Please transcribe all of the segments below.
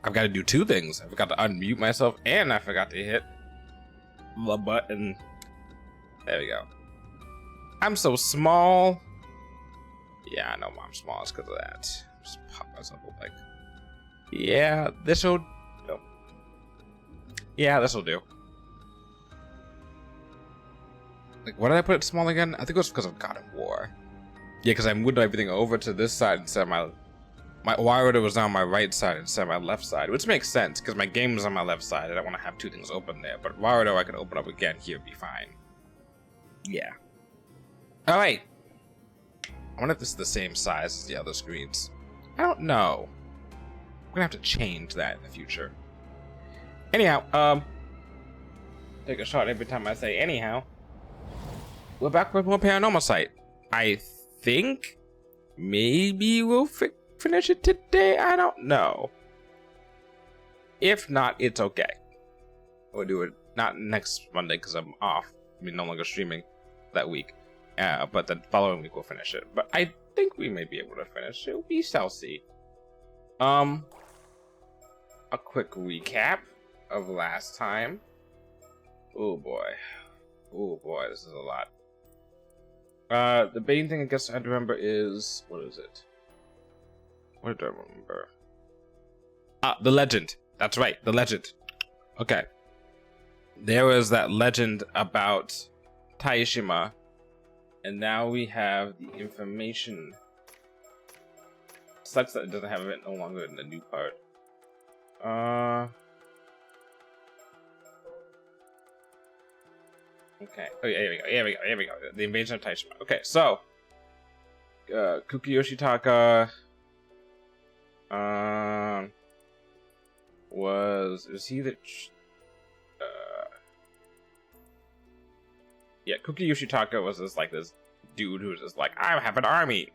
I've got to do two things. I forgot to unmute myself, and I forgot to hit the button. There we go. I'm so small. Yeah, I know I'm small. It's because of that. Just pop myself up like. Yeah, this'll. No. Yeah, this'll do. Like, why did I put it small again? I think it was because of God of War. Yeah, because I moved everything over to this side instead of my Wario was on my right side instead of my left side, which makes sense because my game is on my left side. I don't want to have two things open there, but Wario I can open up again here, be fine. Yeah. All right. I wonder if this is the same size as the other screens. I don't know. I'm gonna have to change that in the future. Anyhow, take a shot every time I say anyhow. We're back with more Paranormasight. I think maybe we'll finish it today. I don't know. If not, it's okay. We'll do it not next Monday because I'm off. I mean, no longer streaming that week. But the following week we'll finish it. But I think we may be able to finish it. We shall see. A quick recap of last time. Oh boy. Oh boy, this is a lot. The main thing I guess I had to remember is, what is it? What did I remember? The legend. That's right, the legend. Okay. There was that legend about Taishima, and now we have the information. Sucks that it doesn't have it no longer in the new part. Okay. Oh, yeah, here we go. The invasion of Taishima. Okay, so Kuki Yoshitaka was he the yeah, Kuki Yoshitaka was this dude who was just like, I have an army.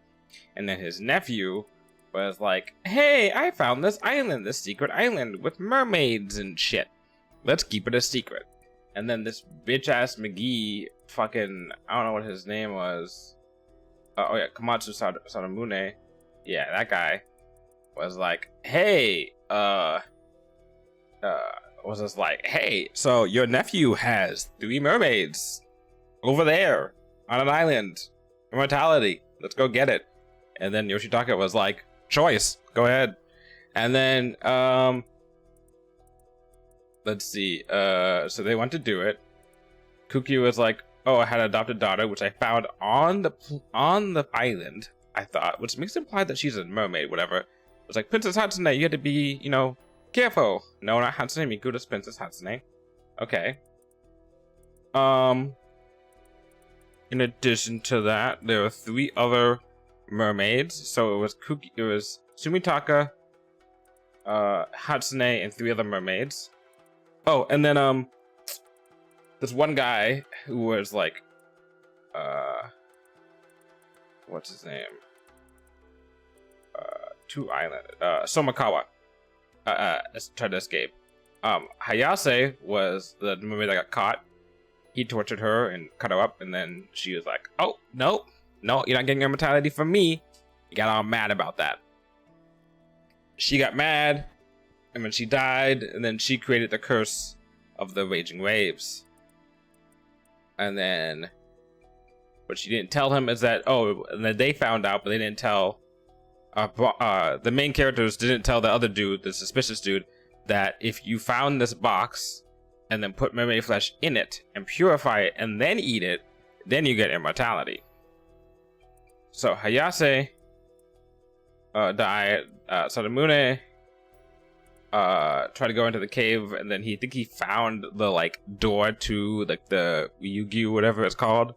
And then his nephew was like, hey, I found this island, this secret island with mermaids and shit. Let's keep it a secret. And then this bitch-ass McGee fucking, I don't know what his name was. Oh yeah, Komatsu Sadamune. Yeah, that guy was like, hey, was just like, hey, so your nephew has 3 mermaids over there on an island. Immortality. Let's go get it. And then Yoshitaka was like, choice, go ahead. And then, let's see. So they went to do it. Kuki was like, "Oh, I had an adopted daughter, which I found on the island. I thought, which makes it imply that she's a mermaid, whatever." It was like, Princess Hatsune, you had to be, careful. No, not Hatsune Miku, just Princess Hatsune. Okay. In addition to that, there were 3 other mermaids. So it was Sumitaka, Hatsune, and 3 other mermaids. Oh, and then this one guy who was like what's his name? Somakawa tried to escape. Hayase was the mermaid that got caught. He tortured her and cut her up, and then she was like, oh, no, you're not getting immortality from me. He got all mad about that. She got mad, and when she died, and then she created the curse of the raging waves. And then what she didn't tell him is that, and then they found out, but they didn't tell, the main characters didn't tell the other dude, the suspicious dude, that if you found this box and then put mermaid flesh in it and purify it and then eat it, then you get immortality. So Hayase died. Sadamune tried to go into the cave, and then he found the door to the Ryugu, whatever it's called,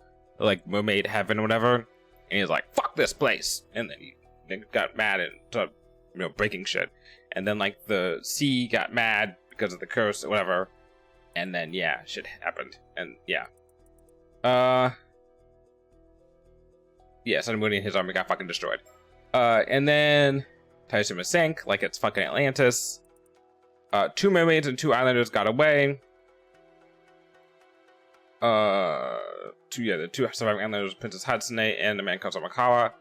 mermaid heaven or whatever, and he's like, fuck this place, and then he got mad and started breaking shit, and then the sea got mad because of the curse or whatever, and then yeah, shit happened, and yeah, Sadamune and his army got fucking destroyed, and then Taishima sank like it's fucking Atlantis. 2 mermaids and 2 islanders got away. The 2 surviving islanders, Princess Hatsune and the man called Somakawa.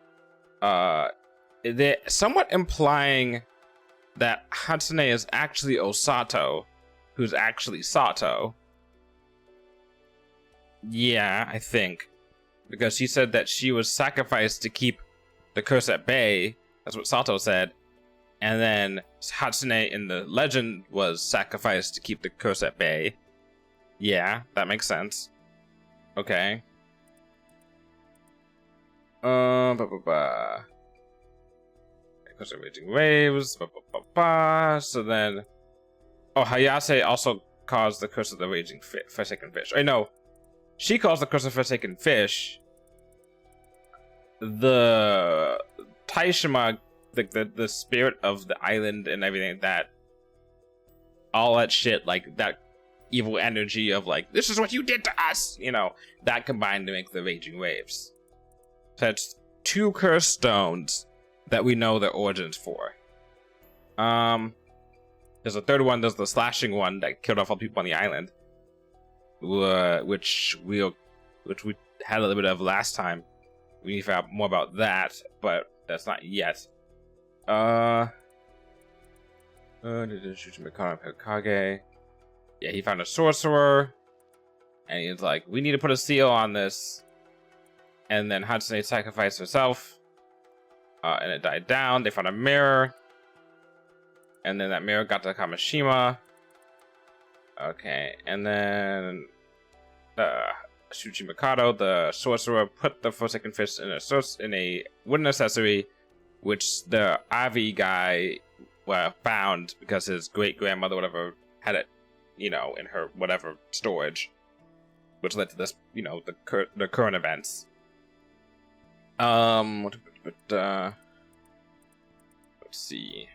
They're somewhat implying that Hatsune is actually Osato, who's actually Sato. Yeah, I think. Because she said that she was sacrificed to keep the curse at bay. That's what Sato said. And then Hatsune in the legend was sacrificed to keep the curse at bay. Yeah, that makes sense. Okay. Because of raging waves. So then, oh, Hayase also caused the curse of the raging forsaken fish. I know, she caused the curse of forsaken fish. The Taishima, the spirit of the island and everything like that, all that shit, like that evil energy of like, this is what you did to us, you know, that combined to make the raging waves. So that's 2 curse stones that we know their origins for. There's a third one. There's the slashing one that killed off all people on the island, which we had a little bit of last time. We found out more about that, but that's not yet. Yeah, he found a sorcerer, and he's like, we need to put a seal on this. And then Hatsune sacrificed herself, and it died down. They found a mirror, and then that mirror got to Kamishima. Okay, and then Shuchi Mikado, the sorcerer, put the Forsaken Fish in a wooden accessory, which the Avi guy found because his great grandmother, whatever, had it, you know, in her whatever storage, which led to this, you know, the current events. Let's see.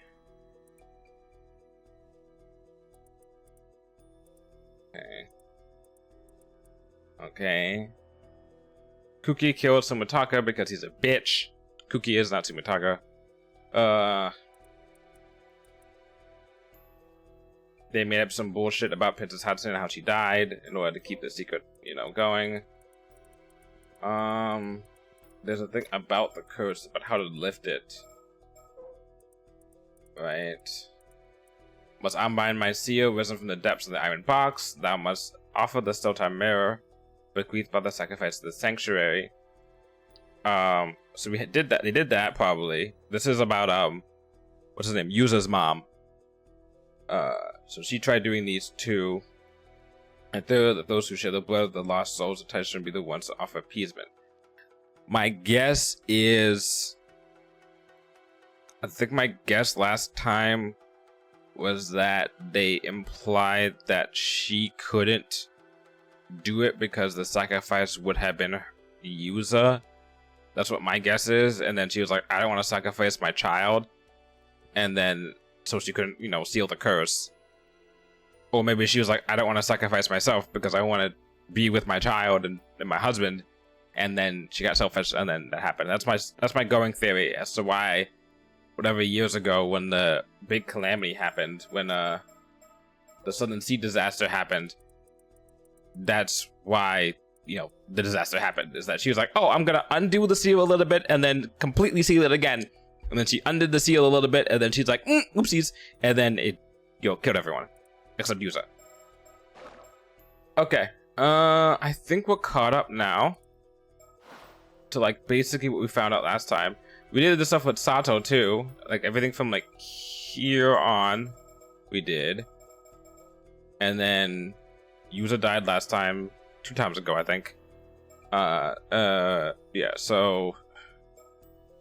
Okay. Kuki killed Sumitaka because he's a bitch. Kuki is not Sumitaka. They made up some bullshit about Princess Hatsune and how she died in order to keep the secret, you know, going. There's a thing about the curse, about how to lift it. Right. Must unbind my seal, risen from the depths of the iron box. Thou must offer the still-time mirror, bequeathed by the sacrifice of the sanctuary. So we did that. They did that, probably. This is about, what's his name? Yuza's mom. So she tried doing these 2. And third, that those who share the blood of the lost souls of Taishan be the ones to offer appeasement. My guess is... I think my guess last time was that they implied that she couldn't do it because the sacrifice would have been Yuza. That's what my guess is. And then she was like, I don't want to sacrifice my child. And then, so she couldn't, you know, seal the curse. Or maybe she was like, I don't want to sacrifice myself because I want to be with my child and my husband. And then she got selfish, and then that happened. That's my going theory as to why, whatever years ago when the big calamity happened, when the Southern Sea disaster happened, that's why, you know, the disaster happened. Is that she was like, oh, I'm gonna undo the seal a little bit and then completely seal it again. And then she undid the seal a little bit, and then she's like, oopsies, and then it, you know, killed everyone except Yuza. Okay, I think we're caught up now to like basically what we found out last time. We did this stuff with Sato too, like everything from like here on we did, and then Yuza died last time, 2 times ago, I think. Yeah, so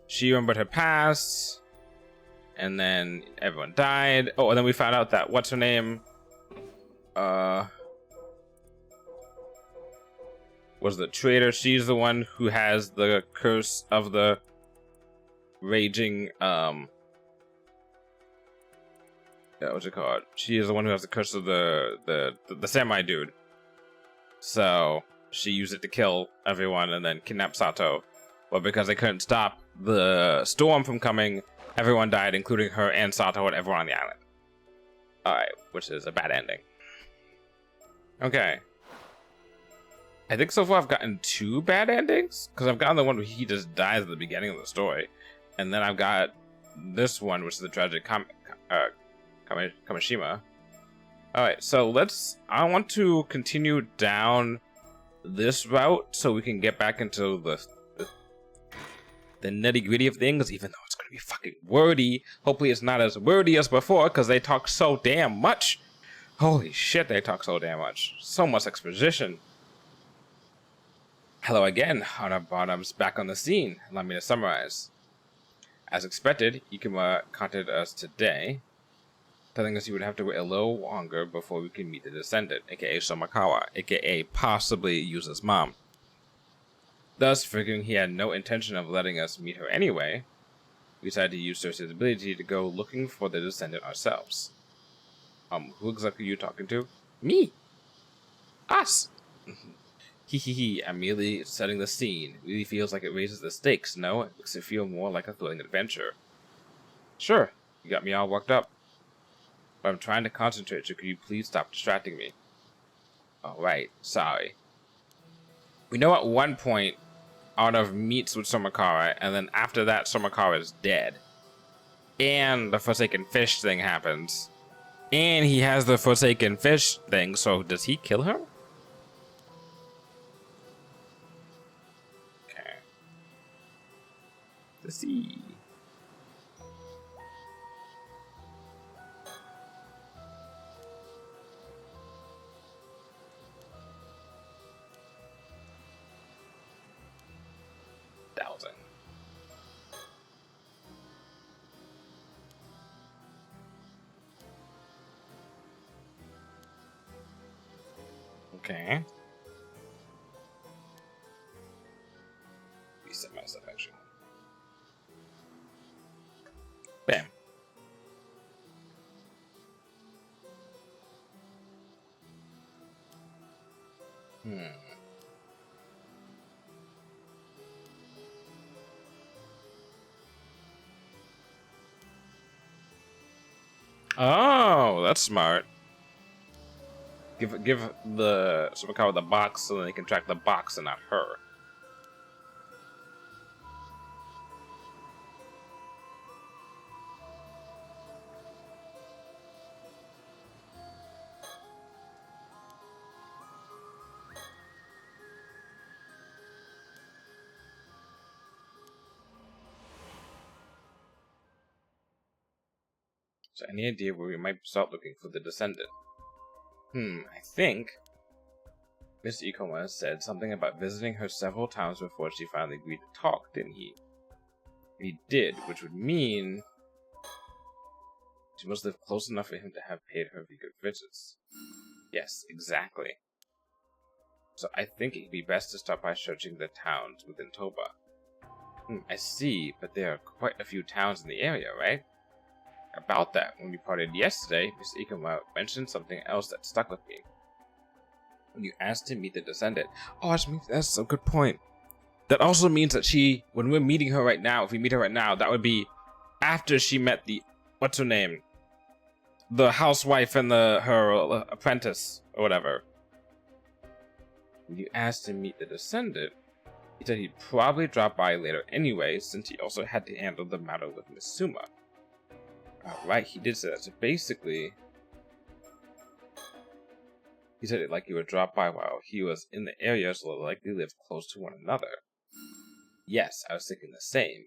she remembered her past, and then everyone died. Oh, and then we found out that what's her name was the traitor. She's the one who has the curse of the raging, yeah, what's it called? She is the one who has the curse of the samurai dude. So she used it to kill everyone and then kidnap Sato. But because they couldn't stop the storm from coming, everyone died, including her and Sato and everyone on the island. Alright, which is a bad ending. Okay. I think so far I've gotten 2 bad endings, because I've gotten the one where he just dies at the beginning of the story, and then I've got this one, which is the tragic Kamishima. Alright, so I want to continue down this route so we can get back into the nitty gritty of things, even though it's going to be fucking wordy. Hopefully it's not as wordy as before, because they talk so damn much. Holy shit, they talk so damn much. So much exposition. Hello again, Honor Bottoms back on the scene. Allow me to summarize. As expected, Ikuma contacted us today, telling us he would have to wait a little longer before we can meet the descendant, aka Somakawa, aka possibly Yusa's mom. Thus, figuring he had no intention of letting us meet her anyway, we decided to use Cersei's ability to go looking for the descendant ourselves. Who exactly are you talking to? Me! Us! Hehehe, I'm merely setting the scene. It really feels like it raises the stakes, no? It makes it feel more like a thrilling adventure. Sure, you got me all worked up. But I'm trying to concentrate, so could you please stop distracting me? Alright, sorry. We know at one point, Arnav meets with Somakawa, and then after that, Somakawa is dead. And the Forsaken Fish thing happens. And he has the Forsaken Fish thing, so does he kill her? Okay. Let's see. Okay. Reset myself, actually. Bam. Oh, that's smart. Give the Somakawa the box so they can track the box and not her. So any idea where we might start looking for the descendant? I think Miss Ikoma said something about visiting her several times before she finally agreed to talk, didn't he? He did, which would mean she must live close enough for him to have paid her frequent visits. Yes, exactly. So I think it'd be best to start by searching the towns within Toba. I see, but there are quite a few towns in the area, right? About that, when we parted yesterday, Miss Ikoma mentioned something else that stuck with me. When you asked to meet the descendant. Oh, that's a good point. That also means that when we're meeting her right now, if we meet her right now, that would be after she met what's her name? The housewife and her apprentice, or whatever. When you asked to meet the descendant, he said he'd probably drop by later anyway, since he also had to handle the matter with Miss Suma. Right, he did say that. So basically, he said it like he would drop by while he was in the area, so they'll likely live close to one another. Yes, I was thinking the same.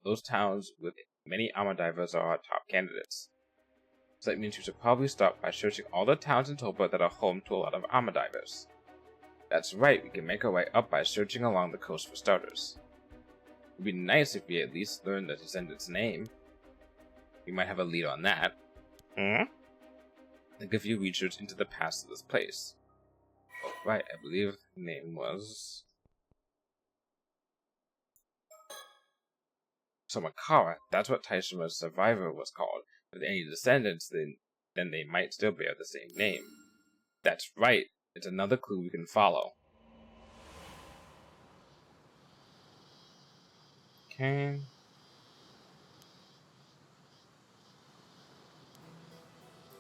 Those towns with many armor divers are our top candidates. So that means we should probably start by searching all the towns in Toba that are home to a lot of armor divers. That's right, we can make our way up by searching along the coast for starters. It would be nice if we at least learned the descendant's name. We might have a lead on that. Like if you research into the past of this place. Oh, right, I believe the name was Somakawa. That's what Taishima's survivor was called. With any descendants, then they might still bear the same name. That's right. It's another clue we can follow. Okay.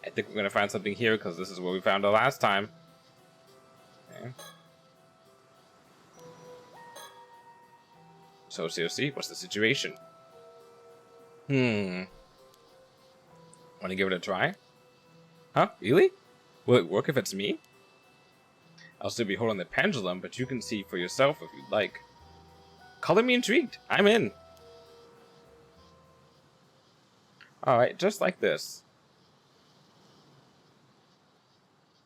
I think we're gonna find something here because this is where we found it last time. Okay. So seriously, what's the situation? Want to give it a try? Huh? Really? Will it work if it's me? I'll still be holding the pendulum, but you can see for yourself if you'd like. Color me intrigued. I'm in. Alright, just like this.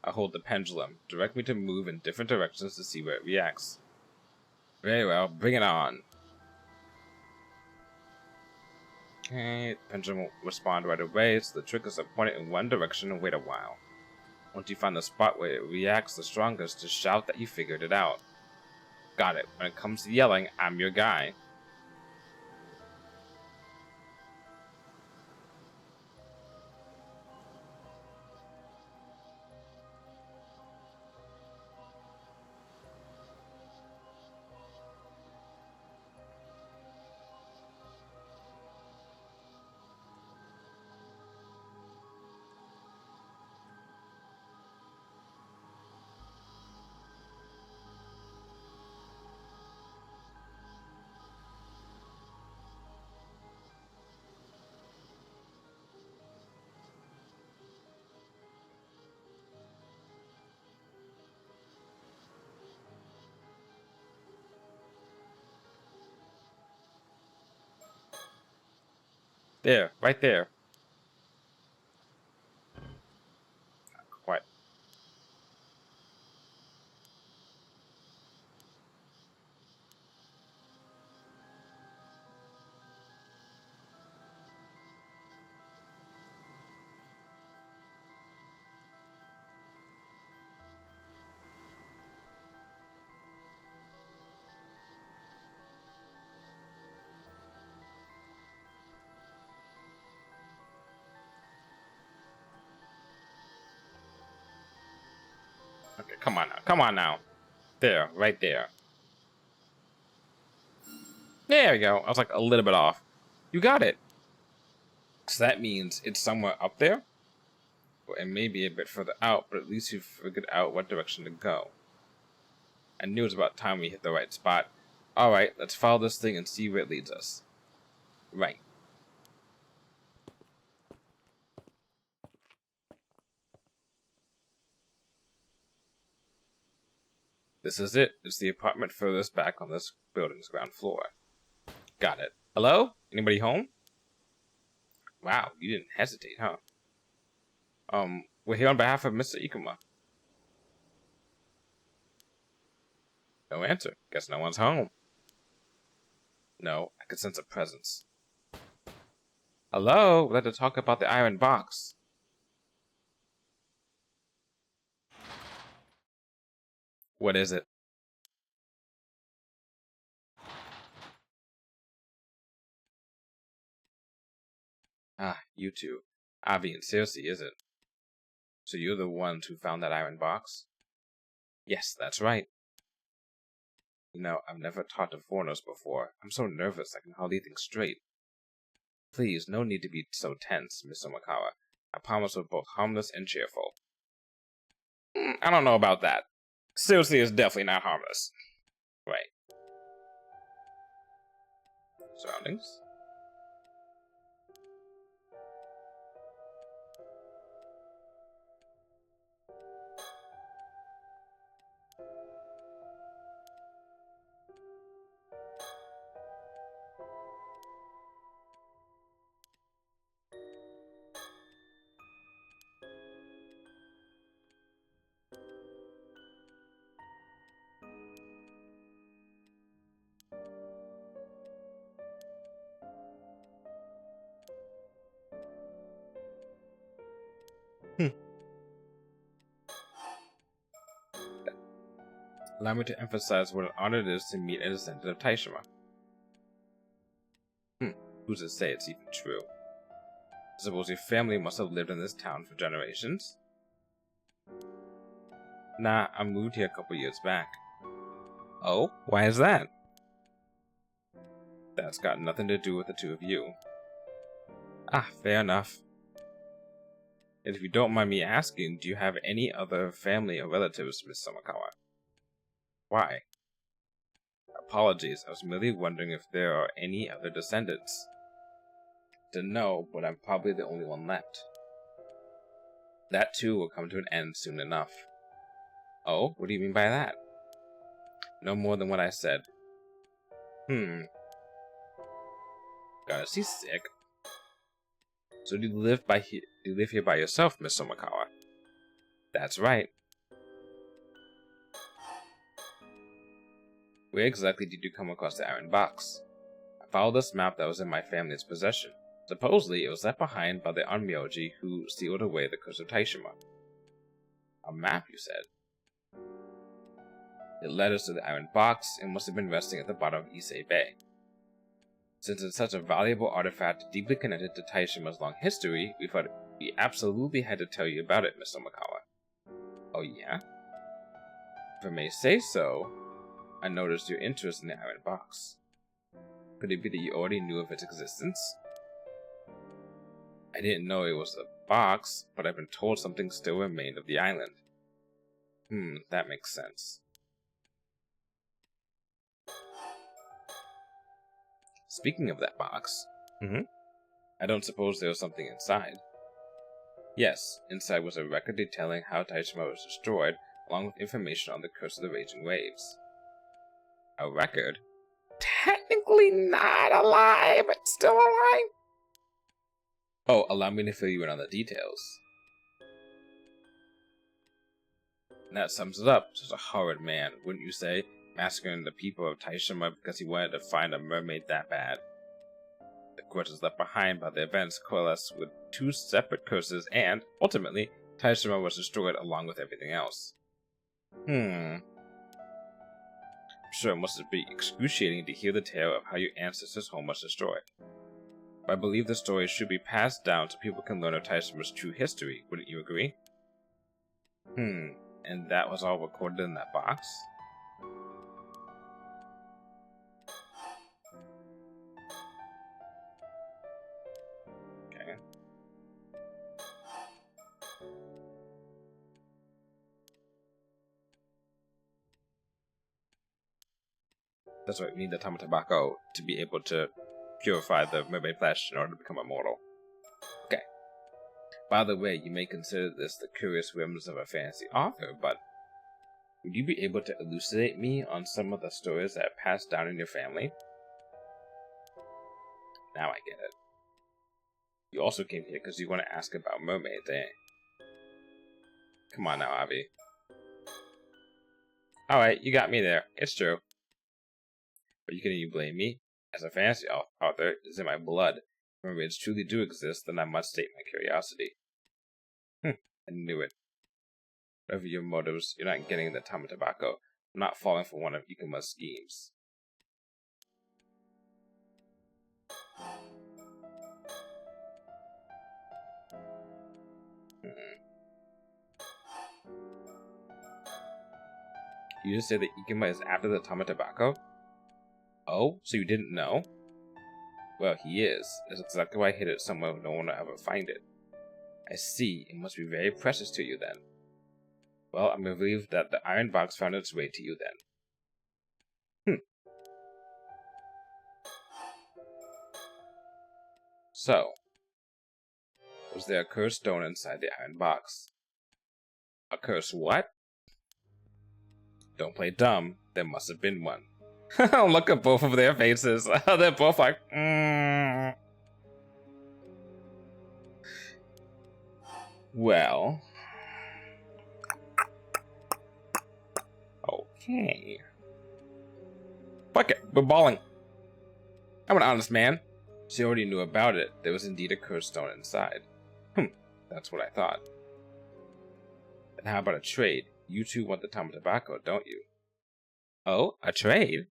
I'll hold the pendulum. Direct me to move in different directions to see where it reacts. Very well, bring it on. Okay, the pendulum won't respond right away, so the trick is to point it in one direction and wait a while. Once you find the spot where it reacts the strongest, just shout that you figured it out. Got it. When it comes to yelling, I'm your guy. There, right there. Quite. Okay, come on now. Come on now. There, right there. There we go. I was like a little bit off. You got it. So that means it's somewhere up there? Well, it may be a bit further out, but at least you've figured out what direction to go. I knew it was about time we hit the right spot. Alright, let's follow this thing and see where it leads us. Right. This is it. It's the apartment furthest back on this building's ground floor. Got it. Hello? Anybody home? Wow, you didn't hesitate, huh? We're here on behalf of Mr. Ikuma. No answer. Guess no one's home. No, I could sense a presence. Hello? We'd like to talk about the iron box. What is it? Ah, you two. Avi and Circe, is it? So you're the ones who found that iron box? Yes, that's right. You know, I've never talked to foreigners before. I'm so nervous I can hardly think straight. Please, no need to be so tense, Mr. Makawa. I promise we're both harmless and cheerful. I don't know about that. Circe is definitely not harmless. Right. Surroundings? Allow me to emphasize what an honor it is to meet a descendant of Taishima. Who's to say it's even true? I suppose your family must have lived in this town for generations? Nah, I moved here a couple years back. Oh? Why is that? That's got nothing to do with the two of you. Ah, fair enough. And if you don't mind me asking, do you have any other family or relatives, Miss Samakawa? Why? Apologies, I was merely wondering if there are any other descendants. to know, but I'm probably the only one left. That too will come to an end soon enough. Oh, what do you mean by that? No more than what I said. God, is he sick? So do you live here by yourself, Miss Somakawa? That's right. Where exactly did you come across the iron box? I followed this map that was in my family's possession. Supposedly, it was left behind by the Onmyoji who sealed away the curse of Taishima. A map, you said? It led us to the iron box and must have been resting at the bottom of Issei Bay. Since it's such a valuable artifact deeply connected to Taishima's long history, we thought we absolutely had to tell you about it, Miss Somakawa. Oh yeah? If I may say so, I noticed your interest in the iron box. Could it be that you already knew of its existence? I didn't know it was a box, but I've been told something still remained of the island. That makes sense. Speaking of that box, I don't suppose there was something inside. Yes, inside was a record detailing how Taishima was destroyed, along with information on the curse of the raging waves. A record? Technically not alive, but still alive. Oh, allow me to fill you in on the details. And that sums it up. Just a horrid man, wouldn't you say? Massacring the people of Taishima because he wanted to find a mermaid that bad. The curses left behind by the events coalesced with two separate curses, and, ultimately, Taishima was destroyed along with everything else. I'm sure it must be excruciating to hear the tale of how your ancestors' home was destroyed. But I believe the story should be passed down so people can learn of Taishima's true history, wouldn't you agree? And that was all recorded in that box? Okay. That's right, we need the Tamatabako to be able to purify the mermaid flesh in order to become immortal. Okay. By the way, you may consider this the curious whims of a fantasy author, but would you be able to elucidate me on some of the stories that have passed down in your family? Now I get it. You also came here because you want to ask about mermaids, eh? Come on now, Avi. Alright, you got me there. It's true. But can you blame me? As a fantasy author, it's in my blood. If mermaids truly do exist, then I must state my curiosity. I knew it. Whatever your motives, you're not getting the Tamatabako. I'm not falling for one of Ikuma's schemes. You just said that Ikuma is after the Tamatabako? Oh, so you didn't know? Well, he is. That's exactly why I hid it somewhere no one will ever find it. I see. It must be very precious to you then. Well, I'm relieved that the iron box found its way to you then. So, was there a cursed stone inside the iron box? A cursed what? Don't play dumb. There must have been one. Look at both of their faces. They're both like, Well. Okay. Fuck it. We're balling. I'm an honest man. She already knew about it. There was indeed a cursed stone inside. That's what I thought. And how about a trade? You two want the Tamatabako, don't you? Oh, a trade?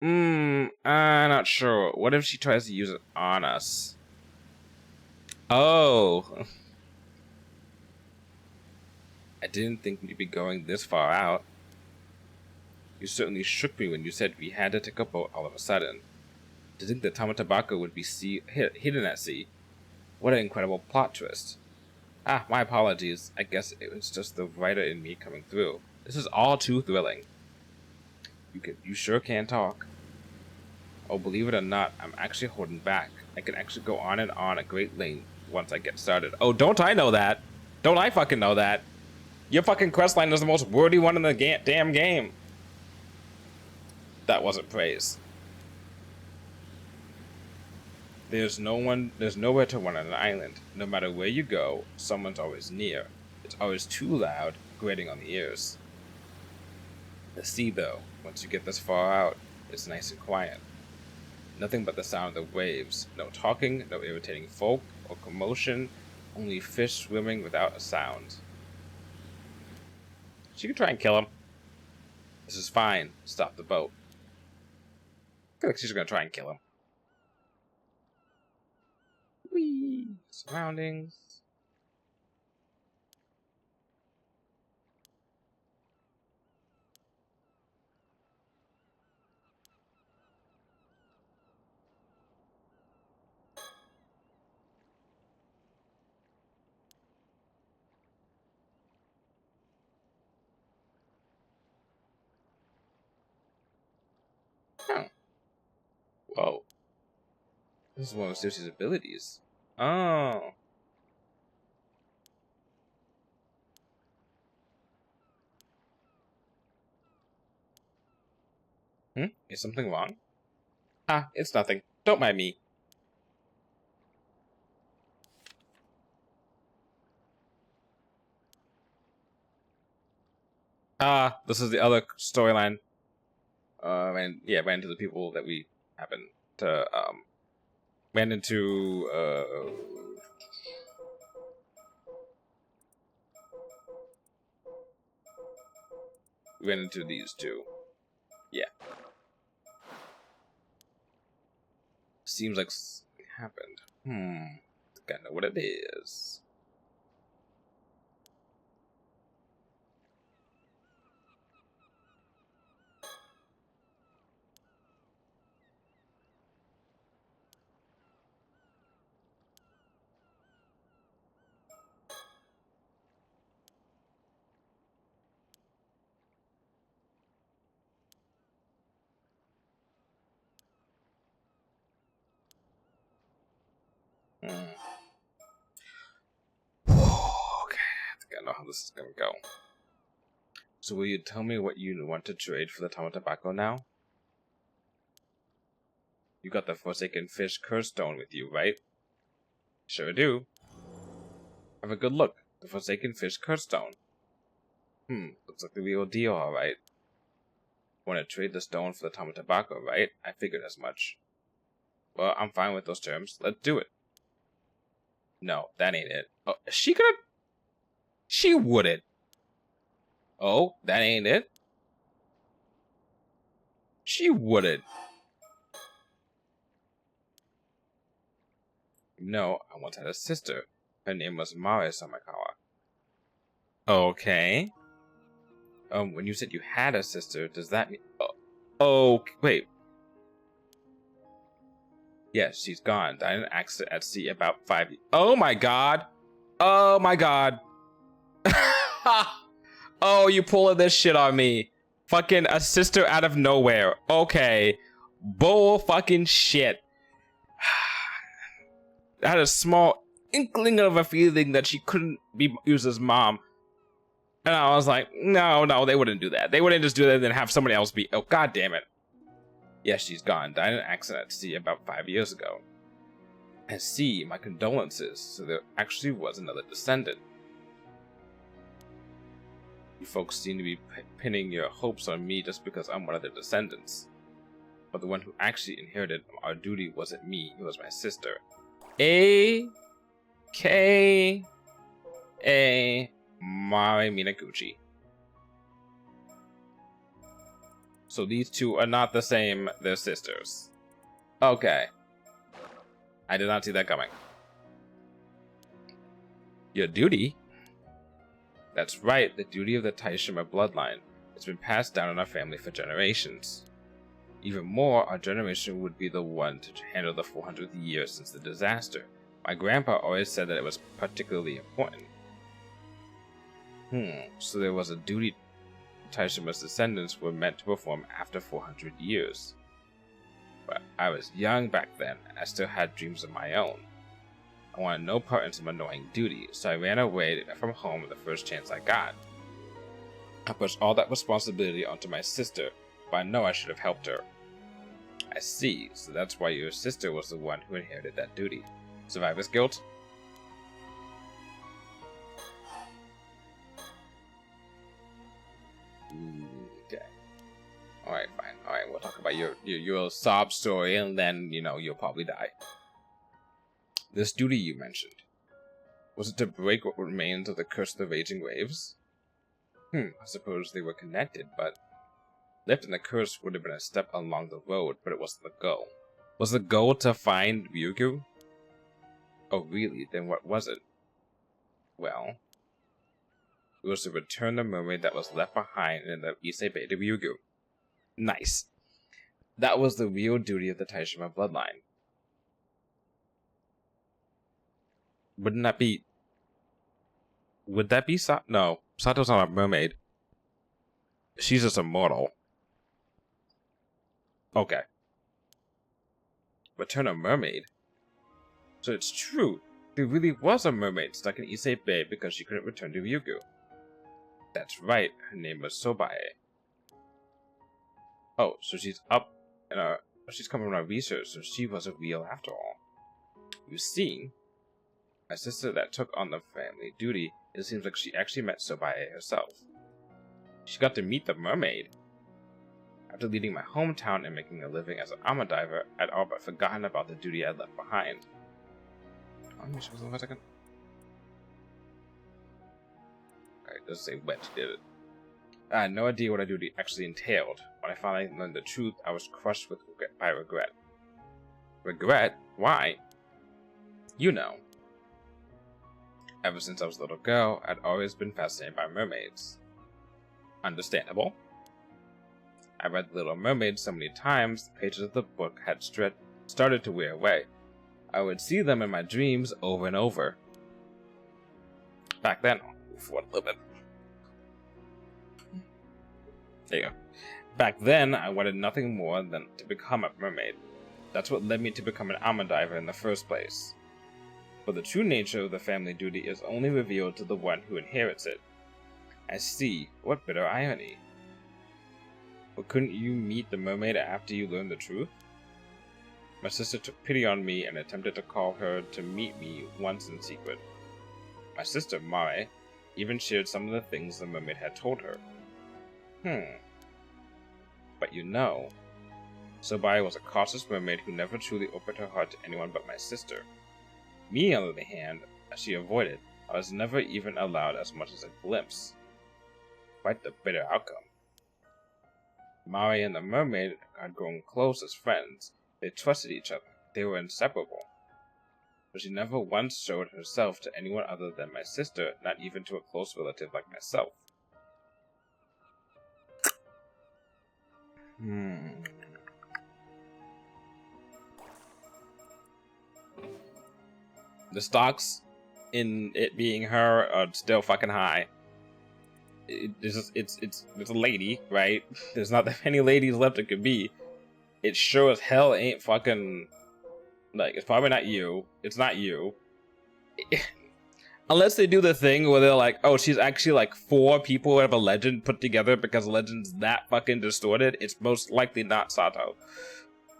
I'm not sure. What if she tries to use it on us? Oh. I didn't think we'd be going this far out. You certainly shook me when you said we had to take a boat all of a sudden. To think that Tamatabako would be hidden at sea. What an incredible plot twist. My apologies. I guess it was just the writer in me coming through. This is all too thrilling. You sure can talk. Oh, believe it or not, I'm actually holding back. I can actually go on and on a great length once I get started. Oh, don't I know that? Don't I fucking know that? Your fucking quest line is the most wordy one in the damn game. That wasn't praise. There's nowhere to run on an island. No matter where you go, someone's always near. It's always too loud, grating on the ears. The sea, though, once you get this far out, is nice and quiet. Nothing but the sound of the waves. No talking, no irritating folk or commotion, only fish swimming without a sound. She could try and kill him. This is fine. Stop the boat. I feel like she's gonna try and kill him. Whee! Surroundings. Huh. Whoa. This is one of Susie's abilities. Oh. Is something wrong? Ah, it's nothing. Don't mind me. Ah, this is the other storyline. Ran into the people that we happened to, ran into, ran into these two. Yeah. Seems like something happened. I think I know what it is. Okay, I think I know how this is gonna go. So will you tell me what you want to trade for the Tama Tobacco now? You got the Forsaken Fish Curse Stone with you, right? Sure do. Have a good look. The Forsaken Fish Curse Stone. Looks like the real deal, alright. Want to trade the stone for the Tama Tobacco, right? I figured as much. Well, I'm fine with those terms. Let's do it. No, that ain't it. Oh, is she gonna... She wouldn't. Oh, that ain't it? She wouldn't. No, I once had a sister. Her name was Mare Samakawa. Okay. When you said you had a sister, does that mean... Oh, wait. Yes, she's gone. Died in an accident at sea about 5 years. Oh my god! Oh my god! Oh, you pulling this shit on me. Fucking a sister out of nowhere. Okay. Bull fucking shit. I had a small inkling of a feeling that she couldn't be used as mom. And I was like, no, they wouldn't do that. They wouldn't just do that and then have somebody else be... Oh, god damn it. Yes, she's gone. Died in an accident at sea about 5 years ago. At sea, my condolences. So there actually was another descendant. You folks seem to be pinning your hopes on me just because I'm one of their descendants. But the one who actually inherited our duty wasn't me, it was my sister. A.K.A. Mari Minaguchi. So these two are not the same, they're sisters. Okay. I did not see that coming. Your duty? That's right, the duty of the Taishima bloodline. It's been passed down in our family for generations. Even more, our generation would be the one to handle the 400th year since the disaster. My grandpa always said that it was particularly important. So there was a duty Taishima's descendants were meant to perform after 400 years. But I was young back then, and I still had dreams of my own. I wanted no part in some annoying duty, so I ran away from home the first chance I got. I pushed all that responsibility onto my sister, but I know I should have helped her. I see, so that's why your sister was the one who inherited that duty. Survivor's guilt? Okay. Alright, fine. Alright, we'll talk about your sob story, and then, you'll probably die. This duty you mentioned. Was it to break what remains of the Curse of the Raging Waves? I suppose they were connected, but lifting the curse would have been a step along the road, but it wasn't the goal. Was the goal to find Ryugu? Oh really? Then what was it? Well, it was to return the mermaid that was left behind in the Issei Bay to Ryugu. Nice. That was the real duty of the Taishima bloodline. Wouldn't that be... Would that be No, Sato's not a mermaid. She's just immortal. Okay. Return a mermaid? So it's true. There really was a mermaid stuck in Issei Bay because she couldn't return to Ryugu. That's right, her name was Sobae. Oh, so she's up in our... She's coming from our research, so she wasn't real after all. You see, my sister that took on the family duty, it seems like she actually met Sobae herself. She got to meet the mermaid. After leaving my hometown and making a living as an armor diver, I'd all but forgotten about the duty I'd left behind. Okay, doesn't say when she did it. I had no idea what a duty actually entailed. When I finally learned the truth, I was crushed by regret. Regret? Why? You know. Ever since I was a little girl, I'd always been fascinated by mermaids. Understandable. I read The Little Mermaid so many times, the pages of the book had started to wear away. I would see them in my dreams over and over. Back then, for a little bit. There you go. Back then, I wanted nothing more than to become a mermaid. That's what led me to become an armor diver in the first place. But the true nature of the family duty is only revealed to the one who inherits it. I see. What bitter irony. But couldn't you meet the mermaid after you learned the truth? My sister took pity on me and attempted to call her to meet me once in secret. My sister, Mare, even shared some of the things the mermaid had told her. But you know, Sobae was a cautious mermaid who never truly opened her heart to anyone but my sister. Me, on the other hand, as she avoided, I was never even allowed as much as a glimpse. Quite the bitter outcome. Mari and the mermaid had grown close as friends. They trusted each other. They were inseparable. But she never once showed herself to anyone other than my sister, not even to a close relative like myself. The stocks in it being her are still fucking high. It's a lady, right? There's not that many ladies left it could be. It sure as hell ain't fucking... Like, it's probably not you. It's not you. Unless they do the thing where they're like, oh, she's actually like 4 people out of a legend put together because Legend's that fucking distorted. It's most likely not Sato.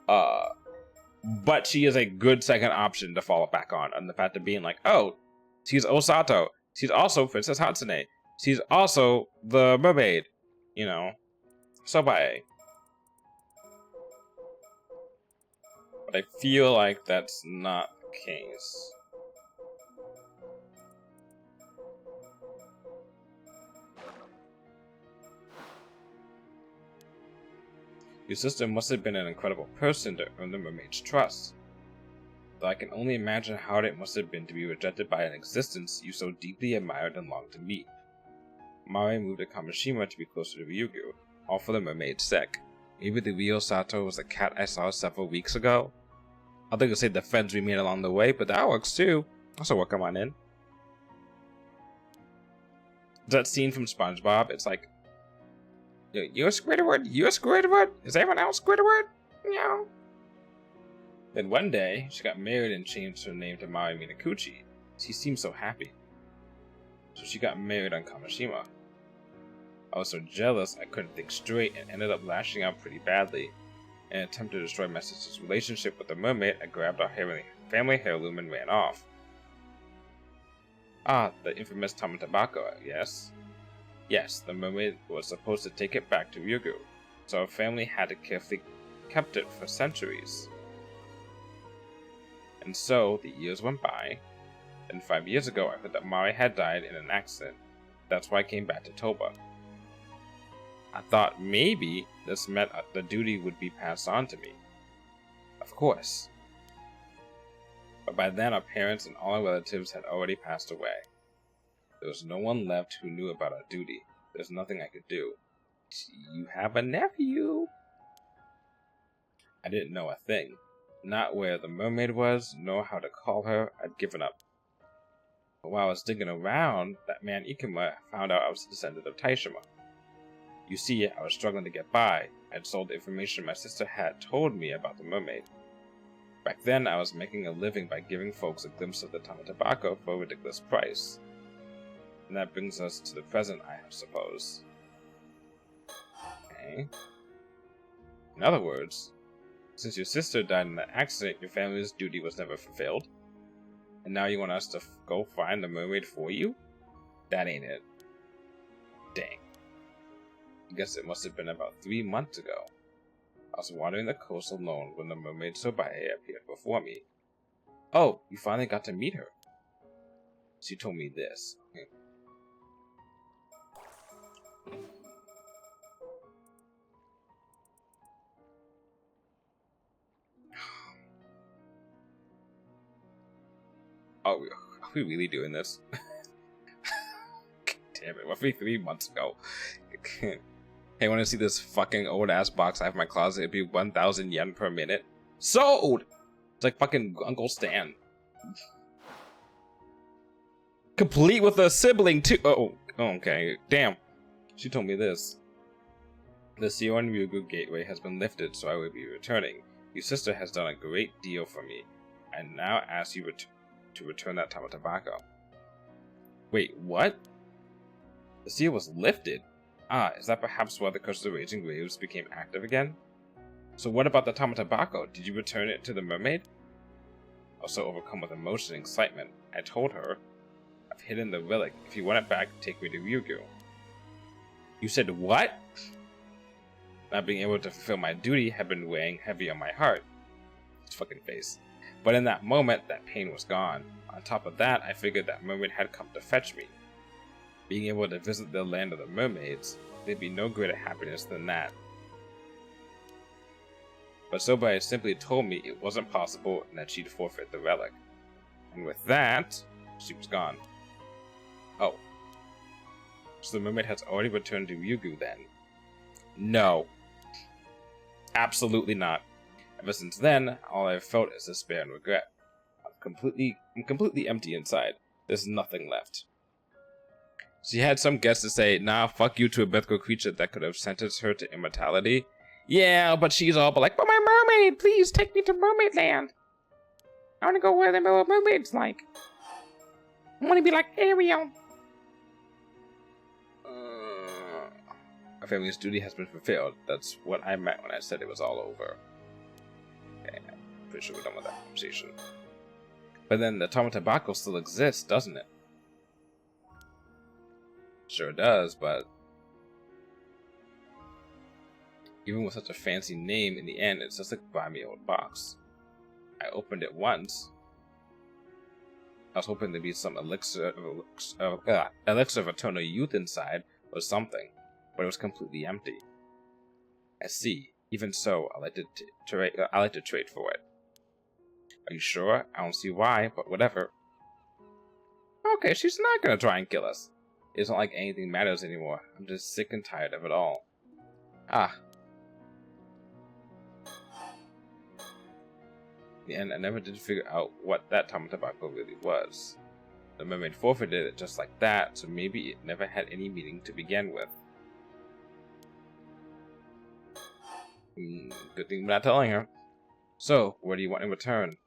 But she is a good second option to fall back on the fact of being like, oh, she's Osato. She's also Princess Hatsune. She's also the mermaid. You know, Sobae. But I feel like that's not the case. Your sister must have been an incredible person to earn the mermaid's trust. Though I can only imagine how hard it must have been to be rejected by an existence you so deeply admired and longed to meet. Mari moved to Kamishima to be closer to Ryugu, all for the mermaid's sake. Maybe the real Sato was the cat I saw several weeks ago? I think I'll say the friends we made along the way, but that works too. Also, welcome on in. That scene from SpongeBob, it's like, you're Squidward? You're Squidward? Is everyone else Squidward? No. Then one day, she got married and changed her name to Mari Minakuchi. She seemed so happy. So she got married on Kamishima. I was so jealous I couldn't think straight and ended up lashing out pretty badly. In an attempt to destroy my sister's relationship with the mermaid, I grabbed our family heirloom and ran off. Ah, the infamous Tamatabako, yes? Yes, the mermaid was supposed to take it back to Ryugu, so our family had to carefully kept it for centuries. And so, the years went by. Then 5 years ago, I heard that Mari had died in an accident. That's why I came back to Toba. I thought maybe this meant the duty would be passed on to me. Of course. But by then, our parents and all our relatives had already passed away. There was no one left who knew about our duty. There's nothing I could do. You have a nephew? I didn't know a thing. Not where the mermaid was, nor how to call her. I'd given up. But while I was digging around, that man Ikuma found out I was a descendant of Taishima. You see, I was struggling to get by. I'd sold the information my sister had told me about the mermaid. Back then, I was making a living by giving folks a glimpse of the Tamatabako for a ridiculous price. And that brings us to the present, I suppose. Okay. In other words, since your sister died in that accident, your family's duty was never fulfilled. And now you want us to go find the mermaid for you? That ain't it. Dang. I guess it must have been about 3 months ago. I was wandering the coast alone when the mermaid Sobae appeared before me. Oh, you finally got to meet her. She told me this. Oh, are we really doing this? Damn it, roughly 3 months ago. Hey, want to see this fucking old ass box I have in my closet? It'd be 1,000 yen per minute. Sold! It's like fucking Uncle Stan. Complete with a sibling too. Oh, okay. Damn. She told me this. The Sion Ryugu gateway has been lifted, so I will be returning. Your sister has done a great deal for me. I now ask you to return that Tamatabako. Wait, what? The seal was lifted? Ah, is that perhaps why the curse of the raging waves became active again? So what about the Tamatabako? Did you return it to the mermaid? Also overcome with emotion and excitement, I told her, I've hidden the relic. If you want it back, take me to Ryugu. You said what? Not being able to fulfill my duty had been weighing heavy on my heart. His fucking face. But in that moment, that pain was gone. On top of that, I figured that mermaid had come to fetch me. Being able to visit the land of the mermaids, there'd be no greater happiness than that. But Sobai simply told me it wasn't possible and that she'd forfeit the relic. And with that, she was gone. Oh. So the mermaid has already returned to Ryugu then? No. Absolutely not. Ever since then, all I've felt is despair and regret. I'm completely empty inside. There's nothing left. She had some guts to say, nah, fuck you to a mythical creature that could have sentenced her to immortality. Yeah, but she's all but like, but my mermaid, please take me to Mermaid Land. I want to go where the mermaid's like. I want to be like Ariel. Our family's duty has been fulfilled. That's what I meant when I said it was all over. Okay, I'm pretty sure we're done with that conversation. But then the Tamatabako still exists, doesn't it? Sure does, but even with such a fancy name, in the end, it's just a grimy old box. I opened it once. I was hoping there'd be some elixir of eternal youth inside, or something, but it was completely empty. I see. Even so, I like to trade for it. Are you sure? I don't see why, but whatever. Okay, she's not gonna try and kill us. It's not like anything matters anymore. I'm just sick and tired of it all. Ah. In the end, I never did figure out what that Tamatabako really was. The mermaid forfeited it just like that, so maybe it never had any meaning to begin with. Good thing I'm not telling her. So, what do you want in return?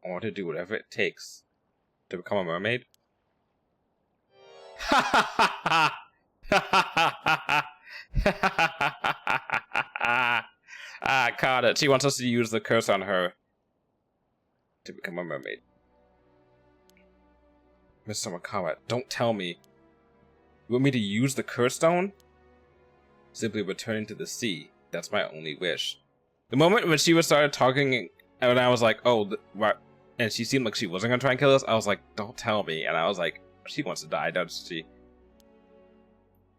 I want to do whatever it takes to become a mermaid. Ah, caught it. She wants us to use the curse on her to become a mermaid. Mr. Makawa, don't tell me. You want me to use the curse stone? Simply returning to the sea. That's my only wish. The moment when she started talking, and I was like, oh, what? And she seemed like she wasn't going to try and kill us, I was like, don't tell me. And I was like, she wants to die, doesn't she?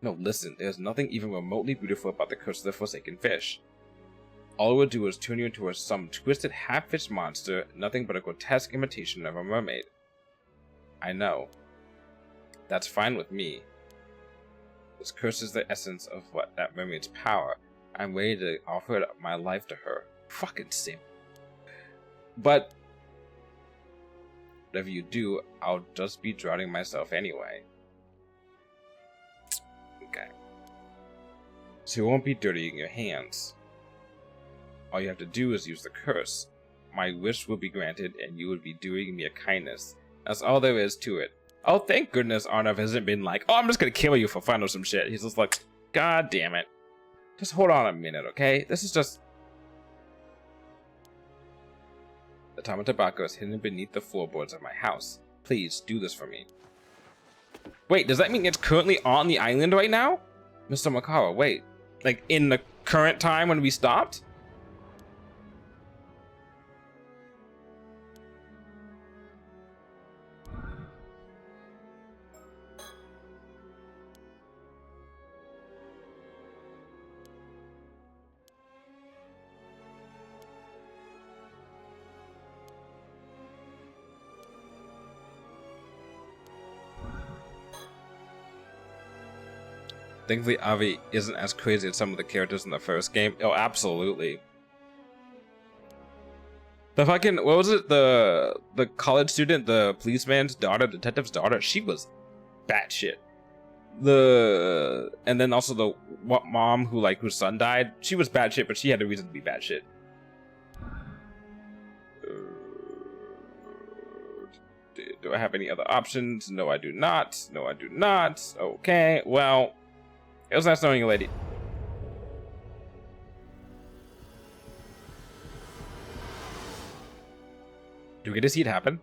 No, listen, there's nothing even remotely beautiful about the curse of the Forsaken Fish. All it would do is turn you into some twisted half-fish monster, nothing but a grotesque imitation of a mermaid. I know. That's fine with me. This curse is the essence of that mermaid's power. I'm ready to offer my life to her. Fucking simp. But whatever you do, I'll just be drowning myself anyway. Okay. So you won't be dirtying your hands. All you have to do is use the curse. My wish will be granted, and you would be doing me a kindness. That's all there is to it. Oh, thank goodness Arnav hasn't been like, oh, I'm just gonna kill you for fun or some shit. He's just like, God damn it. Just hold on a minute, okay? This is just... The Tama Tobacco is hidden beneath the floorboards of my house. Please, do this for me. Wait, does that mean it's currently on the island right now? Mr. Makawa, wait. Like, in the current time when we stopped? Thankfully, Avi isn't as crazy as some of the characters in the first game. Oh, absolutely. The fucking, what was it? The college student, the policeman's daughter, detective's daughter, she was batshit. And then also the mom who, like, whose son died, she was batshit, but she had a reason to be batshit. Do I have any other options? No, I do not. No, I do not. Okay, well... It was nice knowing you, lady. Do we get to see it happen?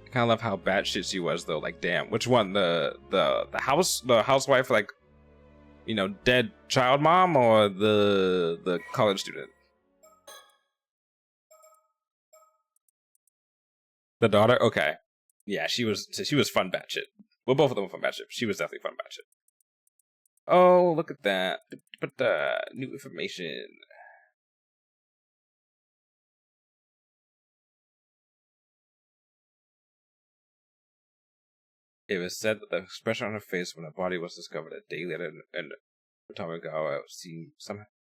I kind of love how batshit she was, though. Like, damn, which one? The housewife, like, you know, dead child mom, or the college student? The daughter. Okay, yeah, she was fun batshit. Well, both of them were fun batshit. She was definitely fun batshit. Oh, look at that. But new information. It was said that the expression on her face when her body was discovered a day later in Tamagawa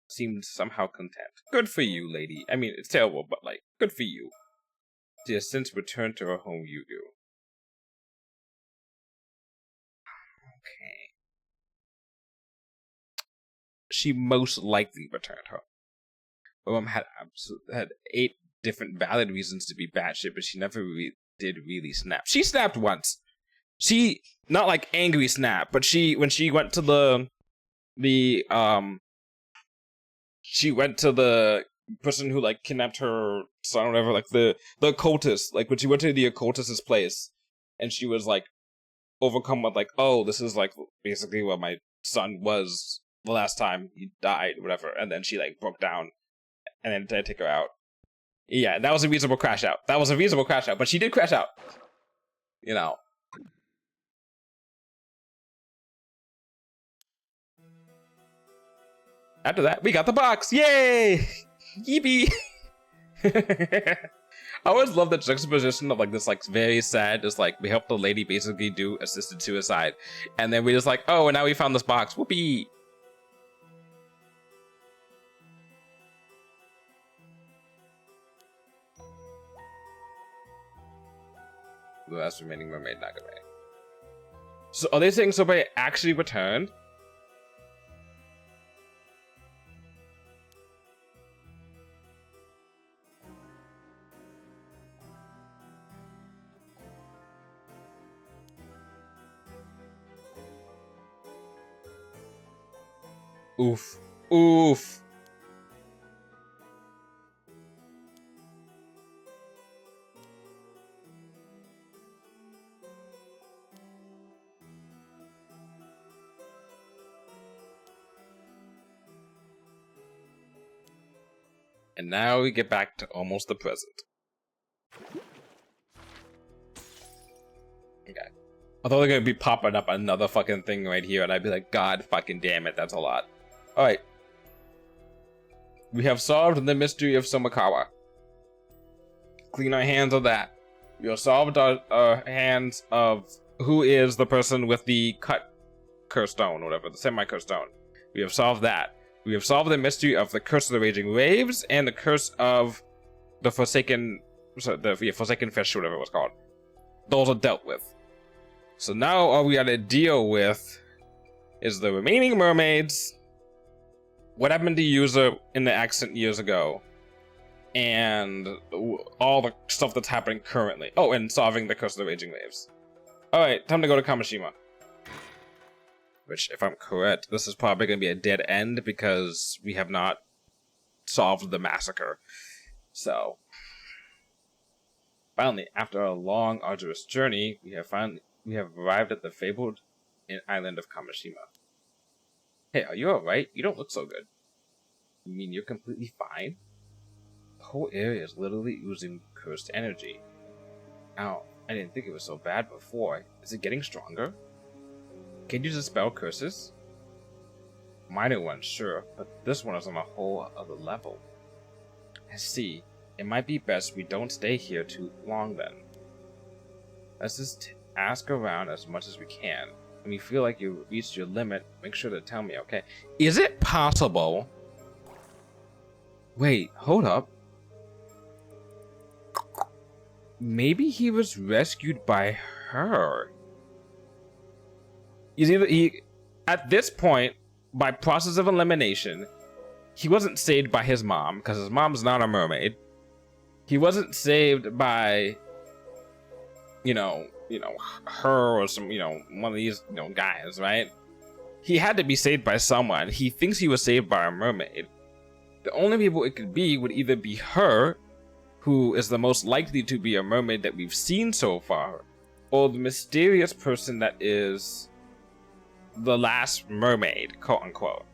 seemed somehow content. Good for you, lady. I mean, it's terrible, but, like, good for you. She has since returned to her home, Yugu. Okay. She most likely returned home. My mom had 8 different valid reasons to be batshit, but she never did really snap. She snapped once. She, not like angry snap, but when she went to she went to the person who, like, kidnapped her son or whatever, like the occultist, like when she went to the occultist's place, and she was like overcome with, like, oh, this is like basically what my son was the last time he died, whatever, and then she, like, broke down, and then they take her out. Yeah, that was a reasonable crash out. But she did crash out. You know. After that, we got the box. Yay! Yeepee! I always love the juxtaposition of, like, this, like, very sad, just like, we helped the lady basically do assisted suicide, and then we just like, oh, and now we found this box. Whoopee! The last remaining mermaid Nagame. So are they saying somebody actually returned? Oof. Oof. And now we get back to almost the present. Okay. I thought they're gonna be popping up another fucking thing right here, and I'd be like, God fucking damn it, that's a lot. Alright. We have solved the mystery of Somakawa. Clean our hands of that. We have solved our hands of who is the person with the cut curse stone, or whatever, the semi-curse stone. We have solved that. We have solved the mystery of the curse of the raging waves and the curse of the forsaken, forsaken fish, whatever it was called. Those are dealt with. So now all we gotta deal with is the remaining mermaids, what happened to User in the accident years ago, and all the stuff that's happening currently. Oh, and solving the curse of the raging waves. Alright, time to go to Kamishima. Which, if I'm correct, this is probably going to be a dead end because we have not solved the massacre. So, finally, after a long, arduous journey, we have arrived at the fabled island of Kamishima. Hey, are you alright? You don't look so good. You mean you're completely fine? The whole area is literally oozing cursed energy. Ow, I didn't think it was so bad before. Is it getting stronger? Can you dispel curses? Minor ones, sure, but this one is on a whole other level. I see. It might be best we don't stay here too long then. Let's just ask around as much as we can. When you feel like you've reached your limit, make sure to tell me, okay? Is it possible? Wait, hold up. Maybe he was rescued by her. At this point, by process of elimination, he wasn't saved by his mom, because his mom's not a mermaid. He wasn't saved by, her or some, one of these, guys, right? He had to be saved by someone. He thinks he was saved by a mermaid. The only people it could be would either be her, who is the most likely to be a mermaid that we've seen so far, or the mysterious person that is the last mermaid, quote unquote.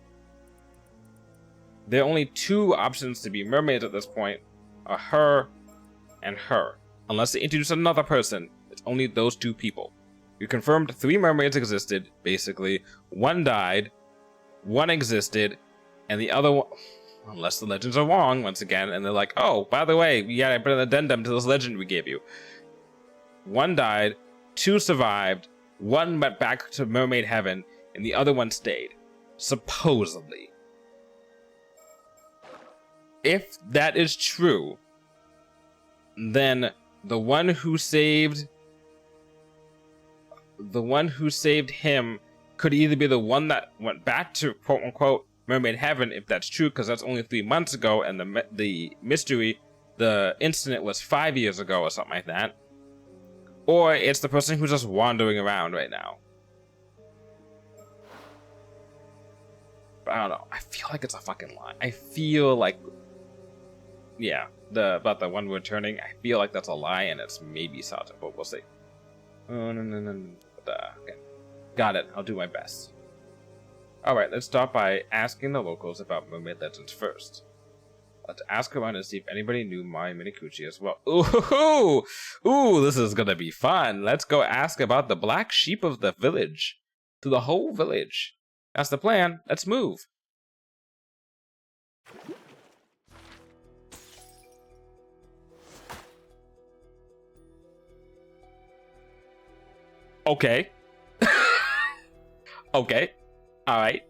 There are only two options to be mermaids at this point, are her and her. Unless they introduce another person, it's only those two people. We confirmed 3 mermaids existed, basically. 1 died, 1 existed, and the other one, unless the legends are wrong once again, and they're like, oh, by the way, we gotta put an addendum to this legend we gave you. 1 died, 2 survived, 1 went back to mermaid heaven, and the other 1 stayed. Supposedly. If that is true, then the one who saved him could either be the one that went back to quote unquote mermaid heaven, if that's true, because that's only 3 months ago, and the mystery, the incident was 5 years ago or something like that. Or it's the person who's just wandering around right now. But I don't know. I feel like it's a fucking lie. I feel like, yeah, about the one returning, I feel like that's a lie, and it's maybe Sato, but we'll see. Oh, no. Okay. Got it. I'll do my best. Alright, let's start by asking the locals about mermaid legends first. Let's ask around and see if anybody knew Mari Minikuchi as well. Ooh, this is gonna be fun. Let's go ask about the black sheep of the village. To the whole village. That's the plan. Let's move. Okay. Okay. Alright.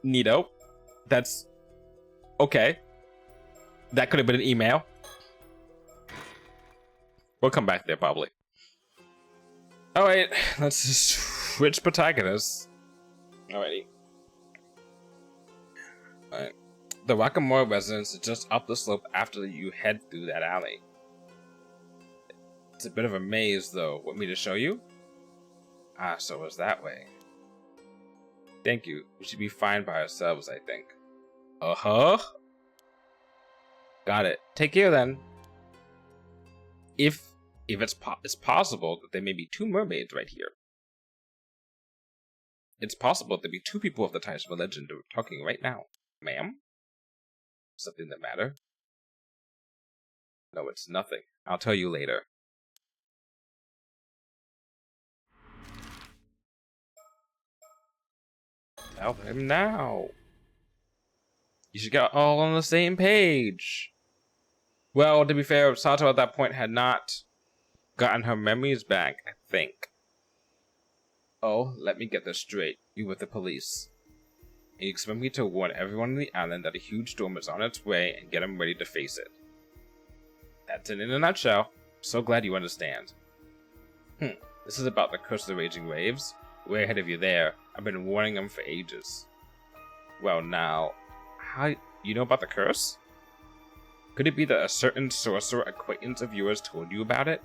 Neato. That's... okay. That could have been an email. We'll come back there, probably. Alright, let's just switch protagonists. Alrighty. Alright. The Wakamura residence is just up the slope after you head through that alley. It's a bit of a maze, though. Want me to show you? Ah, so it was that way. Thank you. We should be fine by ourselves, I think. Uh-huh. Got it. Take care then. If it's possible that there may be two mermaids right here. It's possible there be two people of the types of legend talking right now. Ma'am? Something the matter? No, it's nothing. I'll tell you later. Tell him now. You should get all on the same page. Well, to be fair, Sato at that point had not gotten her memories back, I think. Oh, let me get this straight. You with the police. And you expect me to warn everyone on the island that a huge storm is on its way and get them ready to face it. That's it in a nutshell. So glad you understand. This is about the curse of the raging waves. Way ahead of you there. I've been warning them for ages. Well now, how you know about the curse? Could it be that a certain sorcerer acquaintance of yours told you about it?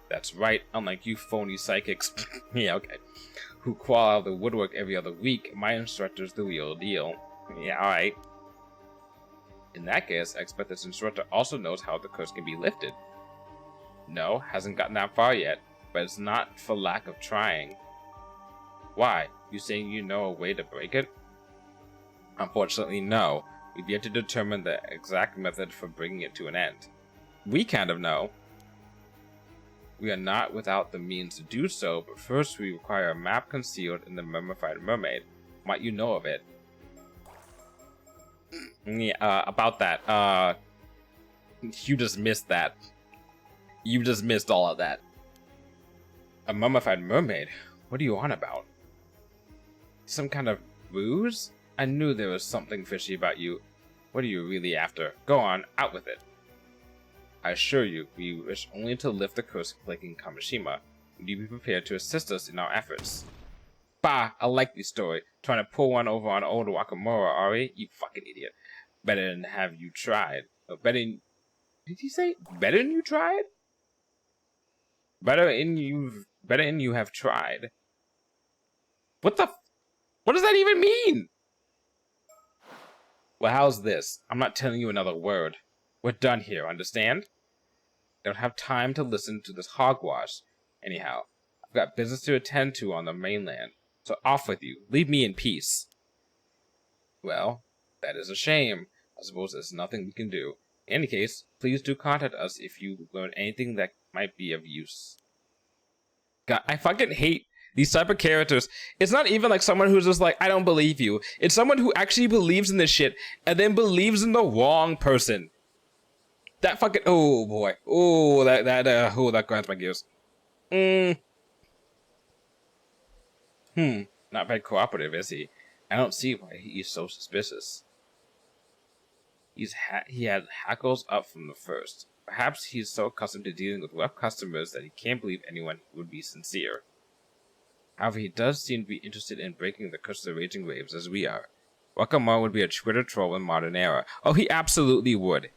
That's right, unlike you phony psychics, yeah, okay, who crawl out of the woodwork every other week, my instructor's the real deal. Yeah, alright. In that case, I expect this instructor also knows how the curse can be lifted. No, hasn't gotten that far yet, but it's not for lack of trying. Why? You saying you know a way to break it? Unfortunately, no. We've yet to determine the exact method for bringing it to an end. We kind of know. We are not without the means to do so, but first we require a map concealed in the mummified mermaid. Might you know of it? Yeah, about that. You just missed that. You just missed all of that. A mummified mermaid? What are you on about? Some kind of ruse? I knew there was something fishy about you. What are you really after? Go on, out with it. I assure you, we wish only to lift the curse plaguing Kamishima. Would you be prepared to assist us in our efforts? Bah, I like this story. Trying to pull one over on old Wakamura, are we? You fucking idiot. Better than have you tried. Or better than... Did he say better than you tried? Better than you have tried. What does that even mean? Well, how's this? I'm not telling you another word. We're done here, understand? Don't have time to listen to this hogwash. Anyhow, I've got business to attend to on the mainland, so off with you. Leave me in peace. Well, that is a shame. I suppose there's nothing we can do. In any case, please do contact us if you learn anything that might be of use. God, I fucking hate these type of characters. It's not even like someone who's just like, I don't believe you. It's someone who actually believes in this shit and then believes in the wrong person. That fucking, oh boy. Oh, that grinds my gears. Not very cooperative, is he? I don't see why he's so suspicious. He had hackles up from the first. Perhaps he's so accustomed to dealing with rough customers that he can't believe anyone would be sincere. However, he does seem to be interested in breaking the curse of the raging waves as we are. Wakamura would be a Twitter troll in modern era. Oh, he absolutely would.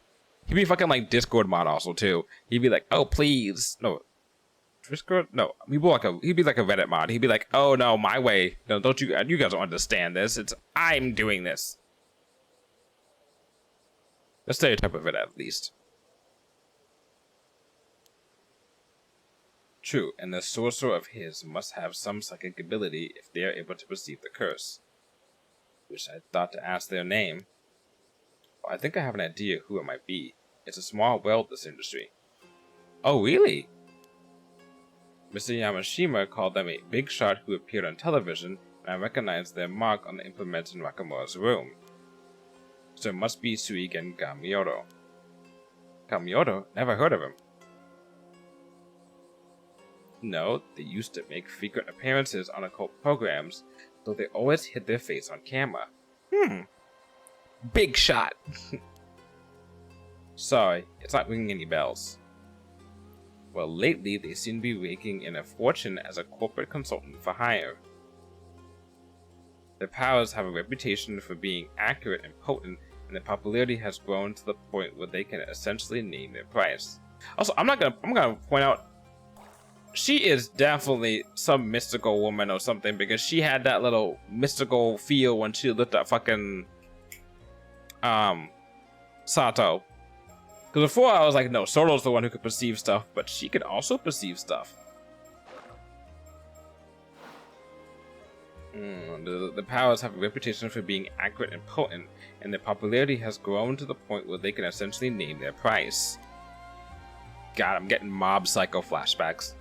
He'd be fucking like Discord mod also too. He'd be like, oh please, no, Discord, no. He'd be like a Reddit mod. He'd be like, oh no, my way. No, don't you? You guys don't understand this. I'm doing this. A stereotype of it, at least. True, and the sorcerer of his must have some psychic ability if they are able to perceive the curse. Wish I'd thought to ask their name. Well, I think I have an idea who it might be. It's a small world, this industry. Oh, really? Mr. Yamashima called them a big shot who appeared on television, and I recognized their mark on the implement in Wakamura's room. So it must be Suigen Gamioto. Gamioto? Never heard of him. No, they used to make frequent appearances on occult programs, though they always hid their face on camera. Big shot! Sorry, it's not ringing any bells. Well, lately they seem to be raking in a fortune as a corporate consultant for hire. Their powers have a reputation for being accurate and potent, and their popularity has grown to the point where they can essentially name their price. Also, I'm gonna point out she is definitely some mystical woman or something, because she had that little mystical feel when she looked at fucking Sato. Because before I was like, no, Soro's the one who could perceive stuff, but she could also perceive stuff. The powers have a reputation for being accurate and potent, and their popularity has grown to the point where they can essentially name their price. God, I'm getting Mob Psycho flashbacks.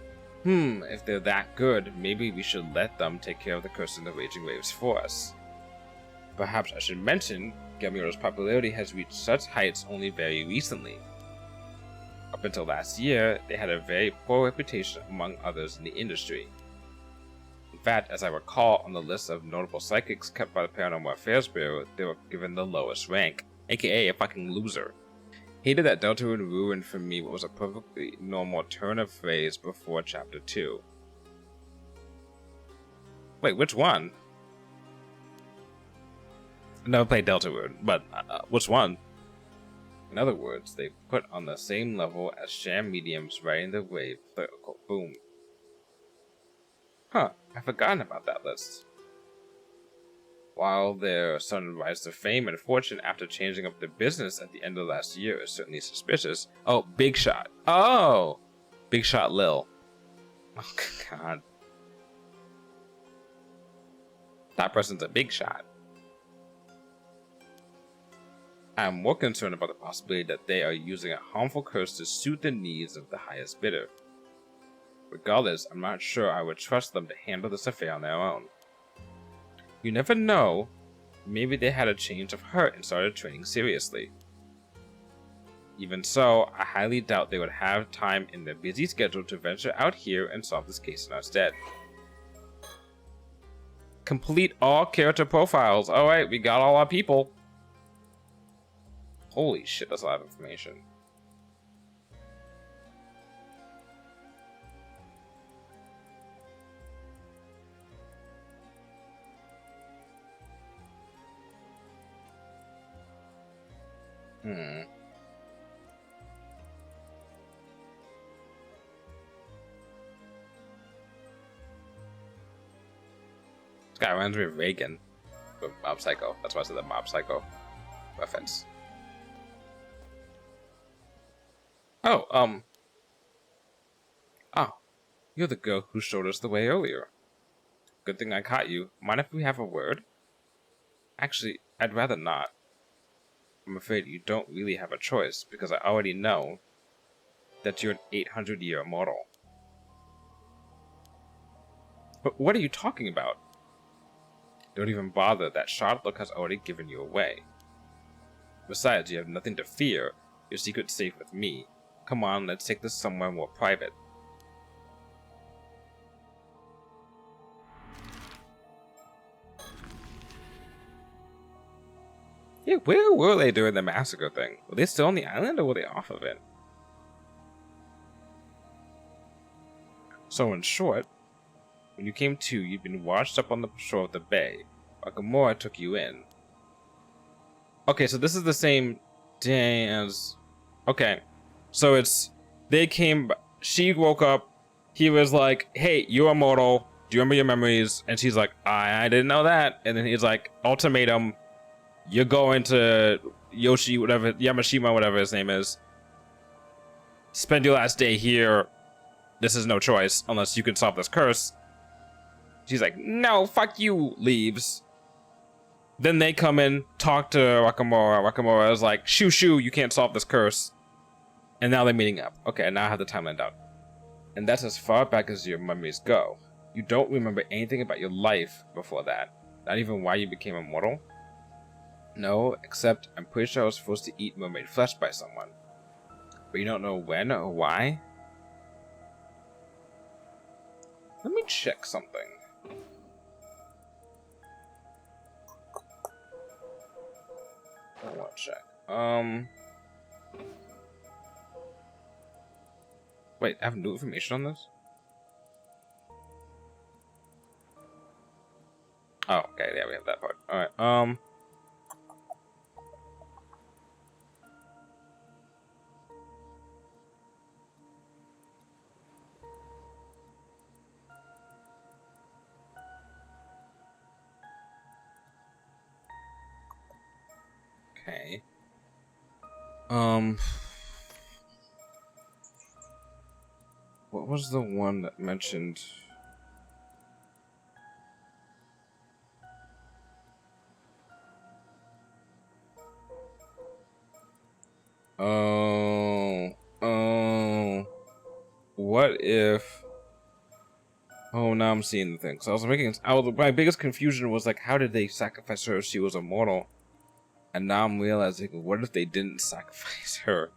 If they're that good, maybe we should let them take care of the curse and the raging waves for us. Perhaps I should mention, Gamiora's popularity has reached such heights only very recently. Up until last year, they had a very poor reputation among others in the industry. In fact, as I recall, on the list of notable psychics kept by the Paranormal Affairs Bureau, they were given the lowest rank, aka a fucking loser. Hated that Deltarune ruined for me what was a perfectly normal turn of phrase before Chapter 2. Wait, which one? I never played Deltarune, but which one? In other words, they put on the same level as sham mediums riding the wave of the boom. Huh, I've forgotten about that list. While their sudden rise to fame and fortune after changing up their business at the end of last year is certainly suspicious. Oh, Big Shot. Oh! Big Shot Lil. Oh, God. That person's a big shot. I'm more concerned about the possibility that they are using a harmful curse to suit the needs of the highest bidder. Regardless, I'm not sure I would trust them to handle this affair on their own. You never know, maybe they had a change of heart and started training seriously. Even so, I highly doubt they would have time in their busy schedule to venture out here and solve this case in our stead. Complete all character profiles. Alright, we got all our people. Holy shit, that's a lot of information. This guy reminds me of Reagan. But Mob Psycho. That's why I said the Mob Psycho reference. Oh, Oh, you're the girl who showed us the way earlier. Good thing I caught you. Mind if we have a word? Actually, I'd rather not. I'm afraid you don't really have a choice, because I already know that you're an 800-year immortal. But what are you talking about? Don't even bother, that sharp look has already given you away. Besides, you have nothing to fear. Your secret's safe with me. Come on, let's take this somewhere more private. Yeah, where were they during the massacre thing? Were they still on the island or were they off of it? So in short, when you came to, you'd been washed up on the shore of the bay. Akamora took you in. Okay, so this is the same day as... Okay, so it's... They came... She woke up. He was like, hey, you're immortal. Do you remember your memories? And she's like, I didn't know that. And then he's like, ultimatum. You're going to Yoshi, whatever, Yamashima, whatever his name is. Spend your last day here. This is no choice unless you can solve this curse. She's like, no, fuck you, leaves. Then they come in, talk to Wakamura. Wakamura is like, shoo shoo, you can't solve this curse. And now they're meeting up. Okay, now I have the timeline down. And that's as far back as your memories go. You don't remember anything about your life before that. Not even why you became immortal. No, except I'm pretty sure I was supposed to eat mermaid flesh by someone. But you don't know when or why? Let me check something. I want to check. Wait, I have new information on this? Oh, okay, yeah, we have that part. Alright, What was the one that mentioned? What if? Oh, now I'm seeing the thing. So my biggest confusion was like, how did they sacrifice her if she was immortal? And now I'm realizing, what if they didn't sacrifice her?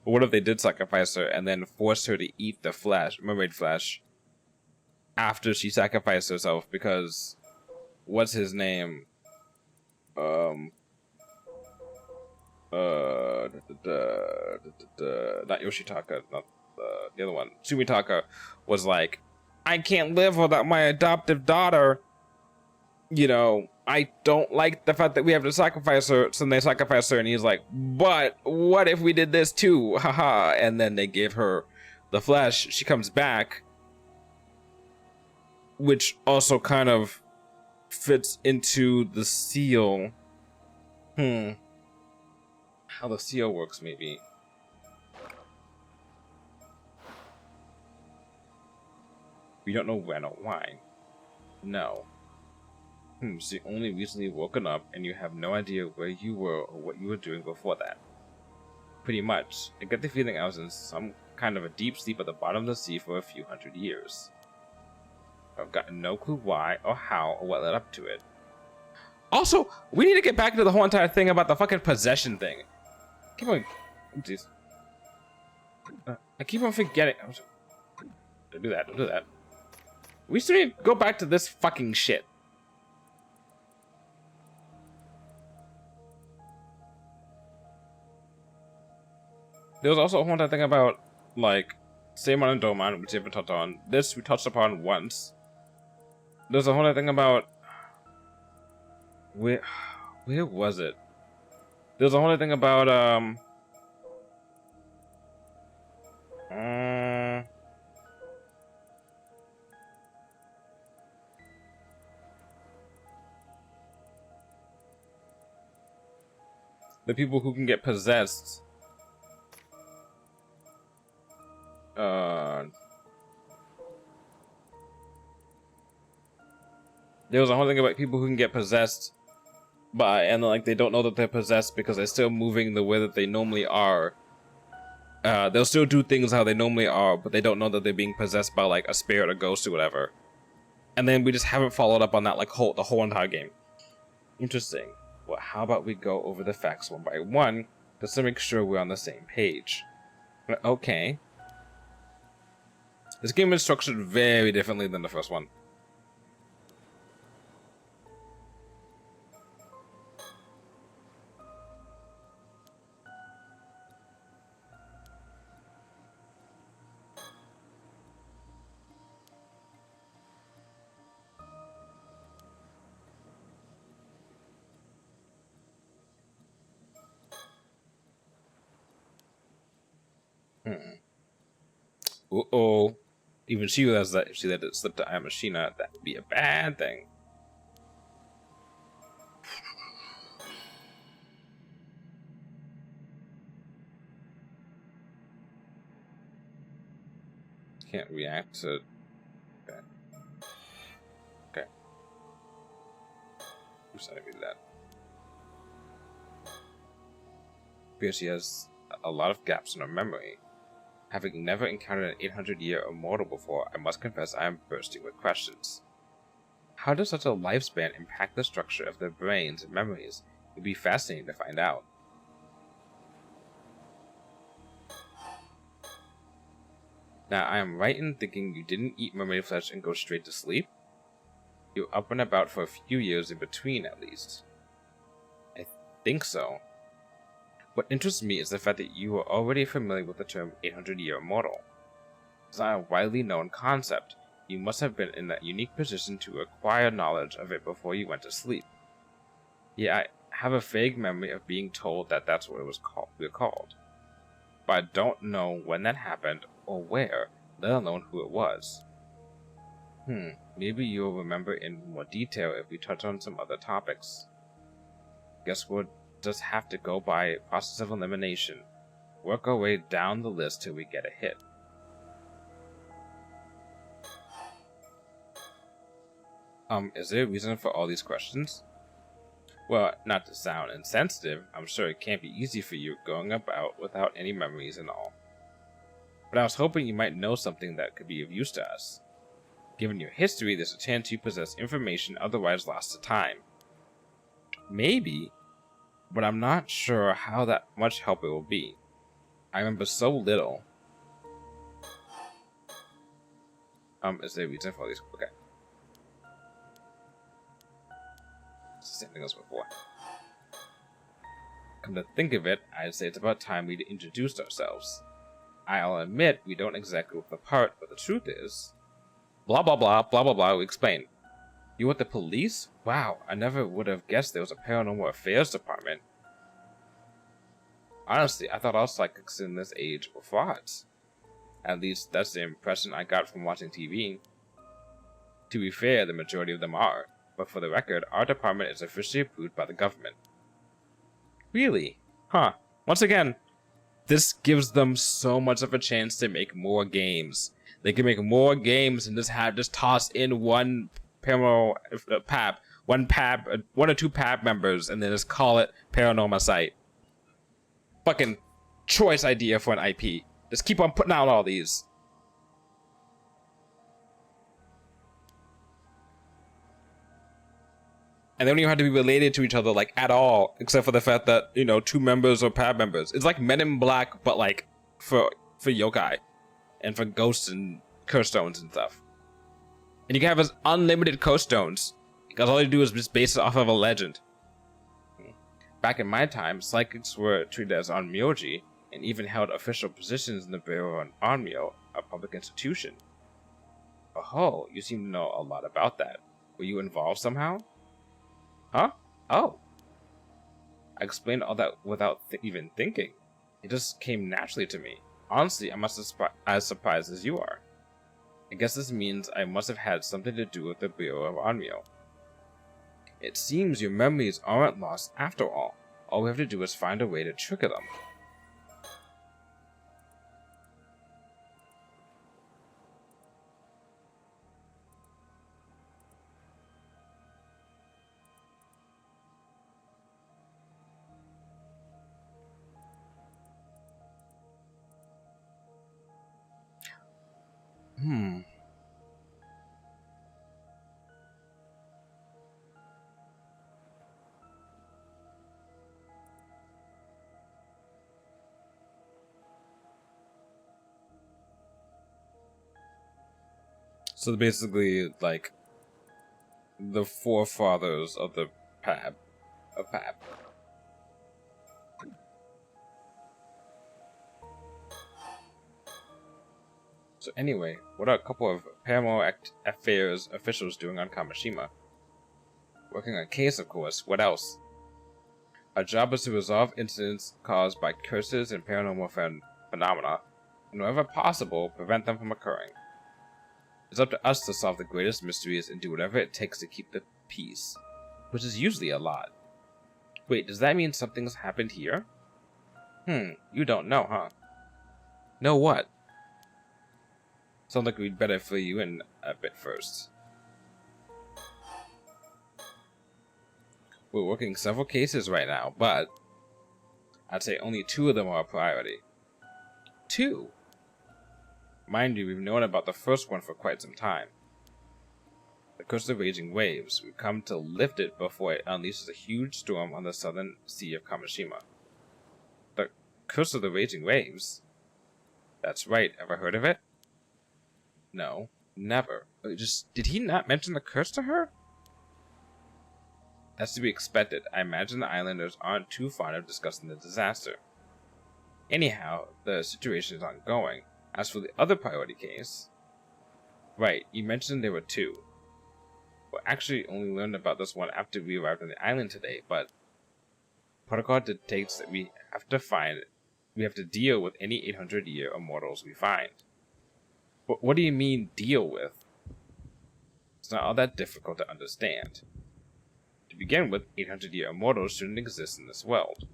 Or what if they did sacrifice her and then forced her to eat the flesh, mermaid flesh, after she sacrificed herself? Because what's his name? Not Yoshitaka, not the other one. Sumitaka was like, I can't live without my adoptive daughter. You know, I don't like the fact that we have to sacrifice her. So they sacrifice her, and he's like, but what if we did this too? Haha. And then they give her the flesh. She comes back, which also kind of fits into the seal. How the seal works, maybe. We don't know when or why. No. So you only recently woken up and you have no idea where you were or what you were doing before that. Pretty much. I get the feeling I was in some kind of a deep sleep at the bottom of the sea for a few hundred years. I've got no clue why or how or what led up to it. Also, we need to get back to the whole entire thing about the fucking possession thing. Keep on. Jeez. I keep on forgetting. Don't do that. Don't do that. We still need to go back to this fucking shit. There was also a whole other thing about, like, Seimon and Domon, which we haven't touched on. This we touched upon once. There's a whole other thing about... Where was it? There's a whole other thing about, the people who can get possessed. There was a whole thing about people who can get possessed and like they don't know that they're possessed because they're still moving the way that they normally are. They'll still do things how they normally are, but they don't know that they're being possessed by like a spirit or ghost or whatever. And then we just haven't followed up on that like the whole entire game. Interesting. Well, how about we go over the facts one by one just to make sure we're on the same page. Okay. This game is structured very differently than the first one. Uh-oh. Even she realized that if she let it slip to Amashina, that would be a bad thing. Can't react to... Okay. Okay. Who's sending me that? Because she has a lot of gaps in her memory. Having never encountered an 800-year immortal before, I must confess I am bursting with questions. How does such a lifespan impact the structure of their brains and memories? It would be fascinating to find out. Now, I am right in thinking you didn't eat mermaid flesh and go straight to sleep? You were up and about for a few years in between, at least. I think so. What interests me is the fact that you are already familiar with the term 800-year immortal. It's not a widely known concept. You must have been in that unique position to acquire knowledge of it before you went to sleep. Yeah, I have a vague memory of being told that that's what it was called. But I don't know when that happened or where, let alone who it was. Maybe you'll remember in more detail if we touch on some other topics. Guess we're just have to go by process of elimination. Work our way down the list till we get a hit. Is there a reason for all these questions? Well, not to sound insensitive, I'm sure it can't be easy for you going about without any memories and all. But I was hoping you might know something that could be of use to us. Given your history, there's a chance you possess information otherwise lost to time. Maybe, but I'm not sure how that much help it will be. I remember so little. Is there a reason for all these? Okay. It's the same thing as before. Come to think of it, I'd say it's about time we'd introduced ourselves. I'll admit we don't exactly look the part, but the truth is... Blah blah blah, blah blah blah, we explain. You with the police? Wow, I never would have guessed there was a paranormal affairs department. Honestly, I thought all psychics in this age were frauds. At least that's the impression I got from watching TV. To be fair, the majority of them are, but for the record, our department is officially approved by the government. Really? Huh. Once again, this gives them so much of a chance to make more games. They can make more games and just toss in one paranormal PAB, one or two PAB members, and then just call it Paranormasight. Fucking choice idea for an IP. Just keep on putting out all these. And they don't even have to be related to each other, like, at all, except for the fact that, you know, two members or PAB members. It's like Men in Black, but like for yokai and for ghosts and curse stones and stuff. And you can have as unlimited curse stones because all you do is just base it off of a legend. Back in my time, psychics were treated as onmyoji and even held official positions in the Bureau of Onmyo, a public institution. Oh, you seem to know a lot about that. Were you involved somehow? Huh? Oh. I explained all that without even thinking. It just came naturally to me. Honestly, I'm as surprised as you are. I guess this means I must have had something to do with the Bureau of Onmyo. It seems your memories aren't lost after all. All we have to do is find a way to trigger them. So basically, like, the forefathers of the PAB. So anyway, what are a couple of paranormal affairs officials doing on Kamishima? Working on a case, of course. What else? Our job is to resolve incidents caused by curses and paranormal phenomena, and wherever possible, prevent them from occurring. It's up to us to solve the greatest mysteries and do whatever it takes to keep the peace, which is usually a lot. Wait, does that mean something's happened here? You don't know, huh? Know what? Sounds like we'd better fill you in a bit first. We're working several cases right now, but I'd say only 2 of them are a priority. 2? Mind you, we've known about the first one for quite some time. The Curse of Raging Waves. We've come to lift it before it unleashes a huge storm on the southern sea of Kamishima. The Curse of the Raging Waves? That's right, ever heard of it? No, never. Did he not mention the curse to her? That's to be expected. I imagine the islanders aren't too fond of discussing the disaster. Anyhow, the situation is ongoing. As for the other priority case... Right, you mentioned there were 2. Well, actually only learned about this one after we arrived on the island today, but... Protocol dictates that we have to deal with any 800-year immortals we find. But what do you mean, deal with? It's not all that difficult to understand. To To begin with, 800-year immortals shouldn't exist in this world.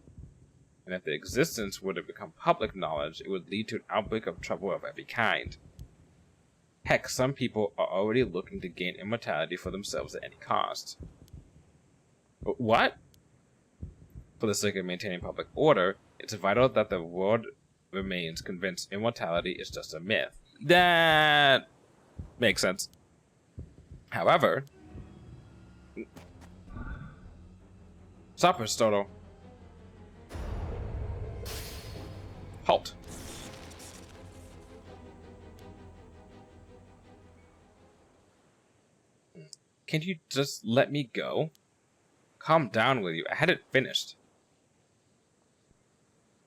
And if their existence were to become public knowledge, it would lead to an outbreak of trouble of every kind. Heck, some people are already looking to gain immortality for themselves at any cost. What? For the sake of maintaining public order, it's vital that the world remains convinced immortality is just a myth. That makes sense. However, stop, Aristotle. Halt. Can't you just let me go? Calm down, will you? I had it finished.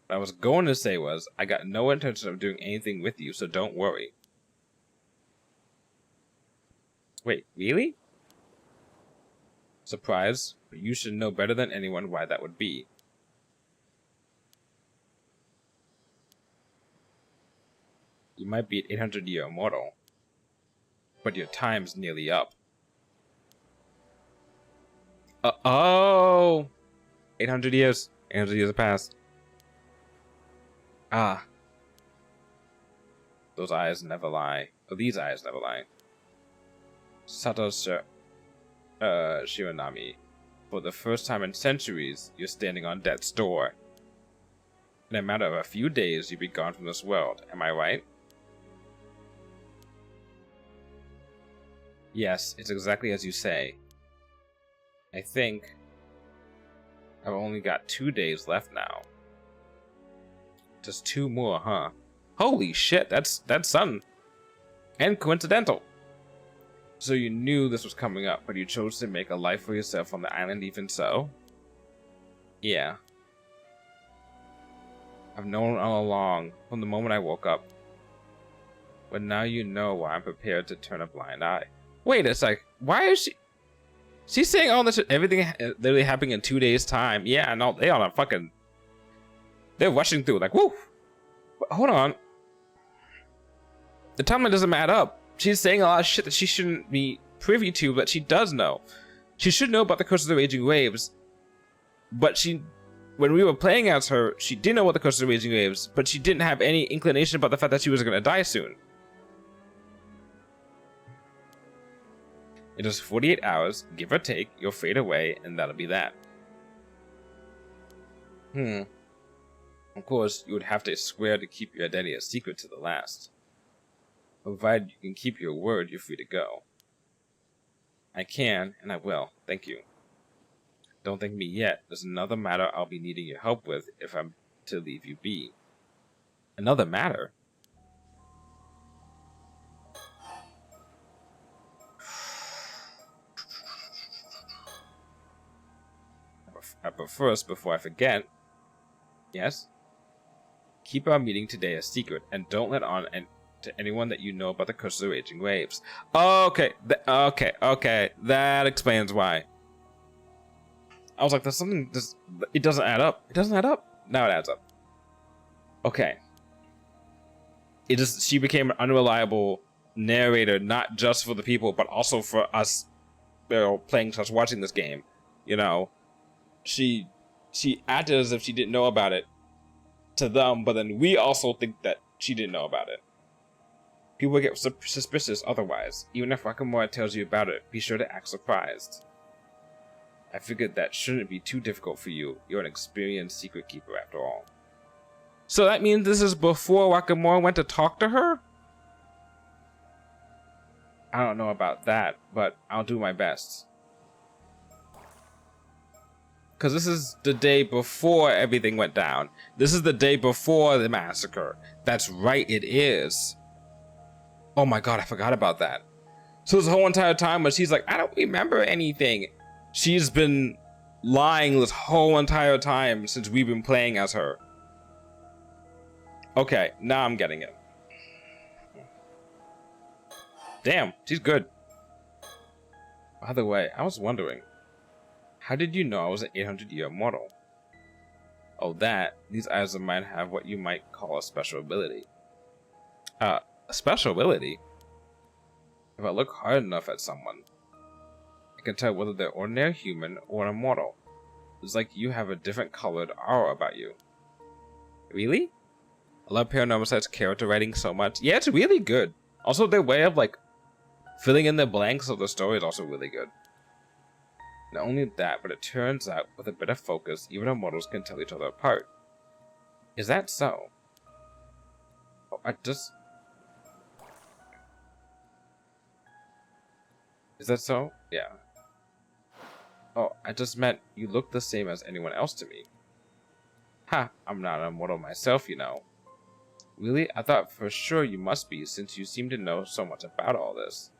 What I was going to say was, I got no intention of doing anything with you, so don't worry. Wait, really? Surprise, but you should know better than anyone why that would be. You might be an 800-year immortal, but your time's nearly up. Oh! 800 years. 800 years have passed. Ah. Those eyes never lie. Oh, these eyes never lie. Sato Shiranami. For the first time in centuries, you're standing on death's door. In a matter of a few days, you'll be gone from this world. Am I right? Yes, it's exactly as you say. I think I've only got 2 days left now. Just 2 more, huh? Holy shit, that's something. And coincidental. So you knew this was coming up, but you chose to make a life for yourself on the island even so? Yeah. I've known all along, from the moment I woke up. But now you know why I'm prepared to turn a blind eye. Wait a sec, why is she... She's saying all this, everything literally happening in 2 days' time. Yeah, no, they on a fucking... They're rushing through, like, woo! But hold on. The timeline doesn't add up. She's saying a lot of shit that she shouldn't be privy to, but she does know. She should know about the curse of the raging waves. But she... When we were playing as her, she did know about the curse of the raging waves, but she didn't have any inclination about the fact that she was going to die soon. In just 48 hours, give or take, you'll fade away, and that'll be that. Of course, you would have to swear to keep your identity a secret to the last. Provided you can keep your word, you're free to go. I can, and I will. Thank you. Don't thank me yet. There's another matter I'll be needing your help with if I'm to leave you be. Another matter? But first, before I forget... Yes? Keep our meeting today a secret, and don't let on to anyone that you know about the curse of the raging waves. Okay, okay, that explains why. I was like, there's something, it doesn't add up. It doesn't add up? Now it adds up. Okay. She became an unreliable narrator, not just for the people, but also for us, playing slash watching this game. You know, she acted as if she didn't know about it to them, but then we also think that she didn't know about it. People get suspicious otherwise. Even if Wakamura tells you about it, be sure to act surprised. I figured that shouldn't be too difficult for you. You're an experienced secret keeper after all. So that means this is before Wakamura went to talk to her? I don't know about that, but I'll do my best. Because this is the day before everything went down. This is the day before the massacre. That's right, it is. Oh my god, I forgot about that. So this whole entire time when she's like, I don't remember anything. She's been lying this whole entire time since we've been playing as her. Okay, now I'm getting it. Damn, she's good. By the way, I was wondering, how did you know I was an 800-year immortal? Oh, these eyes of mine have what you might call a special ability. A special ability? If I look hard enough at someone, I can tell whether they're ordinary human or an immortal. It's like you have a different colored aura about you. Really? I love Paranormasight's character writing so much. Yeah, it's really good. Also, their way of like filling in the blanks of the story is also really good. Not only that, but it turns out with a bit of focus, even immortals can tell each other apart. Is that so? Oh, Is that so? Yeah. Oh, I just meant you look the same as anyone else to me. Ha, I'm not an immortal myself, you know. Really? I thought for sure you must be, since you seem to know so much about all this.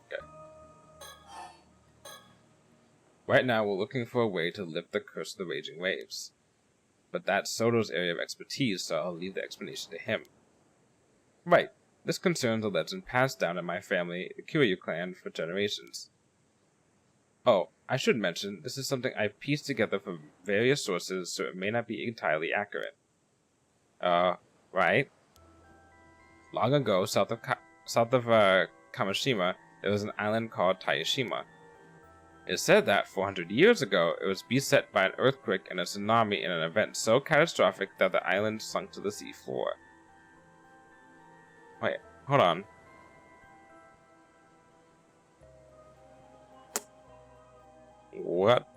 Okay. Right now, we're looking for a way to lift the curse of the raging waves. But that's Soto's area of expertise, so I'll leave the explanation to him. Right. This concerns a legend passed down in my family, the Kiryu clan, for generations. Oh, I should mention, this is something I've pieced together from various sources, so it may not be entirely accurate. Right? Long ago, south of Kamishima, there was an island called Taishima. It is said that 400 years ago, it was beset by an earthquake and a tsunami in an event so catastrophic that the island sunk to the sea floor. Wait, hold on. What?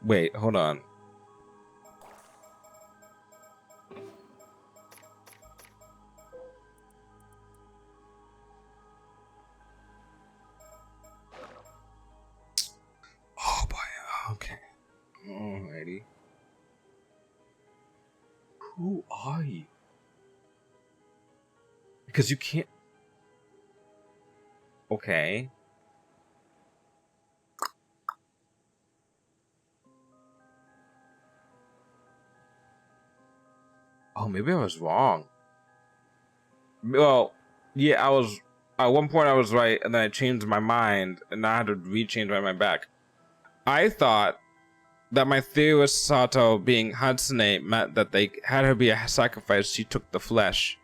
Wait, hold on. Oh boy, okay. Alrighty. Who are you? Because you can't... Okay. Oh, maybe I was wrong. Well, yeah, I was... At one point I was right, and then I changed my mind, and now I had to re-change my mind back. I thought that my theory with Sato being Hatsune meant that they had her be a sacrifice, she took the flesh.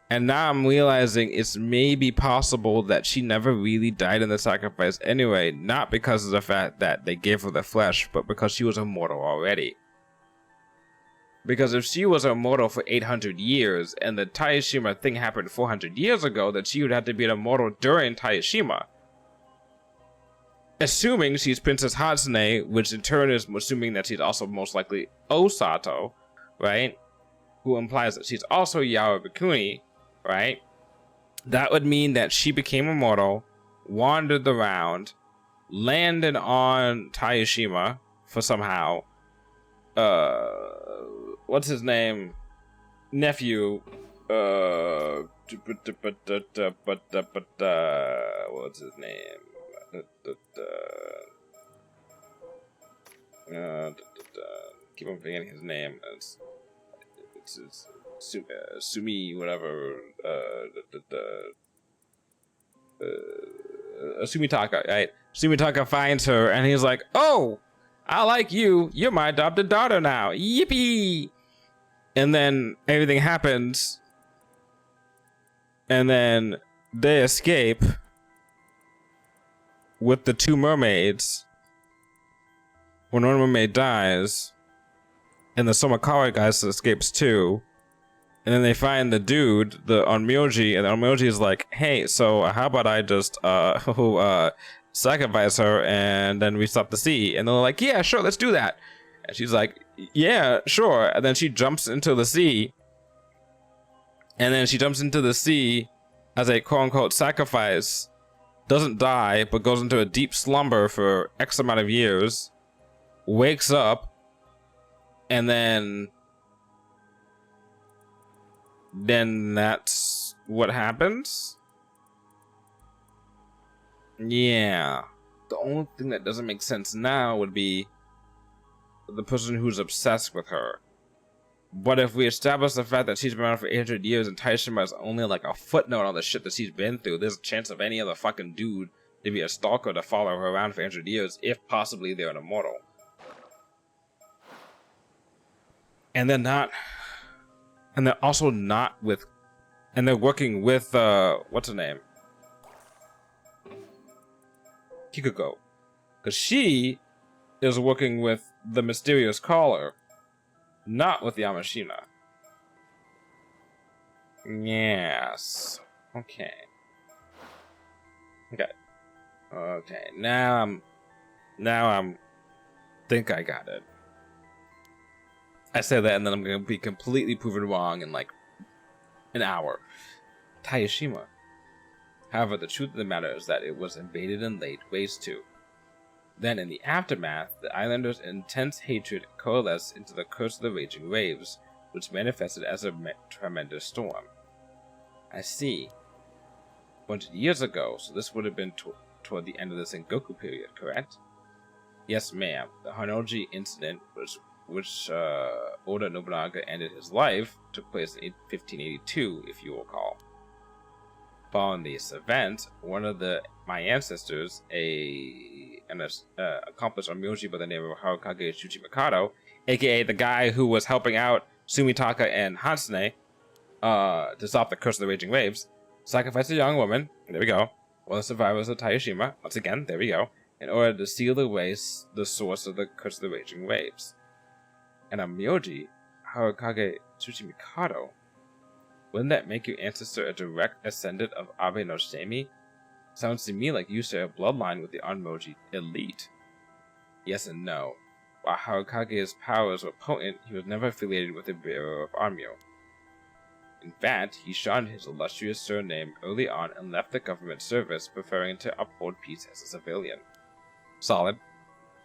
And now I'm realizing it's maybe possible that she never really died in the sacrifice anyway, not because of the fact that they gave her the flesh, but because she was immortal already. Because if she was immortal for 800 years, and the Taishima thing happened 400 years ago, then she would have to be an immortal during Taishima. Assuming she's Princess Hatsune, which in turn is assuming that she's also most likely Osato, right? Who implies that she's also Yaoi Bikuni, right? That would mean that she became immortal, wandered around, landed on Taishima for somehow, what's his name? Nephew, what's his name? Keep on forgetting his name. It's Sumi, whatever. Sumitaka, right? Sumitaka finds her, and he's like, "Oh, I like you. You're my adopted daughter now. Yippee!" And then everything happens, and then they escape with the two mermaids when one mermaid dies, and the Somakara guy escapes too, and then they find the dude, the Onmyoji, and the Onmyoji is like, "Hey, so how about I just sacrifice her and then we stop the sea?" And they're like, "Yeah, sure, let's do that." And she's like, "Yeah, sure." And then she jumps into the sea, and then she jumps into the sea as a quote-unquote sacrifice, doesn't die, but goes into a deep slumber for X amount of years, wakes up, and then that's what happens? Yeah. The only thing that doesn't make sense now would be the person who's obsessed with her. But if we establish the fact that she's been around for 800 years and Taishima is only like a footnote on the shit that she's been through, there's a chance of any other fucking dude maybe a stalker to follow her around for 100 years, if possibly they're an immortal. And they're not, and they're also not with, and they're working with, what's her name? Kikuko. Because she is working with the mysterious caller, not with Yamashina. Yes. Okay. Okay. Now I'm think I got it. I said that and then I'm gonna be completely proven wrong in like an hour. Taishima. However, the truth of the matter is that it was invaded and laid waste to. Then, in the aftermath, the islanders' intense hatred coalesced into the Curse of the Raging Waves, which manifested as a tremendous storm. I see. 100 years ago, so this would have been toward the end of the Sengoku period, correct? Yes, ma'am. The Hanoji incident, which Oda Nobunaga ended his life, took place in 1582, if you recall. Following this event, one of my ancestors, an accomplished onmyoji by the name of Harukage Tsuchimikado, aka the guy who was helping out Sumitaka and Hatsune to stop the Curse of the Raging Waves, sacrificed a young woman, there we go, one of the survivors of Taishima, once again, there we go, in order to seal away the source of the Curse of the Raging Waves. And onmyoji, Harukage Tsuchimikado, wouldn't that make your ancestor a direct ascendant of Abe no Shimi? Sounds to me like you share a bloodline with the onmyoji elite. Yes and no. While Harukage's powers were potent, he was never affiliated with the bearer of Onmyo. In fact, he shunned his illustrious surname early on and left the government service, preferring to uphold peace as a civilian. Solid.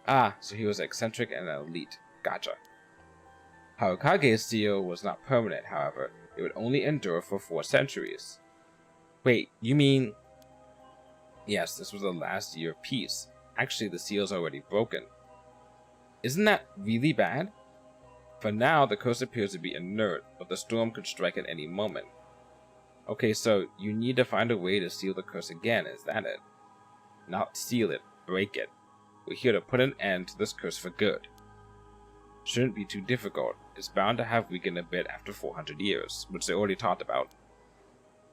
Ah, so he was eccentric and an elite. Gotcha. Harukage's seal was not permanent, however. It would only endure for 4 centuries. Wait, you mean... Yes, this was the last year of peace. Actually, the seal's already broken. Isn't that really bad? For now, the curse appears to be inert, but the storm could strike at any moment. Okay, so you need to find a way to seal the curse again, is that it? Not seal it, break it. We're here to put an end to this curse for good. Shouldn't be too difficult. It's bound to have weakened a bit after 400 years, which they already talked about.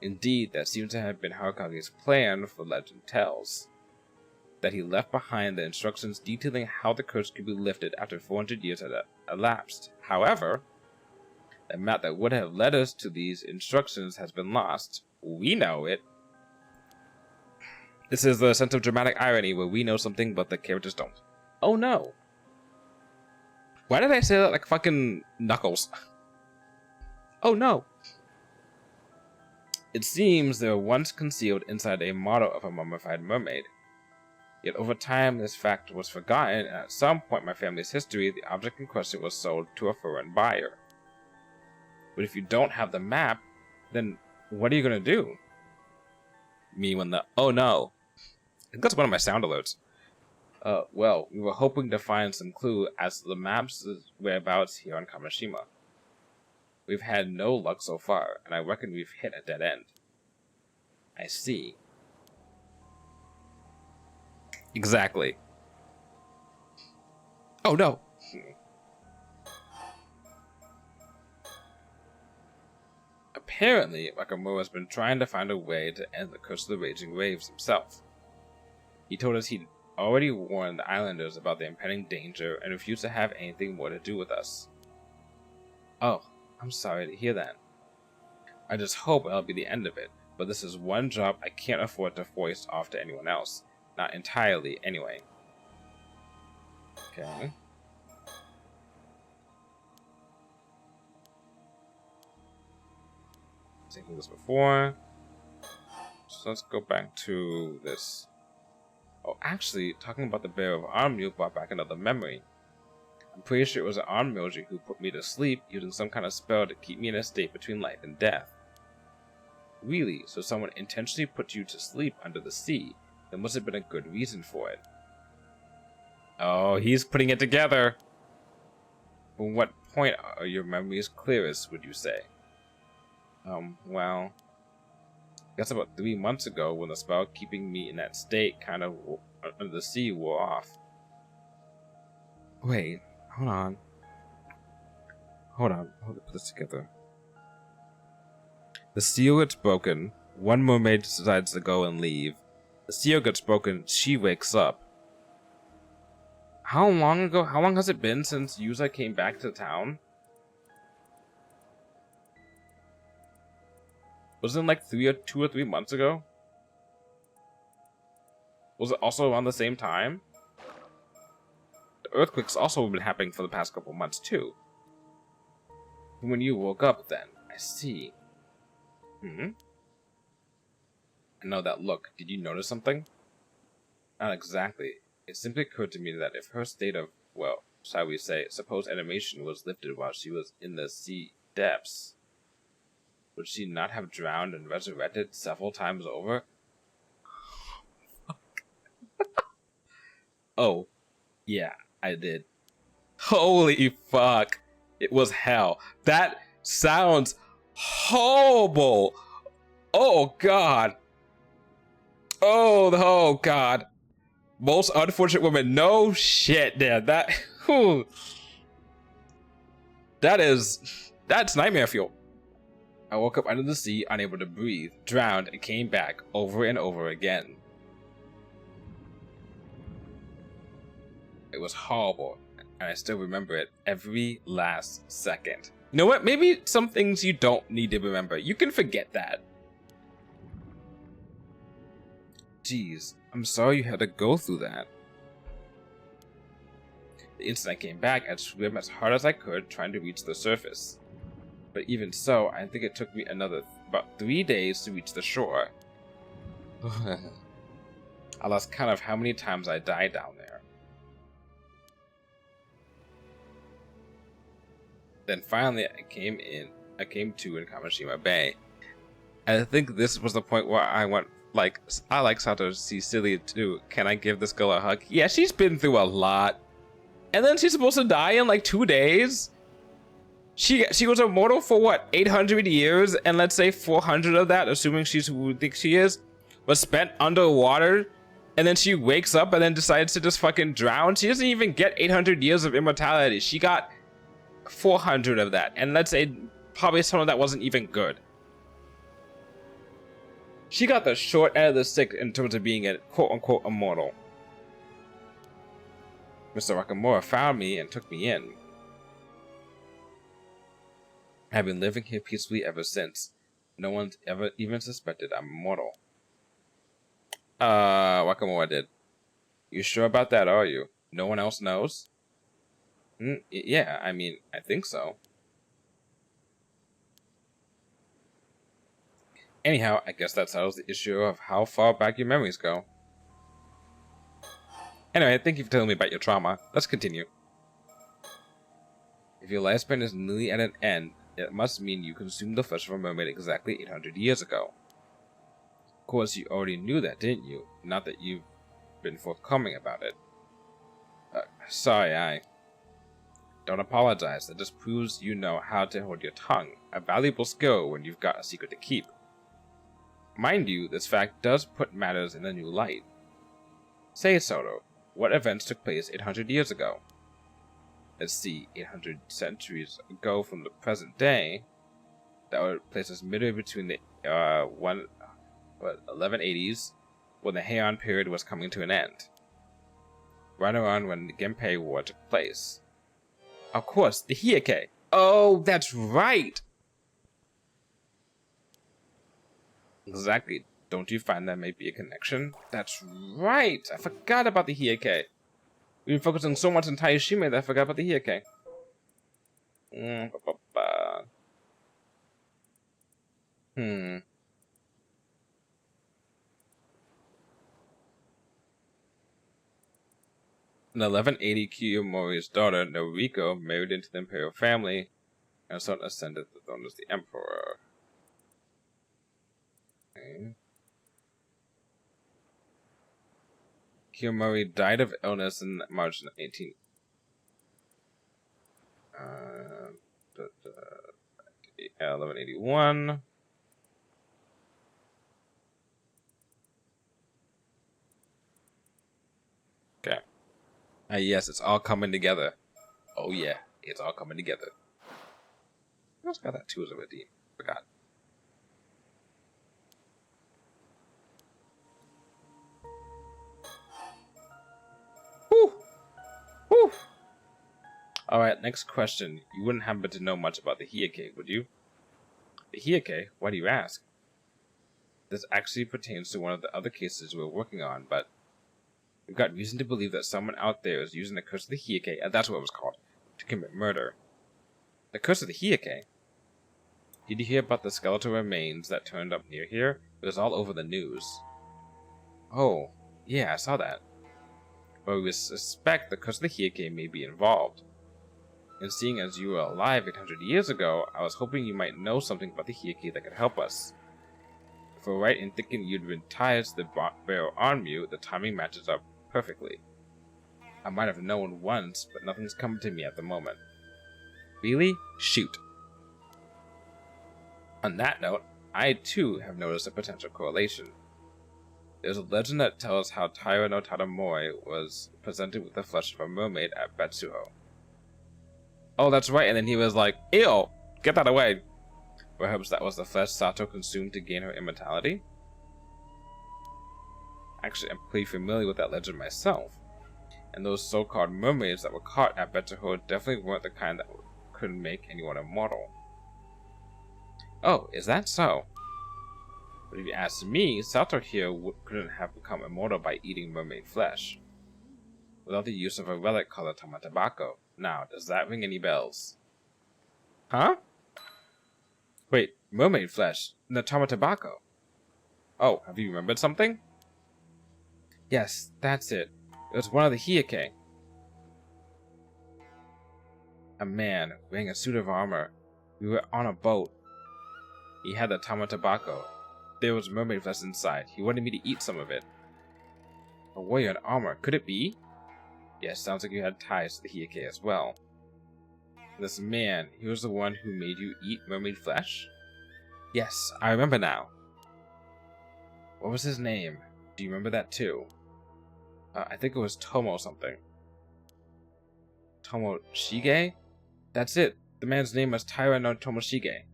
Indeed, that seems to have been Harukage's plan, for legend tells. That he left behind the instructions detailing how the curse could be lifted after 400 years had elapsed. However, the map that would have led us to these instructions has been lost. We know it. This is the sense of dramatic irony where we know something but the characters don't. Oh no! Why did I say that like fucking Knuckles? Oh no! It seems they were once concealed inside a model of a mummified mermaid. Yet over time this fact was forgotten, and at some point in my family's history, the object in question was sold to a foreign buyer. But if you don't have the map, then what are you gonna do? Me when the oh no. I think that's one of my sound alerts. Well, we were hoping to find some clue as to the map's whereabouts here on Kamishima. We've had no luck so far, and I reckon we've hit a dead end. I see. Exactly. Oh no! Apparently, Nakamura has been trying to find a way to end the Curse of the Raging Waves himself. He told us he'd already warned the islanders about the impending danger and refused to have anything more to do with us. Oh, I'm sorry to hear that. I just hope that'll be the end of it, but this is one job I can't afford to foist off to anyone else. Not entirely, anyway. Okay. Seen this before. So let's go back to this. Oh, actually, talking about the Bear of Onmyo brought back another memory. I'm pretty sure it was an onmyoji who put me to sleep using some kind of spell to keep me in a state between life and death. Really? So someone intentionally put you to sleep under the sea? There must have been a good reason for it. Oh, he's putting it together! From what point are your memories clearest, would you say? Well... Guess about 3 months ago when the spell keeping me in that state kind of under the sea wore off. Wait, hold on. Hold on, put this together. The seal gets broken. One mermaid decides to go and leave. The seal gets broken. She wakes up. How long ago? How long has it been since Yuza came back to town? Was it like 2 or 3 months ago? Was it also around the same time? The earthquakes also have been happening for the past couple months too. When you woke up, then I see. I know that look. Did you notice something? Not exactly. It simply occurred to me that if her state of, well, shall we say, supposed animation was lifted while she was in the sea depths, would she not have drowned and resurrected several times over? Oh, yeah, I did. Holy fuck. It was hell. That sounds horrible. Oh, God. Oh, God. Most unfortunate woman. No shit, dude. That's nightmare fuel. I woke up under the sea, unable to breathe, drowned, and came back over and over again. It was horrible, and I still remember it every last second. You know what? Maybe some things you don't need to remember. You can forget that. Jeez, I'm sorry you had to go through that. The instant I came back, I swam as hard as I could, trying to reach the surface. But even so, I think it took me about 3 days to reach the shore. I lost count of how many times I died down there. Then finally, I came to in Kamishima Bay. And I think this was the point where I went, like, I like Sato Cecilia too. Can I give this girl a hug? Yeah, she's been through a lot. And then she's supposed to die in like 2 days? She was immortal for what, 800 years? And let's say 400 of that, assuming she's who we think she is, was spent underwater. And then she wakes up and then decides to just fucking drown. She doesn't even get 800 years of immortality. She got 400 of that. And let's say probably some of that wasn't even good. She got the short end of the stick in terms of being a quote-unquote immortal. Mr. Nakamura found me and took me in. I've been living here peacefully ever since. No one's ever even suspected I'm immortal. Nakamura did. You sure about that, are you? No one else knows? Yeah, I mean, I think so. Anyhow, I guess that settles the issue of how far back your memories go. Anyway, thank you for telling me about your trauma. Let's continue. If your lifespan is nearly at an end, it must mean you consumed the flesh of a mermaid exactly 800 years ago. Of course, you already knew that, didn't you? Not that you've been forthcoming about it. Sorry, I... Don't apologize. That just proves you know how to hold your tongue. A valuable skill when you've got a secret to keep. Mind you, this fact does put matters in a new light. Say, Soto, what events took place 800 years ago? Let's see, 800 centuries ago from the present day. That would place us midway between the 1180s, when the Heian period was coming to an end. Right around when the Genpei War took place. Of course, the Heike. Oh, that's right! Exactly. Don't you find that may be a connection? That's right! I forgot about the Heike. We've been focusing so much on Taishime that I forgot about the Heike. In 1180, Kiyomori's daughter, Noriko, married into the imperial family, and her son ascended the throne as the emperor. Okay. Kiyomori died of illness in March 1181. Ah, yes, it's all coming together. Oh yeah, it's all coming together. I also got that too as a redeem. Forgot. Whew! Whew! Alright, next question. You wouldn't happen to know much about the Hyuga, would you? The Hyuga? Why do you ask? This actually pertains to one of the other cases we're working on, but we've got reason to believe that someone out there is using the Curse of the Hyuga, and that's what it was called, to commit murder. The Curse of the Hyuga? Did you hear about the skeletal remains that turned up near here? It was all over the news. Oh, yeah, I saw that. But we suspect the Curse of the Hyuga may be involved. And seeing as you were alive 800 years ago, I was hoping you might know something about the Hyuga that could help us. If we're right in thinking you'd been tied to the barrel on you, the timing matches up perfectly. I might have known once, but nothing's coming to me at the moment. Really? Shoot. On that note, I too have noticed a potential correlation. There's a legend that tells how Taira no Tadamori was presented with the flesh of a mermaid at Betsuho. Oh, that's right, and then he was like, ew, get that away. Perhaps that was the flesh Sato consumed to gain her immortality? Actually, I'm pretty familiar with that legend myself. And those so-called mermaids that were caught at Betsuho definitely weren't the kind that could make anyone immortal. Oh, is that so? But if you ask me, Sato here couldn't have become immortal by eating mermaid flesh. Without the use of a relic called a tamatabako. Now, does that ring any bells? Huh? Wait, mermaid flesh? The tamatabako? Oh, have you remembered something? Yes, that's it. It was one of the Hyuga. A man wearing a suit of armor. We were on a boat. He had the tamatabako. There was mermaid flesh inside. He wanted me to eat some of it. A warrior in armor. Could it be? Yes, sounds like you had ties to the Hyuga as well. This man, he was the one who made you eat mermaid flesh? Yes, I remember now. What was his name? Do you remember that too? I think it was Tomo something. Tomoshige? That's it. The man's name was Taira no Tomoshige.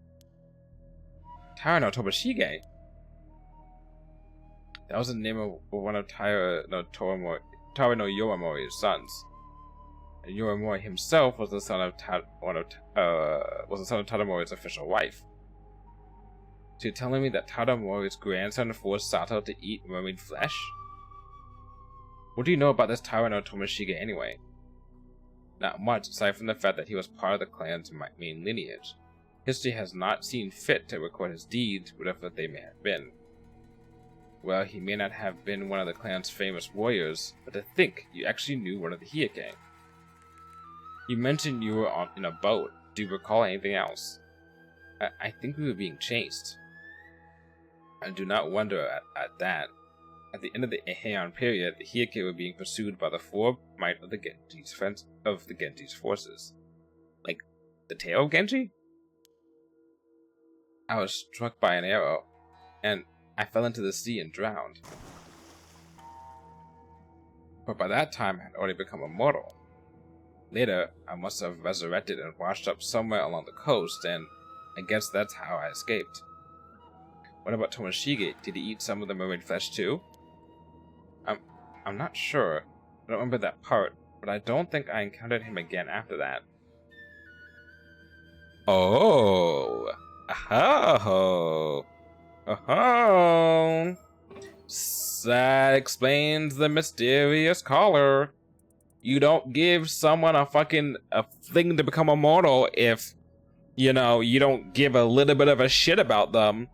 Taira no Tomoshige? That was the name of one of Taira no Yoramori's sons. And Yoramori himself was the son of Tadamori's official wife. So you're telling me that Tadamori's grandson forced Sato to eat mermaid flesh? What do you know about this Taira no Tomoshige anyway? Not much, aside from the fact that he was part of the clan's main lineage. History has not seen fit to record his deeds, whatever they may have been. Well, he may not have been one of the clan's famous warriors, but to think you actually knew one of the Hyuga. You mentioned you were in a boat. Do you recall anything else? I think we were being chased. I do not wonder at that. At the end of the Heian period, the Hyuga were being pursued by the full might of the Genji's forces. Like, the tail of Genji? I was struck by an arrow, and I fell into the sea and drowned. But by that time, I had already become immortal. Later, I must have resurrected and washed up somewhere along the coast, and I guess that's how I escaped. What about Tomoshige? Did he eat some of the mermaid flesh too? I'm not sure. I don't remember that part, but I don't think I encountered him again after that. Oh! Oh! Oh! That explains the mysterious caller. You don't give someone a thing to become immortal if, you don't give a little bit of a shit about them.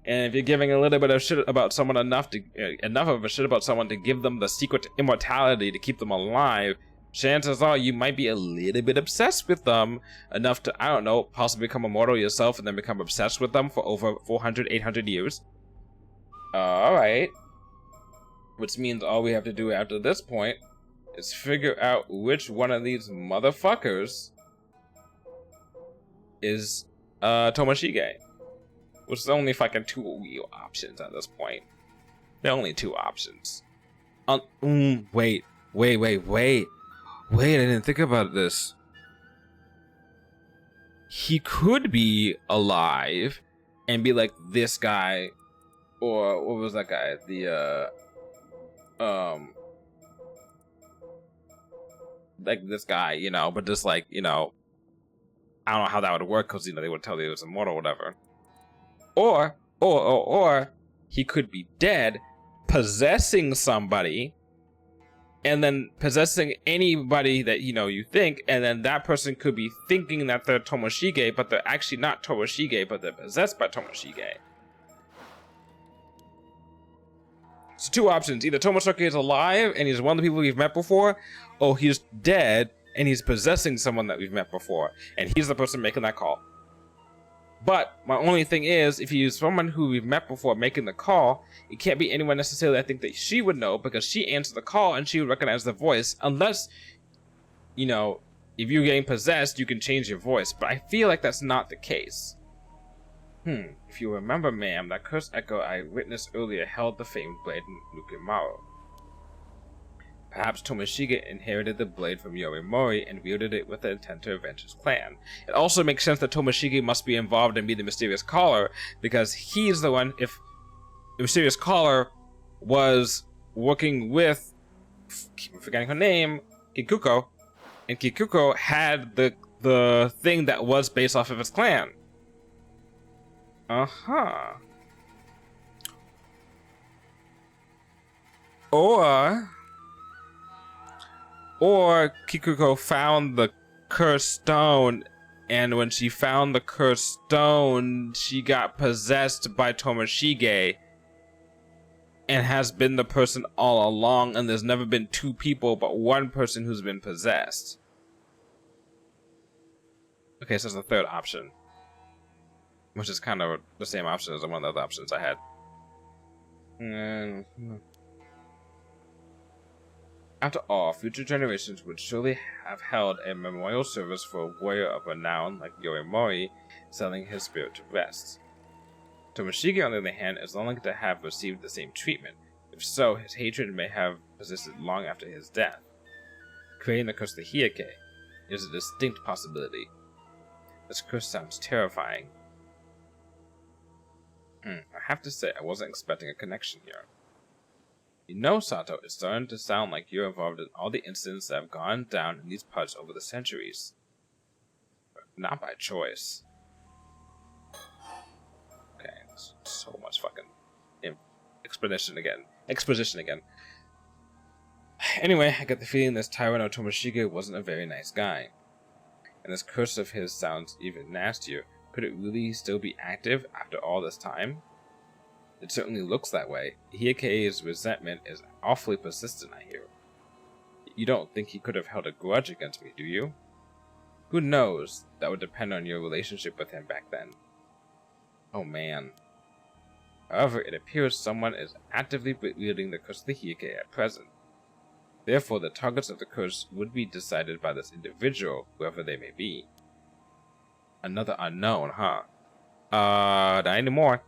And if you're giving a little bit of shit about someone enough of a shit about someone to give them the secret to immortality to keep them alive, chances are you might be a little bit obsessed with them enough to, I don't know, possibly become immortal yourself and then become obsessed with them for over 400, 800 years. Alright. Which means all we have to do after this point is figure out which one of these motherfuckers is Tomoshige. Which is only fucking two real options at this point. There are only two options. Wait. Wait, I didn't think about this. He could be alive and be like this guy, or what was that guy? Like this guy, you know, but just like, you know, I don't know how that would work because, you know, they would tell you it was immortal or whatever. Or he could be dead, possessing somebody, and then possessing anybody that, you know, you think, and then that person could be thinking that they're Tomoshige, but they're actually not Tomoshige, but they're possessed by Tomoshige. So two options: either Tomoshige is alive and he's one of the people we've met before, or he's dead and he's possessing someone that we've met before, and he's the person making that call. But my only thing is, if he's someone who we've met before making the call, it can't be anyone necessarily I think that she would know, because she answered the call and she would recognize the voice, unless, you know, if you're getting possessed, you can change your voice, but I feel like that's not the case. If you remember, ma'am, that cursed echo I witnessed earlier held the famed blade Nukimaru. Perhaps Tomoshige inherited the blade from Yorimori and wielded it with the intent to avenge his clan. It also makes sense that Tomoshige must be involved and be the mysterious caller, because he's the one, if the mysterious caller was working with, keep forgetting her name, Kikuko, and Kikuko had the thing that was based off of his clan. Or Kikuko found the cursed stone, and when she found the cursed stone, she got possessed by Tomoshige and has been the person all along, and there's never been two people but one person who's been possessed. Okay, so it's the third option, which is kind of the same option as one of the other options I had. After all, future generations would surely have held a memorial service for a warrior of renown like Yorimori, selling his spirit to rest. Tomoshige, on the other hand, is unlikely to have received the same treatment. If so, his hatred may have persisted long after his death. Creating the curse of the Hyuga is a distinct possibility. This curse sounds terrifying. I have to say, I wasn't expecting a connection here. You know, Sato, it's starting to sound like you're involved in all the incidents that have gone down in these parts over the centuries. But not by choice. Okay, so much fucking exposition again. Anyway, I get the feeling this Tyranno Tomoshige wasn't a very nice guy. And this curse of his sounds even nastier. Could it really still be active after all this time? It certainly looks that way. Hyuga's resentment is awfully persistent, I hear. You don't think he could have held a grudge against me, do you? Who knows? That would depend on your relationship with him back then. Oh man. However, it appears someone is actively wielding the curse of the Hyuga at present. Therefore, the targets of the curse would be decided by this individual, whoever they may be. Another unknown, huh? Not anymore.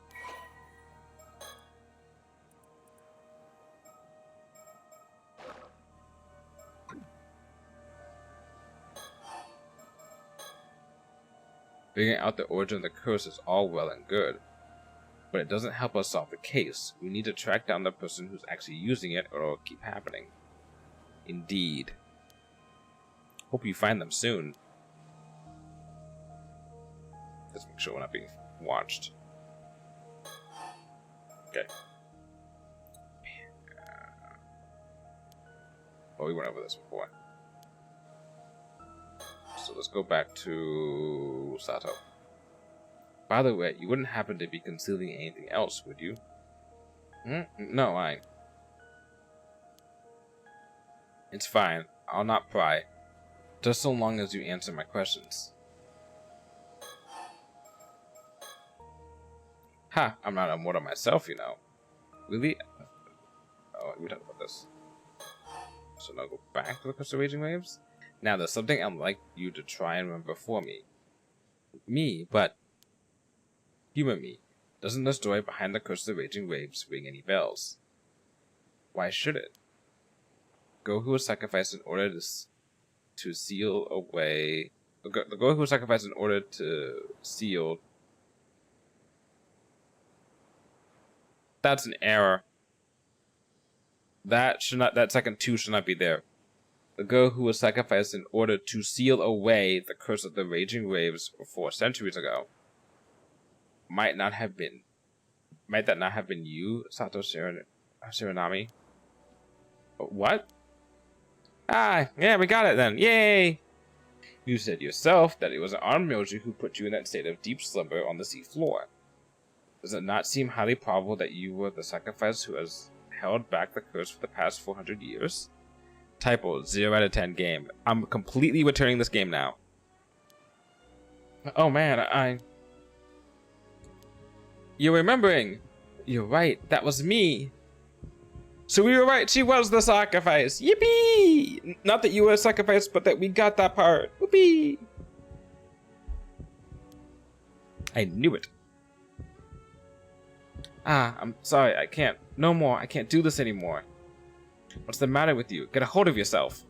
Figuring out the origin of the curse is all well and good, but it doesn't help us solve the case. We need to track down the person who's actually using it, or it'll keep happening. Indeed. Hope you find them soon. Let's make sure we're not being watched. Okay. Oh, we went over this before. So let's go back to Sato. By the way, you wouldn't happen to be concealing anything else, would you? No, I... It's fine. I'll not pry. Just so long as you answer my questions. Ha! I'm not immortal myself, you know. Really? Oh, we talked about this. So now go back to the Crystal Raging Waves? Now, there's something I'd like you to try and remember for me. But humor me. Doesn't the story behind the Curse of the Raging Waves ring any bells? Why should it? Goku was sacrificed in order to to seal away... The girl who was sacrificed in order to seal... That's an error. That second 2 should not be there. The girl who was sacrificed in order to seal away the curse of the raging waves 4 centuries ago. Might that not have been you, Sato Shiranami? What? Ah, yeah, we got it then. Yay! You said yourself that it was an armed Myoji who put you in that state of deep slumber on the sea floor. Does it not seem highly probable that you were the sacrifice who has held back the curse for the past 400 years? Typo, 0 out of 10 game. I'm completely returning this game now. Oh man, You're remembering! You're right, that was me! So we were right, she was the sacrifice! Yippee! Not that you were a sacrifice, but that we got that part! Whoopee! I knew it. Ah, I'm sorry, I can't. No more, I can't do this anymore. What's the matter with you? Get a hold of yourself.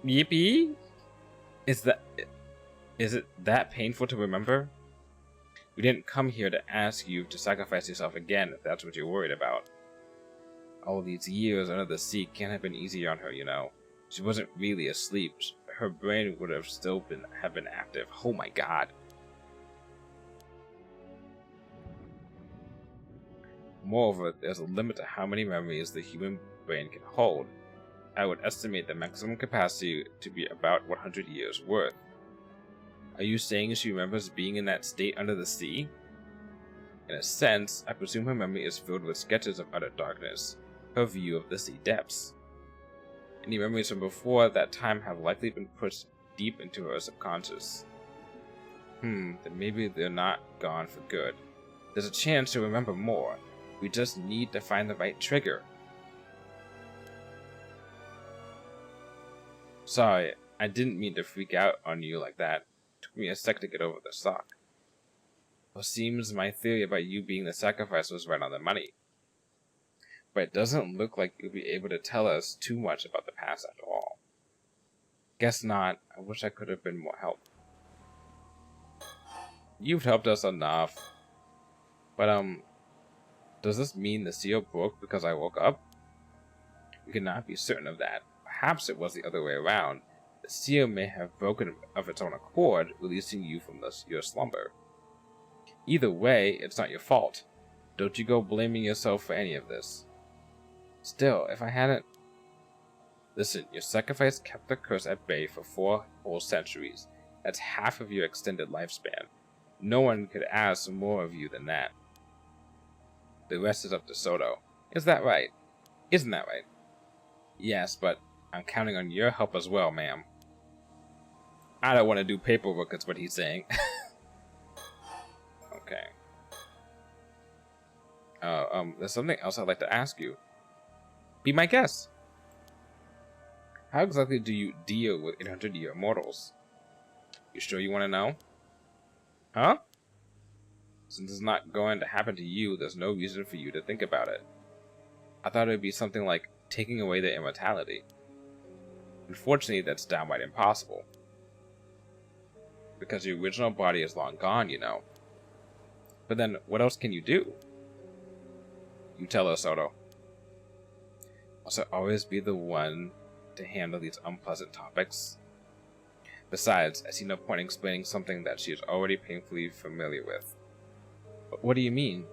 Yippee? Is it that painful to remember? We didn't come here to ask you to sacrifice yourself again, if that's what you're worried about. All these years under the sea can't have been easier on her, you know. She wasn't really asleep. Her brain would have still been active. Oh my god. Moreover, there's a limit to how many memories the human brain can hold. I would estimate the maximum capacity to be about 100 years worth. Are you saying she remembers being in that state under the sea? In a sense, I presume her memory is filled with sketches of utter darkness, her view of the sea depths. Any memories from before that time have likely been pushed deep into her subconscious. Then maybe they're not gone for good. There's a chance to remember more. We just need to find the right trigger. Sorry, I didn't mean to freak out on you like that. It took me a sec to get over the shock. It seems my theory about you being the sacrifice was right on the money. But it doesn't look like you'll be able to tell us too much about the past at all. Guess not. I wish I could have been more help. You've helped us enough. But, does this mean the seal broke because I woke up? We cannot be certain of that. Perhaps it was the other way around. The seal may have broken of its own accord, releasing you from your slumber. Either way, it's not your fault. Don't you go blaming yourself for any of this. Still, if I hadn't... Listen, your sacrifice kept the curse at bay for 4 whole centuries. That's half of your extended lifespan. No one could ask more of you than that. The rest is up to Soto. Is that right? Isn't that right? Yes, but I'm counting on your help as well, ma'am. I don't want to do paperwork, is what he's saying. Okay. There's something else I'd like to ask you. Be my guest. How exactly do you deal with 800-year immortals? You sure you want to know? Huh? Since it's not going to happen to you, there's no reason for you to think about it. I thought it would be something like taking away their immortality. Unfortunately, that's downright impossible. Because your original body is long gone, you know. But then, what else can you do? You tell us, Soto. Must I always be the one to handle these unpleasant topics? Besides, I see no point in explaining something that she is already painfully familiar with. But what do you mean?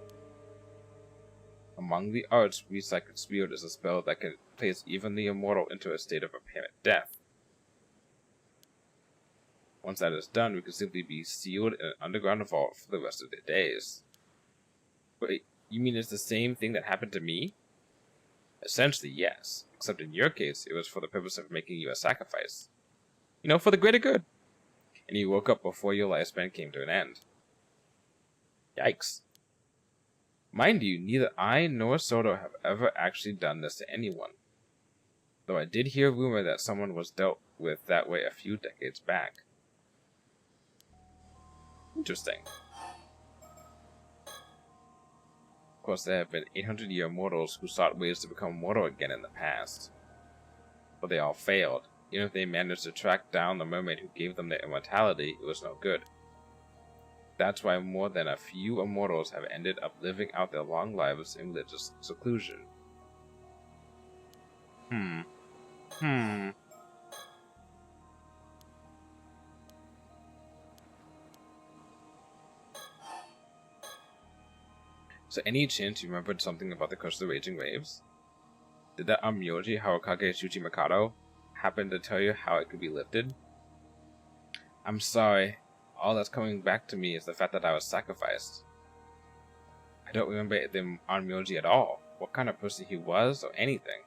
Among the arts, Recycled Spirit is a spell that can place even the immortal into a state of apparent death. Once that is done, we can simply be sealed in an underground vault for the rest of their days. Wait, you mean it's the same thing that happened to me? Essentially, yes. Except in your case, it was for the purpose of making you a sacrifice. You know, for the greater good. And you woke up before your lifespan came to an end. Yikes. Mind you, neither I nor Soto have ever actually done this to anyone. Though I did hear a rumor that someone was dealt with that way a few decades back. Interesting. course, there have been 800-year immortals who sought ways to become mortal again in the past. But they all failed. Even if they managed to track down the mermaid who gave them their immortality, it was no good. That's why more than a few immortals have ended up living out their long lives in religious seclusion. So any chance you remembered something about the Curse of the Raging Waves? Did that Myoji Harakage Shuchi Mikado happen to tell you how it could be lifted? I'm sorry. All that's coming back to me is the fact that I was sacrificed. I don't remember the Myoji at all, what kind of person he was, or anything.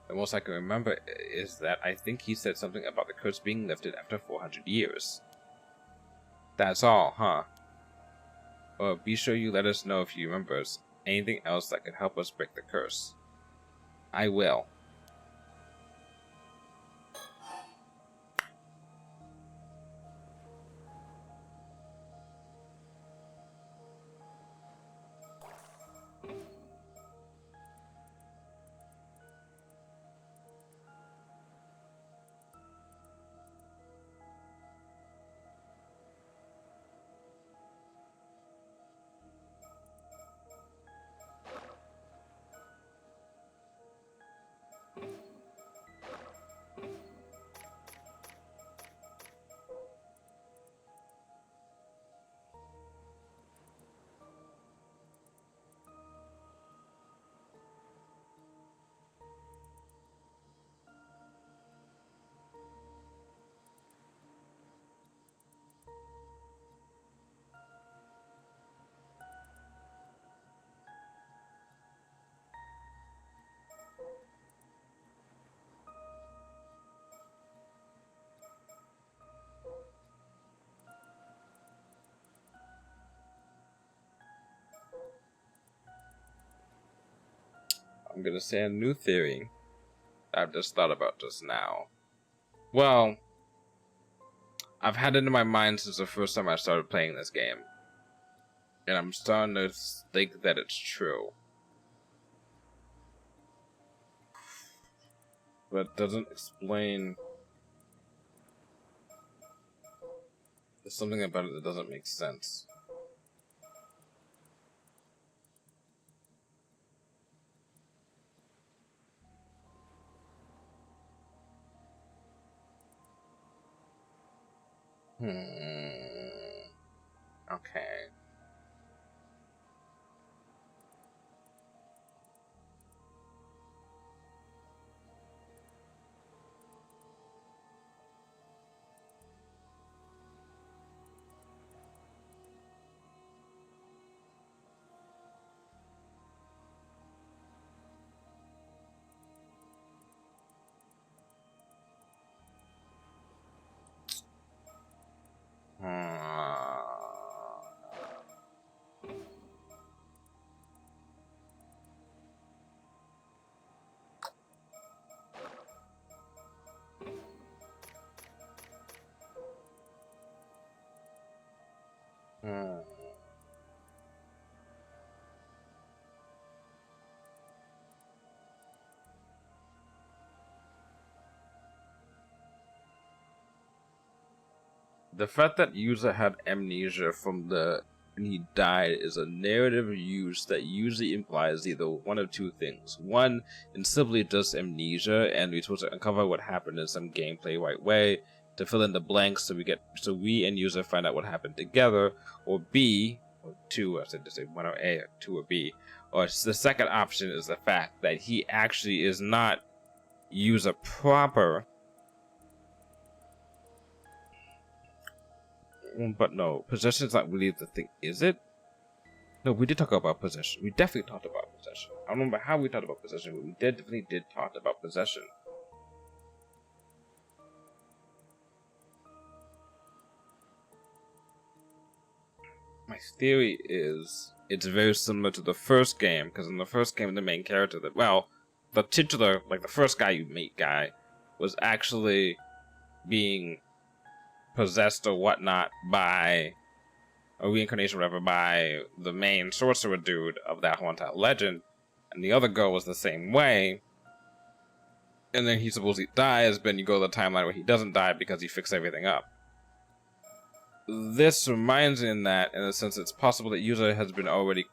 The most I can remember is that I think he said something about the curse being lifted after 400 years. That's all, huh? Well, be sure you let us know if you remember anything else that could help us break the curse. I will. I'm gonna say a new theory I've just thought about just now. Well, I've had it in my mind since the first time I started playing this game. And I'm starting to think that it's true. But it doesn't explain... There's something about it that doesn't make sense. Okay. The fact that Yuza had amnesia from when he died is a narrative use that usually implies either one of two things. One, it's simply just amnesia, and we're supposed to uncover what happened in some gameplay right way to fill in the blanks so we and Yuza find out what happened together. Or B, or two, I said to say one or A, or two or B. Or the second option is the fact that he actually is not Yuza proper. But no, possession's not really the thing, is it? No, we did talk about possession. We definitely talked about possession. I don't remember how we talked about possession, but we definitely did talk about possession. My theory is it's very similar to the first game, because in the first game, the main character the titular, like the first guy you meet guy, was actually being possessed or whatnot by a reincarnation, whatever, by the main sorcerer dude of that whole entire legend, and the other girl was the same way. And then he supposedly dies, but then you go to the timeline where he doesn't die because he fixed everything up. This reminds me in that, in the sense it's possible that user has been already,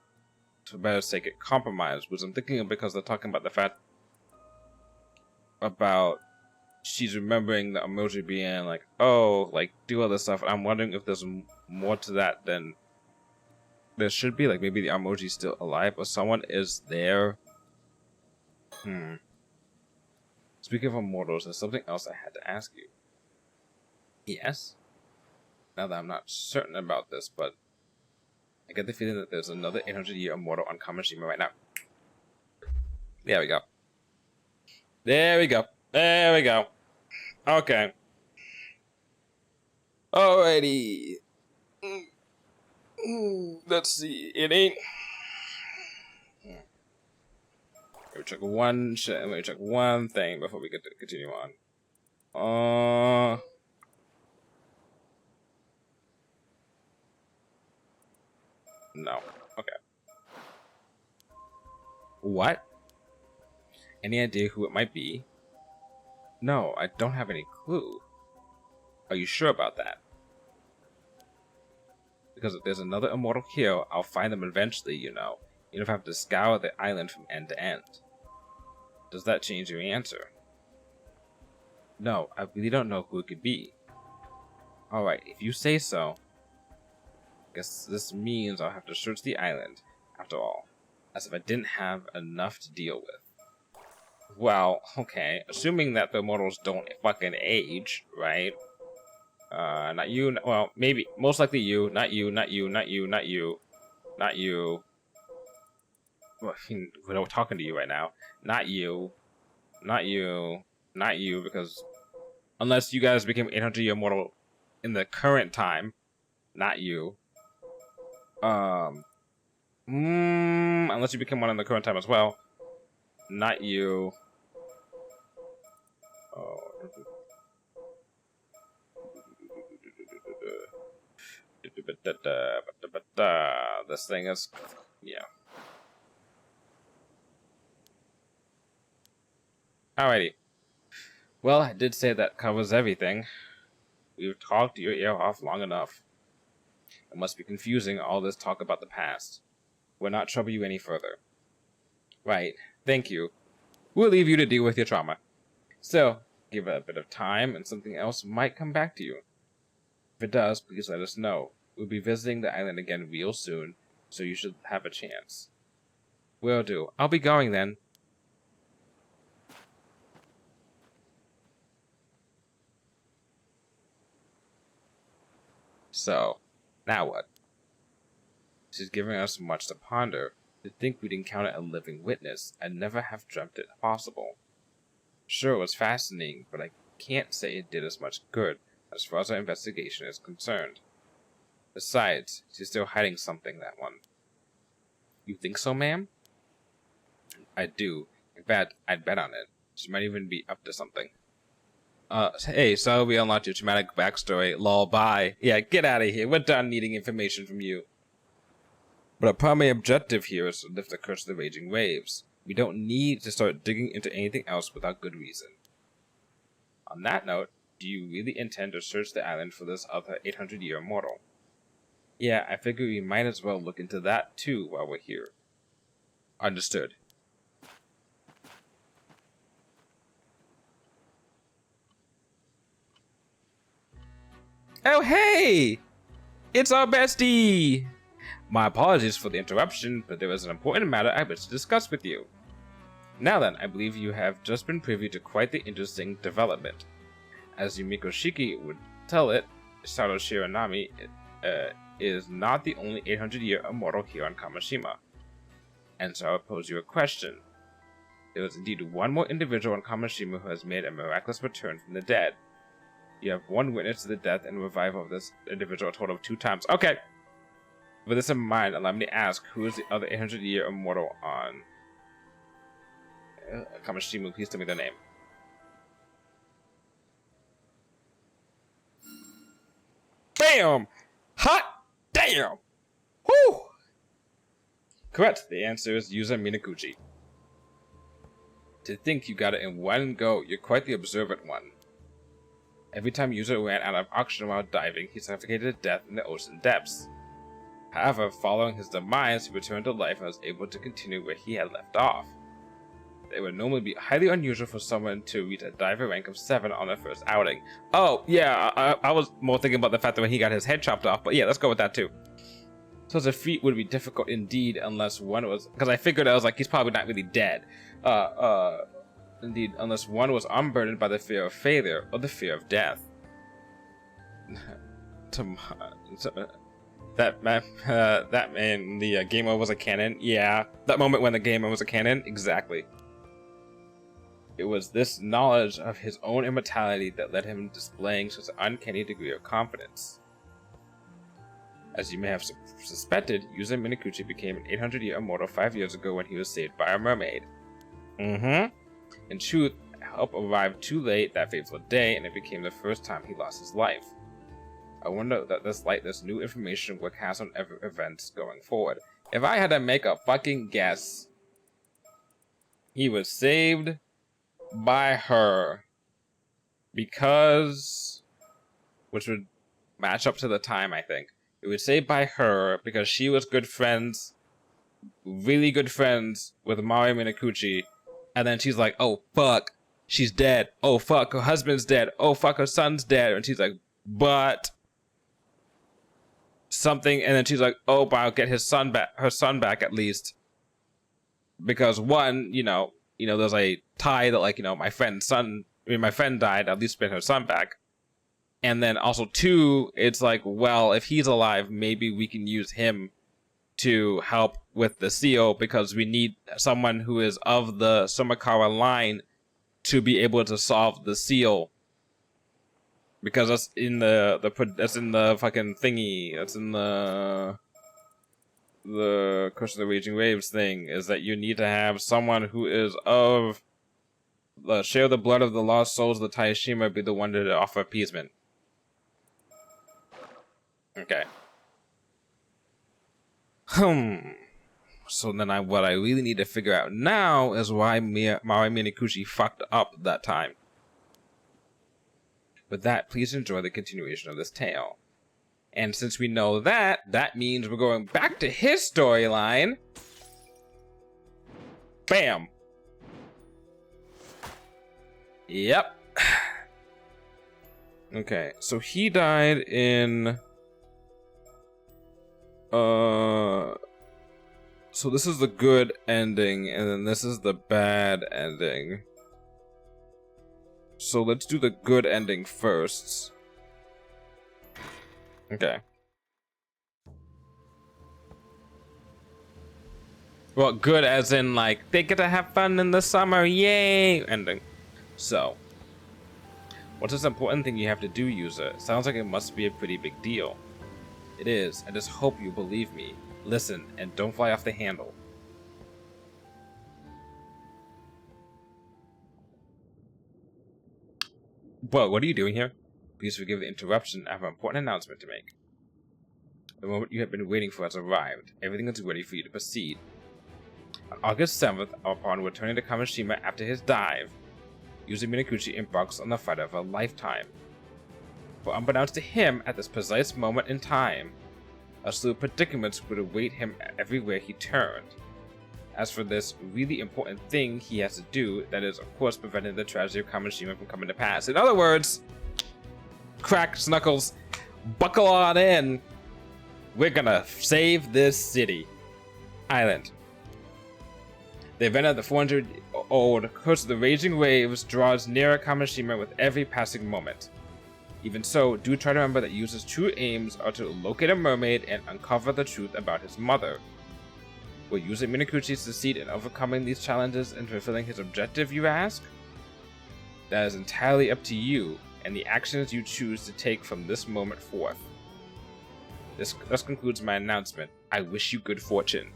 to better say, it compromised, which I'm thinking of because they're talking about the fact about she's remembering the emoji being like, oh, like, do all this stuff. I'm wondering if there's more to that than there should be. Like, maybe the emoji's still alive, or someone is there. Speaking of immortals, there's something else I had to ask you. Yes? Now that I'm not certain about this, but I get the feeling that there's another 800-year immortal on Kamishima right now. There we go. There we go. There we go. Okay. Alrighty. Let's see. It ain't. Let me check one thing before we get to continue on. No. Okay. What? Any idea who it might be? No, I don't have any clue. Are you sure about that? Because if there's another immortal here, I'll find them eventually, you know. Even if I have to scour the island from end to end. Does that change your answer? No, I really don't know who it could be. Alright, if you say so. Guess this means I'll have to search the island, after all. As if I didn't have enough to deal with. Well, okay. Assuming that the immortals don't fucking age, right? Not you. Well, maybe. Most likely you. Not you. Not you. Not you. Not you. Not you. Well, we're talking to you right now. Not you. Not you. Not you. Because unless you guys became 800-year immortal in the current time, not you. Unless you become one in the current time as well, not you. Oh. This thing is, yeah. Alrighty. Well, I did say that covers everything. We've talked your ear off long enough. It must be confusing, all this talk about the past. We'll not trouble you any further. Right. Thank you. We'll leave you to deal with your trauma. So, give it a bit of time, and something else might come back to you. If it does, please let us know. We'll be visiting the island again real soon, so you should have a chance. Will do. I'll be going then. So, now what? She's giving us much to ponder. To think we'd encounter a living witness, I'd never have dreamt it possible. Sure, it was fascinating, but I can't say it did us much good as far as our investigation is concerned. Besides, she's still hiding something, that one. You think so, ma'am? I do. In fact, I'd bet on it. She might even be up to something. Hey, so we unlocked your traumatic backstory. Lol, bye. Yeah, get out of here. We're done needing information from you. But our primary objective here is to lift the curse of the raging waves. We don't need to start digging into anything else without good reason. On that note, do you really intend to search the island for this other 800-year immortal? Yeah, I figure we might as well look into that too while we're here. Understood. Oh hey! It's our bestie! My apologies for the interruption, but there was an important matter I wish to discuss with you. Now then, I believe you have just been privy to quite the interesting development. As Yumiko Shiki would tell it, Sado Shiranami is not the only 800-year immortal here on Kamishima. And so I will pose you a question. There is indeed one more individual on Kamishima who has made a miraculous return from the dead. You have one witness to the death and revival of this individual a total of 2 times. Okay! With this in mind, allow me to ask, who is the other 800-year immortal on Kamishima? Please tell me the name. Bam! Hot damn! Bam! Whew! Correct. The answer is Yuza Minakuchi. To think you got it in one go, you're quite the observant one. Every time Yuza ran out of oxygen while diving, he suffocated to death in the ocean depths. However, following his demise, he returned to life and was able to continue where he had left off. It would normally be highly unusual for someone to reach a diver rank of 7 on their first outing. Oh, yeah, I was more thinking about the fact that when he got his head chopped off, but yeah, let's go with that too. So the feat would be difficult indeed unless one was... Because I figured I was like, he's probably not really dead. Indeed, unless one was unburdened by the fear of failure or the fear of death. That man, the gamer was a cannon. Yeah, that moment when the gamer was a cannon. Exactly. It was this knowledge of his own immortality that led him displaying such an uncanny degree of confidence. As you may have suspected, Yuza Minakuchi became an 800-year immortal 5 years ago when he was saved by a mermaid. In truth, help arrived too late that fateful day, and it became the first time he lost his life. I wonder that this new information will cast on events going forward. If I had to make a fucking guess, he was saved by her because, which would match up to the time, I think. It was saved by her because she was good friends, really good friends with Mari Minakuchi, and then she's like, oh fuck, she's dead. Oh fuck, her husband's dead. Oh fuck, her son's dead. And she's like, but something, and then she's like, oh, but I'll get her son back at least, because one, you know, there's a tie that, like, you know, my friend died, at least get her son back. And then also two, it's like, well, if he's alive, maybe we can use him to help with the seal, because we need someone who is of the Sumikawa line to be able to solve the seal. Because that's in the fucking thingy. That's in the Curse of the Raging Waves thing, is that you need to have someone who is of share the blood of the lost souls of the Taishima, be the one to offer appeasement. Okay. So then what I really need to figure out now is why Mari Minakuchi fucked up that time. With that, please enjoy the continuation of this tale. And since we know that, that means we're going back to his storyline. Bam! Yep. Okay, so he died in... So this is the good ending, and then this is the bad ending. So let's do the good ending first. Okay. Well, good as in, like, they get to have fun in the summer, yay! Ending. So, what's this important thing you have to do, user? Sounds like it must be a pretty big deal. It is. I just hope you believe me. Listen, and don't fly off the handle. Whoa, what are you doing here? Please forgive the interruption. I have an important announcement to make. The moment you have been waiting for has arrived. Everything is ready for you to proceed. On August 7th, upon returning to Kamishima after his dive, Yuza Minakuchi embarks on the fight of a lifetime. But unbeknownst to him, at this precise moment in time, a slew of predicaments would await him everywhere he turned. As for this really important thing he has to do, that is, of course, preventing the tragedy of Kamishima from coming to pass. In other words, crack Snuckles, buckle on in. We're gonna save this city. Island. The event of the 400-year-old Curse of the Raging Waves draws nearer Kamishima with every passing moment. Even so, do try to remember that Yuza's true aims are to locate a mermaid and uncover the truth about his mother. Will Yuza Minakuchi succeed in overcoming these challenges and fulfilling his objective, you ask? That is entirely up to you, and the actions you choose to take from this moment forth. This concludes my announcement. I wish you good fortune.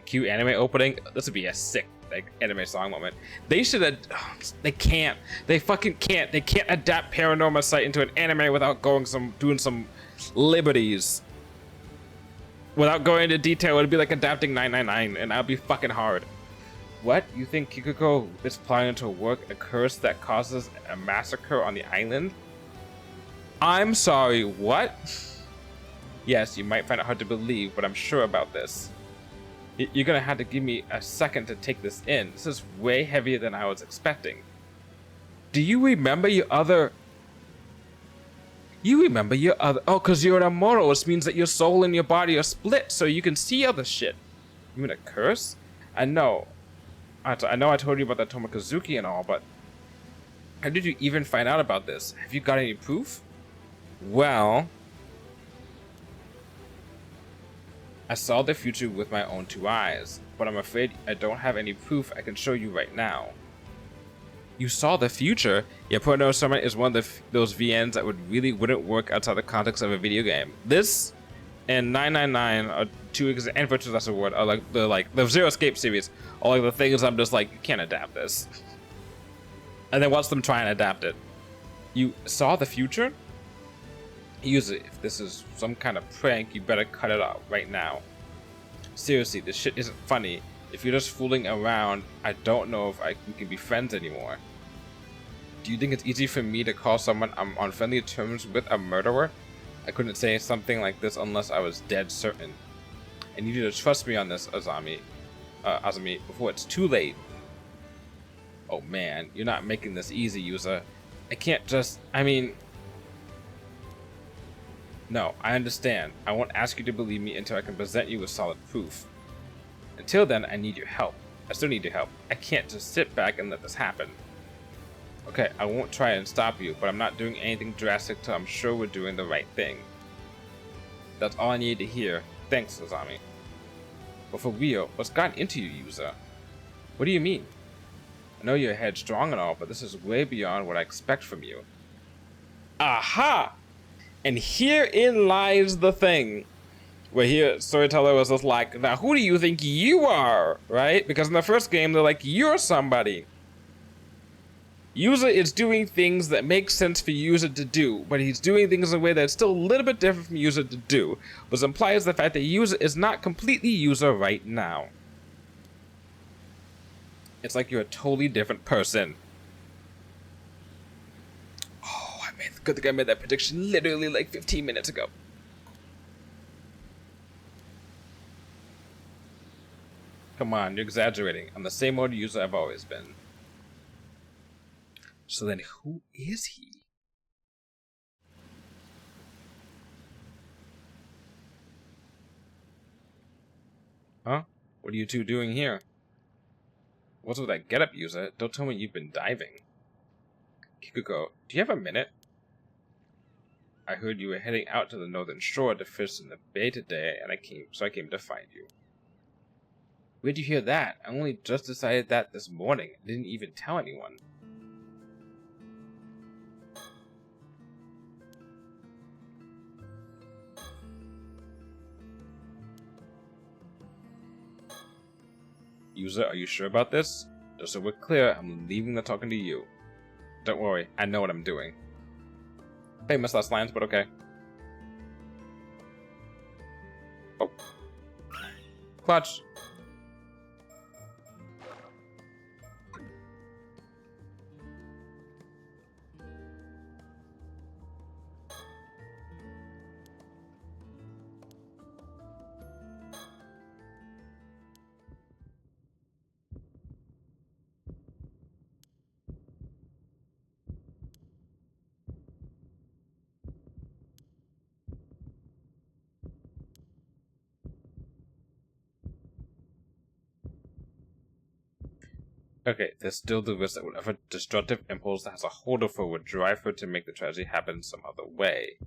Cue anime opening. This would be a sick, like, anime song moment. They should have... They can't. They fucking can't. They can't adapt Paranormasight into an anime without doing some liberties. Without going into detail, it'd be like adapting 999, and that'd be fucking hard. What? You think Kikuko is planning to work a curse that causes a massacre on the island? I'm sorry, what? Yes, you might find it hard to believe, but I'm sure about this. You're gonna have to give me a second to take this in. This is way heavier than I was expecting. Do you remember your other... Oh, because you're an immortal, which means that your soul and your body are split, so you can see other shit. You mean a curse? I know I told you about that Tomokazuki and all, but how did you even find out about this? Have you got any proof? Well, I saw the future with my own 2 eyes, but I'm afraid I don't have any proof I can show you right now. You saw the future? Yeah, Porno Summer is one of those VNs that wouldn't work outside the context of a video game. This and 999 are 2 and Virtuous Last Reward are like the Zero Escape series are like the things I'm just like, you can't adapt this. And then watch them try and adapt it. You saw the future? Use it. If this is some kind of prank, you better cut it out right now. Seriously, this shit isn't funny. If you're just fooling around, I don't know if we can be friends anymore. Do you think it's easy for me to call someone I'm on friendly terms with a murderer? I couldn't say something like this unless I was dead certain. I need you to trust me on this, Azumi, before it's too late. Oh man, you're not making this easy, user. I can't just, No, I understand. I won't ask you to believe me until I can present you with solid proof. Until then, I need your help. I still need your help. I can't just sit back and let this happen. Okay, I won't try and stop you, but I'm not doing anything drastic till I'm sure we're doing the right thing. That's all I need to hear. Thanks, Azami. But for real, what's gotten into you, user? What do you mean? I know you're headstrong and all, but this is way beyond what I expect from you. Aha! And herein lies the thing. Where here, Storyteller was just like, now who do you think you are? Right? Because in the first game, they're like, you're somebody. User is doing things that make sense for User to do, but he's doing things in a way that's still a little bit different from User to do, which implies the fact that User is not completely User right now. It's like you're a totally different person. Oh, good thing I made that prediction literally like 15 minutes ago. Come on, you're exaggerating. I'm the same old User I've always been. So then who is he? Huh? What are you two doing here? What's with that getup, User? Don't tell me you've been diving. Kikuko, do you have a minute? I heard you were heading out to the northern shore to fish in the bay today, and I came to find you. Where'd you hear that? I only just decided that this morning. I didn't even tell anyone. User, are you sure about this? Just so we're clear, I'm leaving the talking to you. Don't worry, I know what I'm doing. Famous last lines, but okay. Oh. Clutch. Okay, there's still the risk that whatever destructive impulse that has a hold of her would drive her to make the tragedy happen some other way.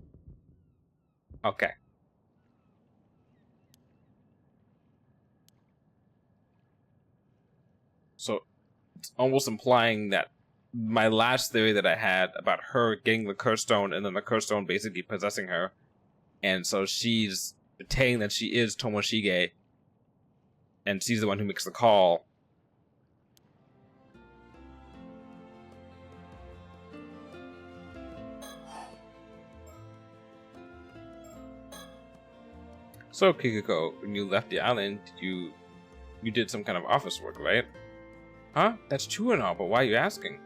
Okay. So, it's almost implying that my last theory that I had about her getting the curse stone and then the curse stone basically possessing her, and so she's pretending that she is Tomoshige, and she's the one who makes the call. So, Kikuko, when you left the island, you did some kind of office work, right? Huh? That's true and all, but why are you asking?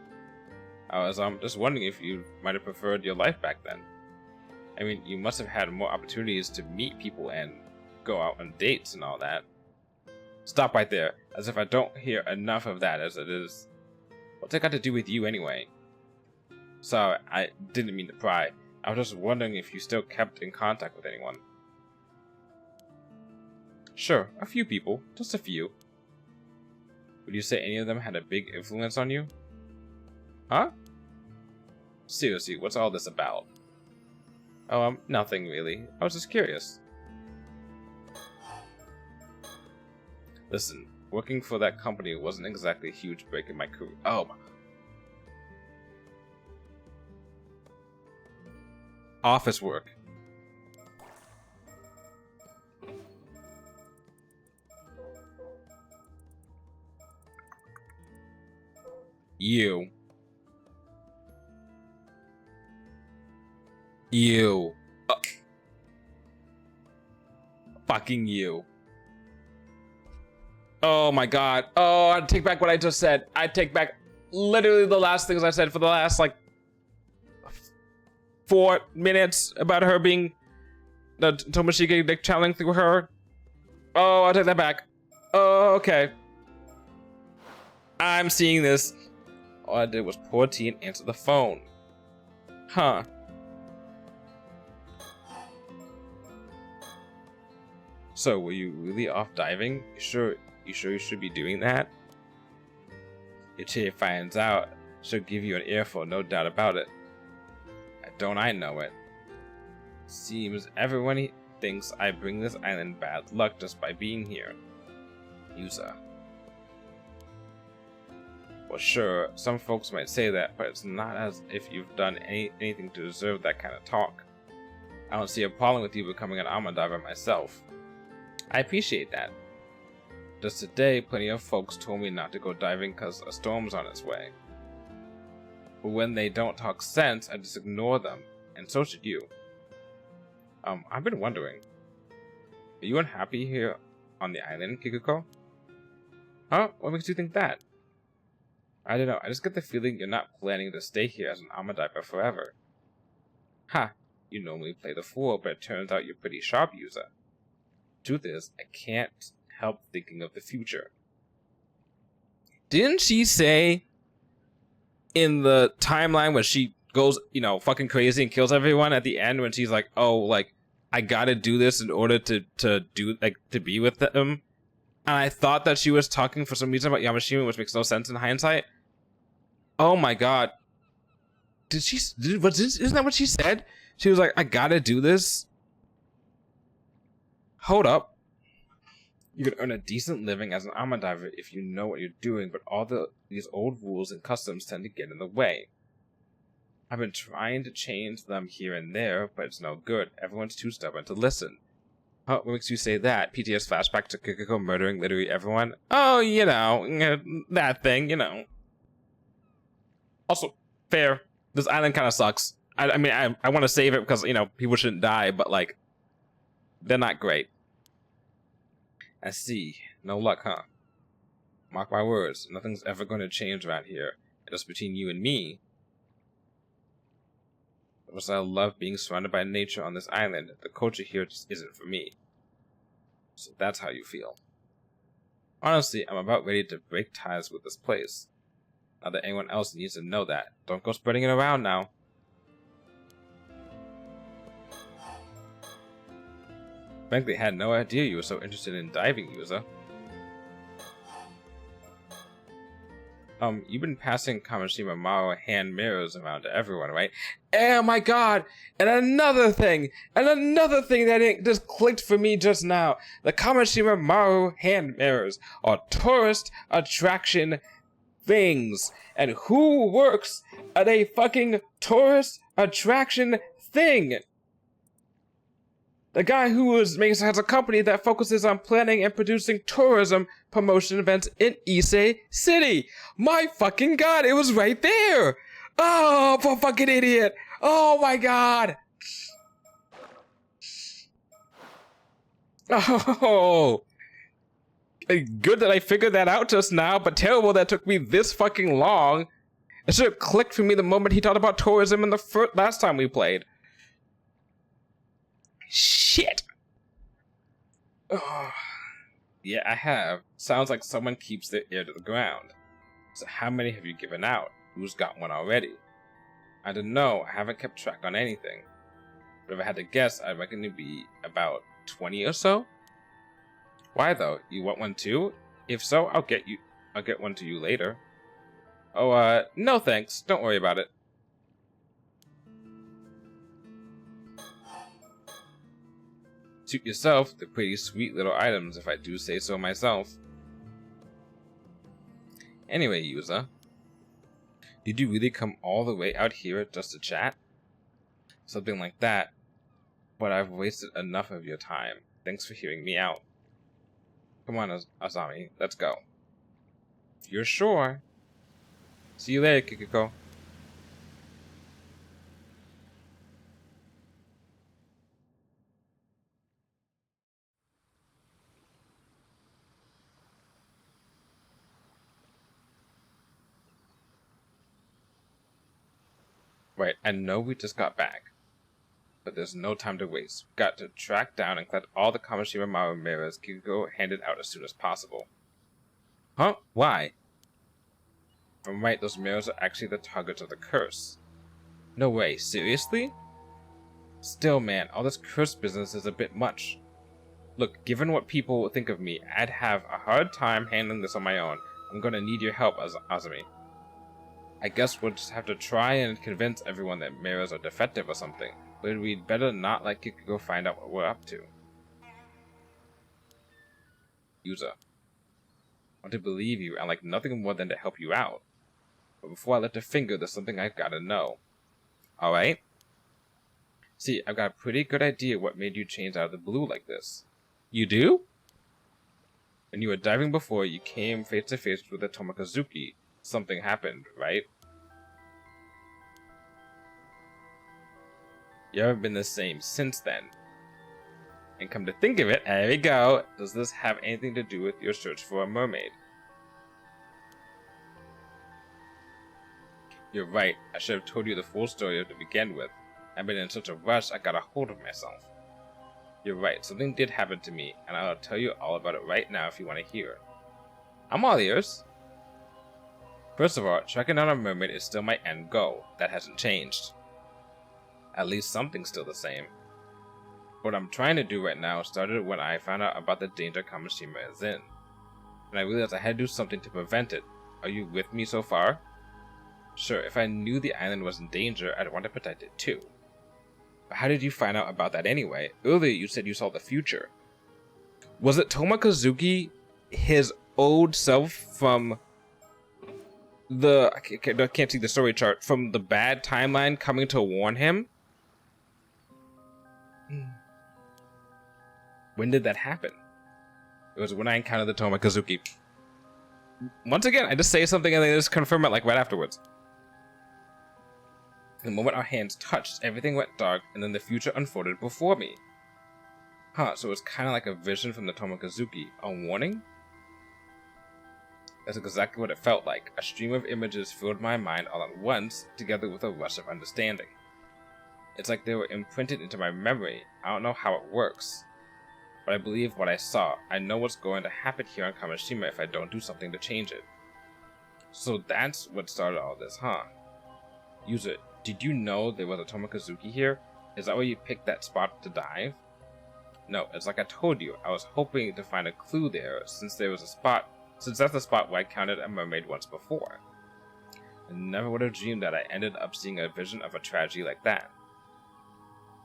I was just wondering if you might have preferred your life back then. I mean, you must have had more opportunities to meet people and go out on dates and all that. Stop right there, as if I don't hear enough of that as it is. What's that got to do with you anyway? Sorry, I didn't mean to pry. I was just wondering if you still kept in contact with anyone. Sure, a few people, just a few. Would you say any of them had a big influence on you? Huh? Seriously, what's all this about? Oh, nothing really. I was just curious. Listen, working for that company wasn't exactly a huge break in my career. Oh my. Office work. You. Fucking you. Oh my god. Oh, I take back what I just said. I take back literally the last things I said for the last, like, 4 minutes about her being the Tomoshige dick channeling through her. Oh, I'll take that back. Oh, okay. I'm seeing this. All I did was pour tea and answer the phone. Huh. So, were you really off diving? You sure you should be doing that? If Chie finds out, she'll give you an earful, no doubt about it. Don't I know it? Seems everyone thinks I bring this island bad luck just by being here. Yusa. Well, sure, some folks might say that, but it's not as if you've done anything to deserve that kind of talk. I don't see a problem with you becoming an Ama diver myself. I appreciate that. Just today, plenty of folks told me not to go diving because a storm's on its way. But when they don't talk sense, I just ignore them, and so should you. I've been wondering, are you unhappy here on the island, Kikuko? Huh? What makes you think that? I don't know, I just get the feeling you're not planning to stay here as an Ama diver forever. Ha! You normally play the fool, but it turns out you're pretty sharp, Yusa. Truth is, I can't help thinking of the future. Didn't she say in the timeline when she goes, fucking crazy and kills everyone at the end, when she's like, oh, like, I gotta do this in order to be with them? And I thought that she was talking for some reason about Yamashima, which makes no sense in hindsight. Oh my god. Isn't that what she said? She was like, I gotta do this? Hold up. You could earn a decent living as an Ama diver if you know what you're doing, but all these old rules and customs tend to get in the way. I've been trying to change them here and there, but it's no good. Everyone's too stubborn to listen. What makes you say that? PTS flashback to Kikuko murdering literally everyone? Oh, that thing, Also, fair. This island kind of sucks. I mean, I want to save it because, people shouldn't die, but, like, they're not great. I see. No luck, huh? Mark my words, nothing's ever going to change around here. Just between you and me. Because I love being surrounded by nature on this island, the culture here just isn't for me. So that's how you feel. Honestly, I'm about ready to break ties with this place. Not that anyone else needs to know that. Don't go spreading it around now. Frankly, I had no idea you were so interested in diving, Yusa. You've been passing Kamishima Maru hand mirrors around to everyone, right? Oh my god! And another thing that just clicked for me just now. The Kamishima Maru hand mirrors are tourist attraction things. And who works at a fucking tourist attraction thing? The guy who has a company that focuses on planning and producing tourism promotion events in Ise City. My fucking god, it was right there. Oh, poor fucking idiot. Oh my god. Oh, good that I figured that out just now, but terrible that it took me this fucking long. It should have clicked for me the moment he talked about tourism in the last time we played. Shit. Oh. Yeah, I have. Sounds like someone keeps their ear to the ground. So how many have you given out? Who's got one already? I don't know. I haven't kept track on anything. But if I had to guess, I reckon it'd be about 20 or so. Why though? You want one too? If so, I'll get one to you later. Oh, no thanks. Don't worry about it. Suit yourself. They're pretty sweet little items, if I do say so myself. Anyway, user. Did you really come all the way out here just to chat? Something like that. But I've wasted enough of your time. Thanks for hearing me out. Come on, Asami. Let's go. If you're sure. See you later, Kikiko. Right, I know we just got back. But there's no time to waste. We've got to track down and collect all the Kamishima Maru mirrors Kikiko handed out as soon as possible. Huh? Why? If I'm right, those mirrors are actually the targets of the curse. No way, seriously? Still, man, all this curse business is a bit much. Look, given what people think of me, I'd have a hard time handling this on my own. I'm gonna need your help, Azumi. I guess we'll just have to try and convince everyone that mirrors are defective or something. But we'd better not let Kikiko find out what we're up to. User. I want to believe you and like nothing more than to help you out. But before I lift a finger, there's something I've got to know. Alright? See, I've got a pretty good idea what made you change out of the blue like this. You do? When you were diving before, you came face to face with a Tomokazuki. Something happened, right? You haven't been the same since then. And come to think of it, there we go. Does this have anything to do with your search for a mermaid? You're right. I should have told you the full story to begin with. I've been in such a rush, I got a hold of myself. You're right. Something did happen to me, and I'll tell you all about it right now if you want to hear. I'm all ears. First of all, tracking down a mermaid is still my end goal. That hasn't changed. At least something's still the same. What I'm trying to do right now started when I found out about the danger Kamishima is in. And I realized I had to do something to prevent it. Are you with me so far? Sure, if I knew the island was in danger, I'd want to protect it too. But how did you find out about that anyway? Earlier you said you saw the future. Was it Tomokazuki, his old self from the... I can't see the story chart. From the bad timeline coming to warn him? When did that happen? It was when I encountered the Tomokazuki. Once again, I just say something and they just confirm it like right afterwards. The moment our hands touched, everything went dark and then the future unfolded before me. Huh, so it's kind of like a vision from the Tomokazuki. A warning? That's exactly what it felt like. A stream of images filled my mind all at once, together with a rush of understanding. It's like they were imprinted into my memory. I don't know how it works. But I believe what I saw. I know what's going to happen here on Kamishima if I don't do something to change it. So that's what started all this, huh? User, did you know there was a Tomokazuki here? Is that why you picked that spot to dive? No, it's like I told you. I was hoping to find a clue there since that's the spot where I counted a mermaid once before. I never would have dreamed that I ended up seeing a vision of a tragedy like that.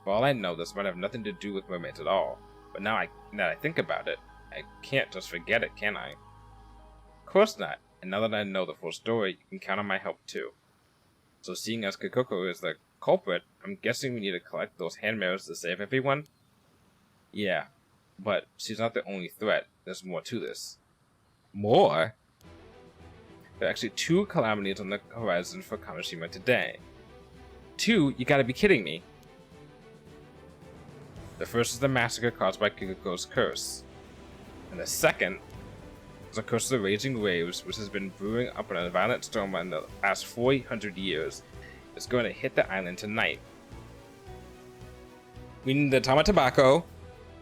For all I know, this might have nothing to do with mermaids at all. But now that I think about it, I can't just forget it, can I? Of course not. And now that I know the full story, you can count on my help too. So seeing as Kikoko is the culprit, I'm guessing we need to collect those hand mirrors to save everyone? Yeah, but she's not the only threat. There's more to this. More? There are actually 2 calamities on the horizon for Kamishima today. 2? You gotta be kidding me. The first is the massacre caused by Kikuko's curse, and the second is the curse of the raging waves, which has been brewing up in a violent storm in the past 400 years. It's going to hit the island tonight. We need the Tama Tobacco,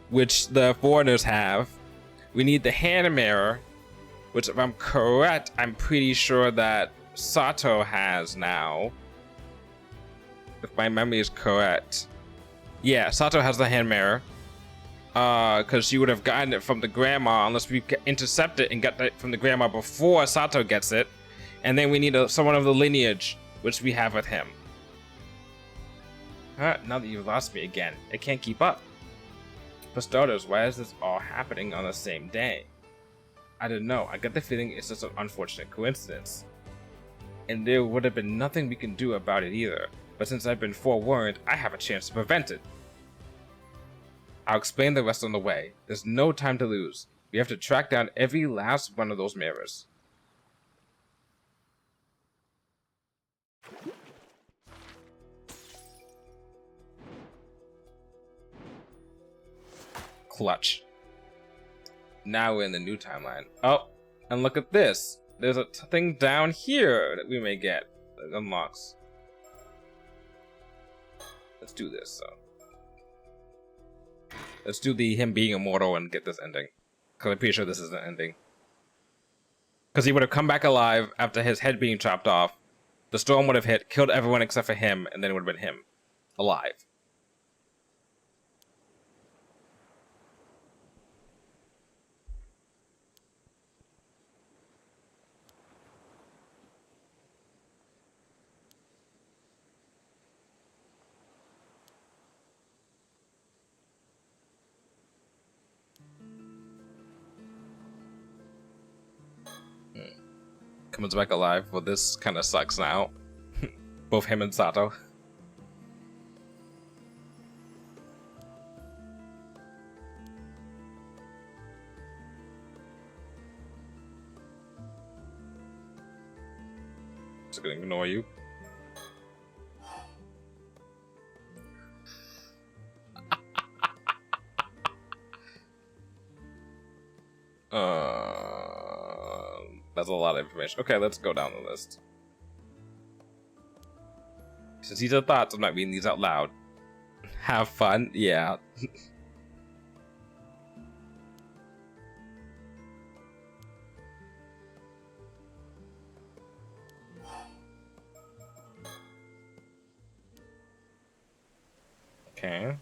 which the foreigners have. We need the hand mirror, which, if I'm correct, I'm pretty sure that Sato has now. If my memory is correct. Yeah, Sato has the hand mirror. Because she would have gotten it from the grandma, unless we intercept it and get it from the grandma before Sato gets it. And then we need someone of the lineage, which we have with him. Now that you've lost me again, I can't keep up. For starters, why is this all happening on the same day? I don't know, I get the feeling it's just an unfortunate coincidence. And there would have been nothing we can do about it either, but since I've been forewarned, I have a chance to prevent it. I'll explain the rest on the way. There's no time to lose. We have to track down every last one of those mirrors. Clutch. Now we're in the new timeline. Oh, and look at this. There's a thing down here that we may get that unlocks. Let's do this, so. Let's do him being immortal and get this ending. Because I'm pretty sure this is the ending. Because he would have come back alive after his head being chopped off. The storm would have hit, killed everyone except for him, and then it would have been him. Alive. Comes back alive. Well, this kind of sucks now. Both him and Sato. Just gonna ignore you. That's a lot of information. Okay, let's go down the list. Since these are thoughts, I'm not reading these out loud. Have fun? Yeah. Okay.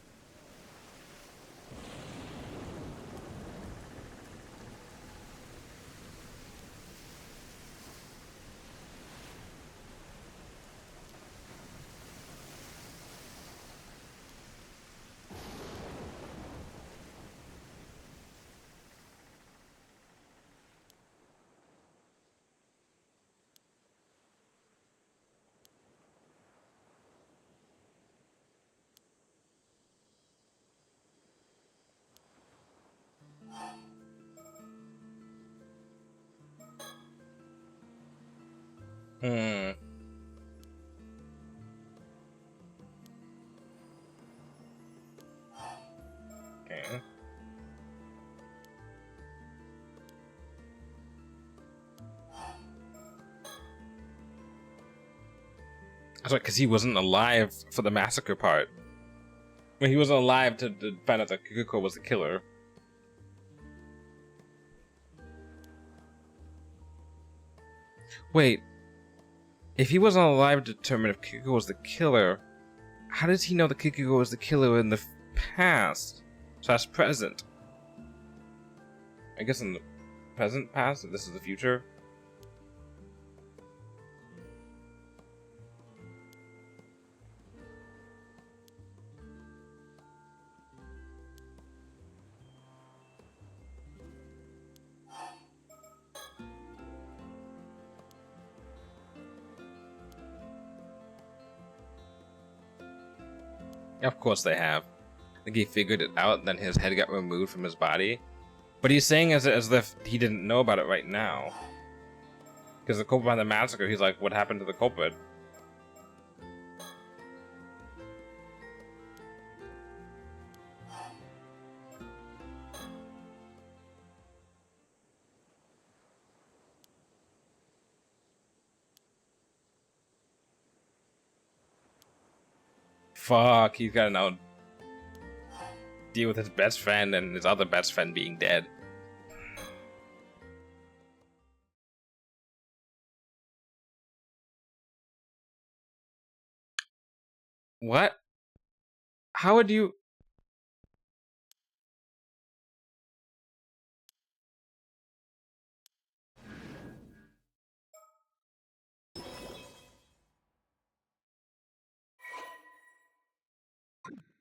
Okay. That's right, because he wasn't alive for the massacre part. When he wasn't alive to find out that Kikuko was the killer. Wait. If he wasn't alive to determine if Kikuko was the killer, how does he know that Kikuko was the killer in the past? / present? I guess in the present past, if this is the future. Of course they have. I think he figured it out, then his head got removed from his body. But he's saying as if he didn't know about it right now. Because the culprit behind the massacre, he's like, what happened to the culprit? fuck, he's gotta now deal with his best friend and his other best friend being dead. What? How would you...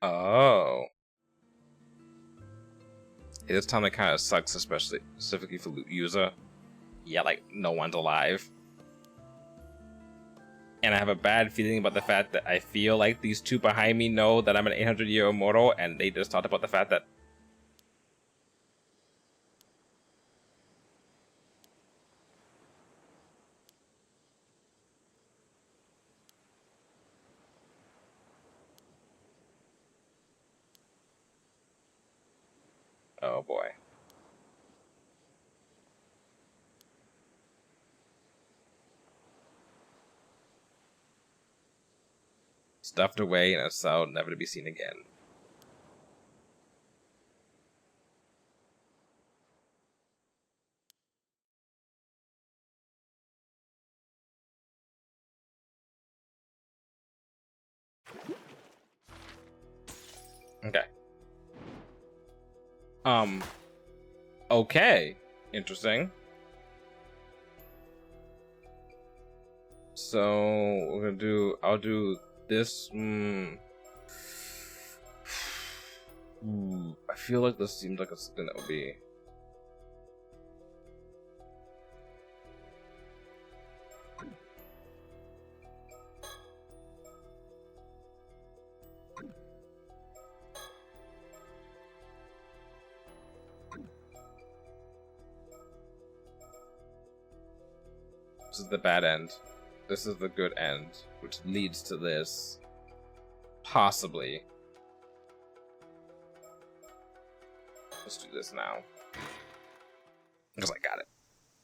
Oh. Yeah, this time it kind of sucks, specifically for loot user. Yeah, like, no one's alive. And I have a bad feeling about the fact that I feel like these two behind me know that I'm an 800-year immortal, and they just talked about the fact that... Oh boy. Stuffed away in a cell, never to be seen again. Okay. Okay. Interesting. So, I'll do this. I feel like this seems like something that would be... This is the bad end. This is the good end, which leads to this. Possibly. Let's do this now. Because I got it.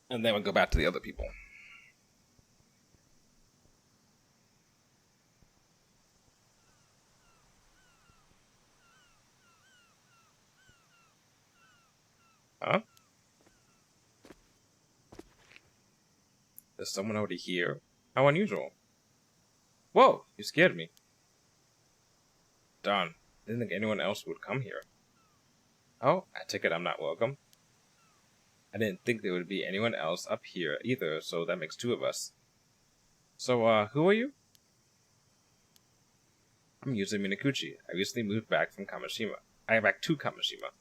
And then we'll go back to the other people. Huh? There's someone already here? How unusual. Whoa, you scared me. Darn, didn't think anyone else would come here. Oh, I take it I'm not welcome. I didn't think there would be anyone else up here either, so that makes two of us. So, who are you? I'm Yuzo Minakuchi. I recently moved back from Kamishima. I am back to Kamishima.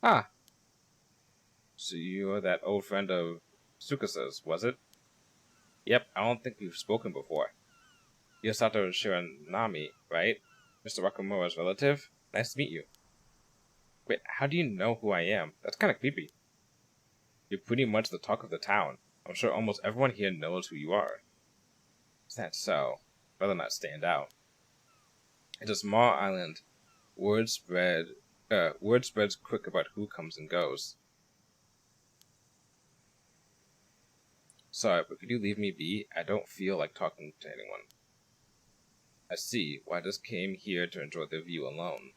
Ah. So you're that old friend of Tsukasa's, was it? Yep, I don't think we've spoken before. You're Sato Shiranami, right? Mr. Wakamura's relative? Nice to meet you. Wait, how do you know who I am? That's kind of creepy. You're pretty much the talk of the town. I'm sure almost everyone here knows who you are. Is that so? Rather not stand out. It's a small island. Word spreads quick about who comes and goes. Sorry, but could you leave me be? I don't feel like talking to anyone. I see. Well, I just came here to enjoy the view alone.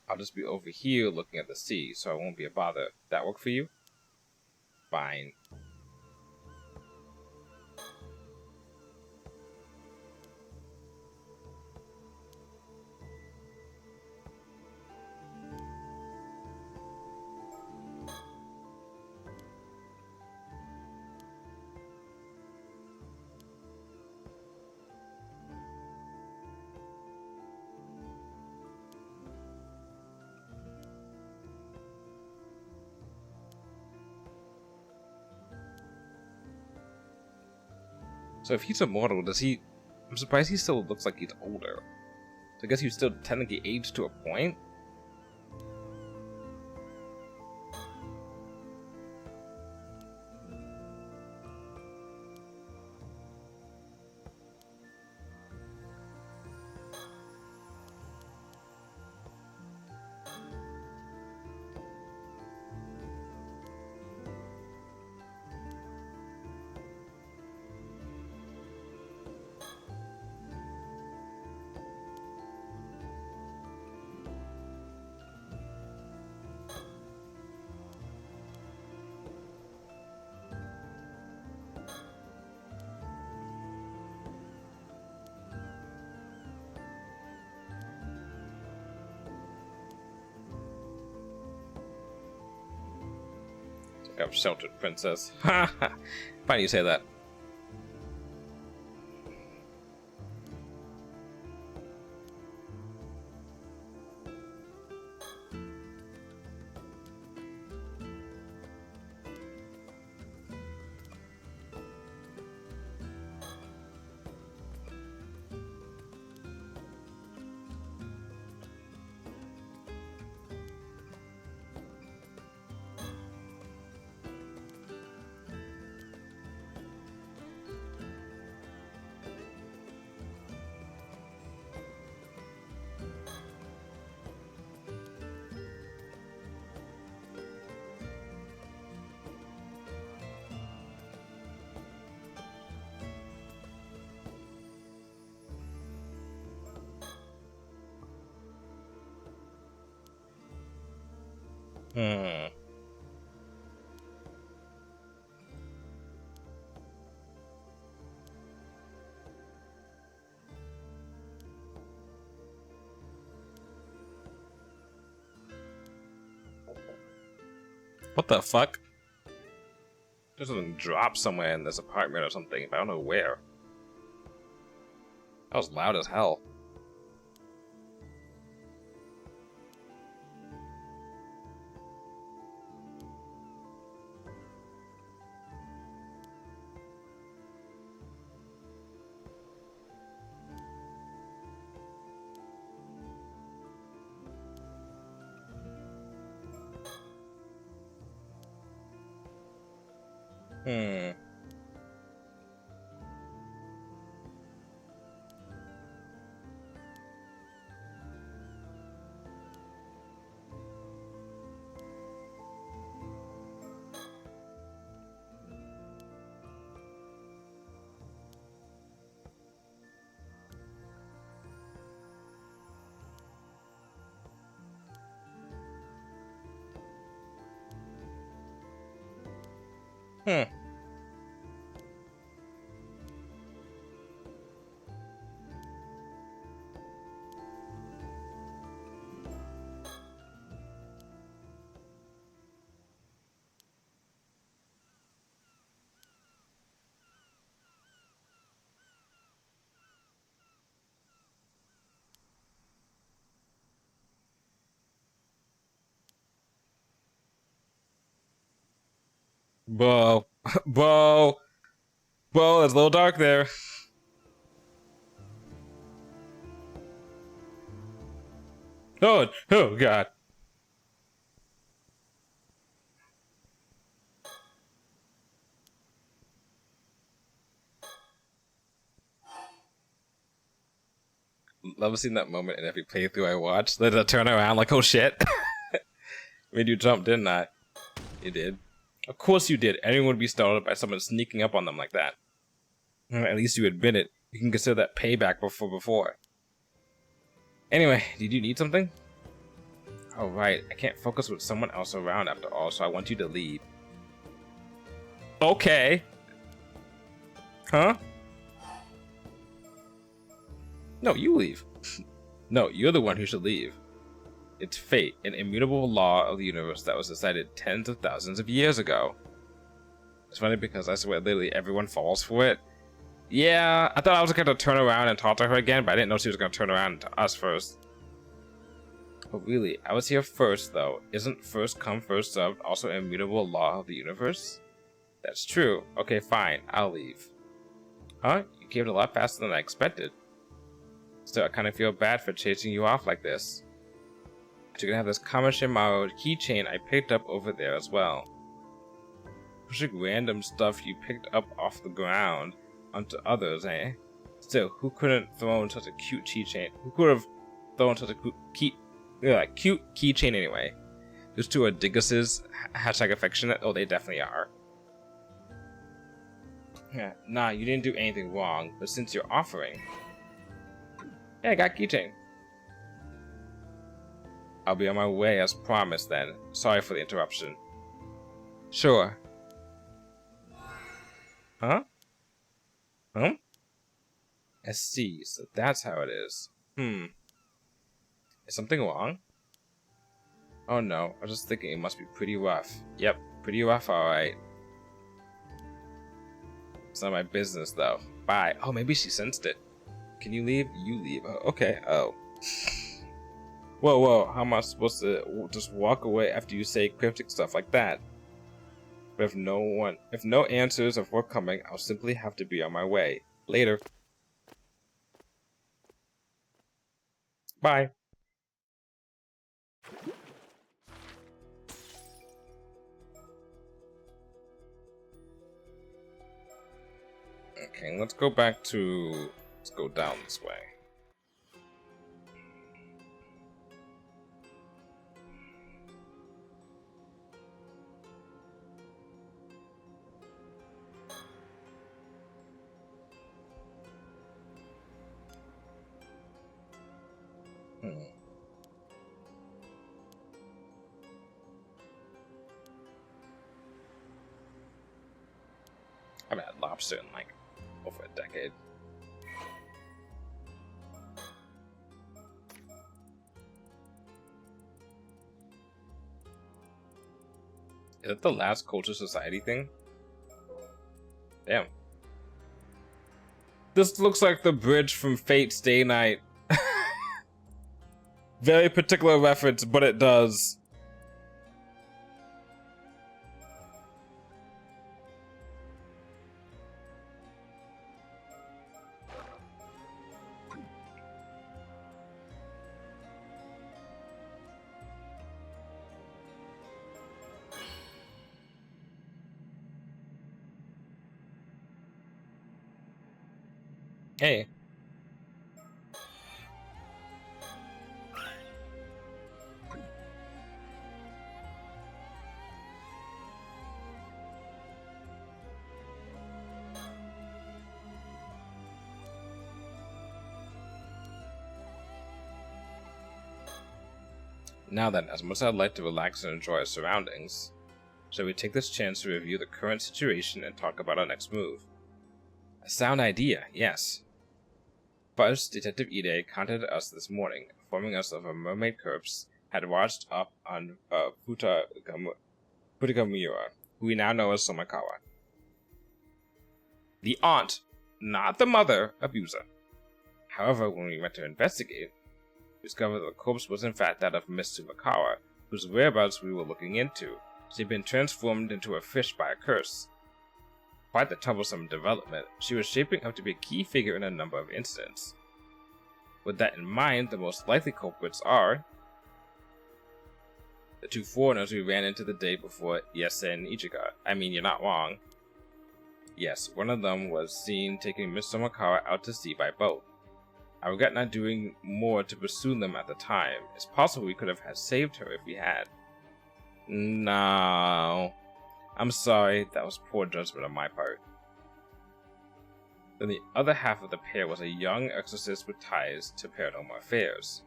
I'll just be over here looking at the sea, so I won't be a bother. That work for you? Fine. So if he's immortal, does he... I'm surprised he still looks like he's older. So I guess he's still technically aged to a point? I'm sheltered, princess. Ha ha. Funny you say that. What the fuck? There's something dropped somewhere in this apartment or something, but I don't know where. That was loud as hell. Hmm. Hmm. Whoa. Whoa. Whoa, it's a little dark there. Oh god. Love seeing that moment in every playthrough I watch. Then I turn around like, oh shit. Made you jump, didn't I? You did. Of course you did. Anyone would be startled by someone sneaking up on them like that. At least you admit it. You can consider that payback before. Anyway, did you need something? Oh right, I can't focus with someone else around after all, so I want you to leave. Okay. Huh? No, you leave. No, you're the one who should leave. It's fate, an immutable law of the universe that was decided tens of thousands of years ago. It's funny because I swear literally everyone falls for it. Yeah, I thought I was going to turn around and talk to her again, but I didn't know she was going to turn around to us first. But really, I was here first though. Isn't first come, first served also an immutable law of the universe? That's true. Okay, fine, I'll leave. Huh? You caved a lot faster than I expected. Still, I kind of feel bad for chasing you off like this. But you can have this Kamashimaro keychain I picked up over there as well. Pushing random stuff you picked up off the ground onto others, eh? Still, who couldn't throw in such a cute keychain? Who could have thrown such a cute keychain anyway? Those two are Digguses, hashtag affectionate. Oh, they definitely are. Yeah, nah, you didn't do anything wrong, but since you're offering... Yeah, I got keychain. I'll be on my way as promised then. Sorry for the interruption. Sure. Huh? Huh? I see, so that's how it is. Is something wrong? Oh no, I was just thinking it must be pretty rough. Yep, Pretty rough, alright. It's not my business, though. Bye. Oh, maybe she sensed it. Can you leave? You leave. Oh, okay. Oh. Whoa, whoa. How am I supposed to just walk away after you say cryptic stuff like that? But if no answers are forthcoming, I'll simply have to be on my way. Later. Bye. Okay, let's go back to... Let's go down this way. I haven't had lobster in like over a decade. Is that the last culture society thing? Damn. This looks like the bridge from Fate Stay Night. Very particular reference, but it does. Hey. Now then, as much as I'd like to relax and enjoy our surroundings, shall we take this chance to review the current situation and talk about our next move? A sound idea, yes. First, Detective Ide contacted us this morning, informing us of a mermaid corpse had washed up on Futagamura, who we now know as Somakawa. The aunt, not the mother, abuser. However, when we went to investigate, we discovered the corpse was in fact that of Miss Sumakawa, whose whereabouts we were looking into. She had been transformed into a fish by a curse. Quite the troublesome development, she was shaping up to be a key figure in a number of incidents. With that in mind, the most likely culprits are the two foreigners we ran into the day before Yase and Ichika. I mean, you're not wrong. Yes, one of them was seen taking Miss Somakawa out to sea by boat. I regret not doing more to pursue them at the time. It's possible we could have saved her if we had. No. I'm sorry, that was poor judgment on my part. Then the other half of the pair was a young exorcist with ties to paranormal affairs.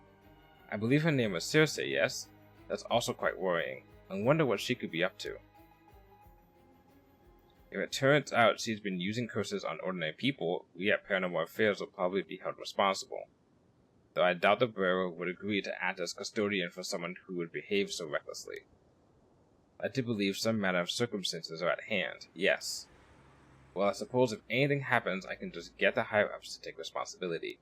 I believe her name was Circe, yes? That's also quite worrying. I wonder what she could be up to. If it turns out she's been using curses on ordinary people, we at Paranormal Affairs will probably be held responsible. Though I doubt the Bureau would agree to act as custodian for someone who would behave so recklessly. I do believe some matter of circumstances are at hand, yes. Well, I suppose if anything happens, I can just get the higher-ups to take responsibility.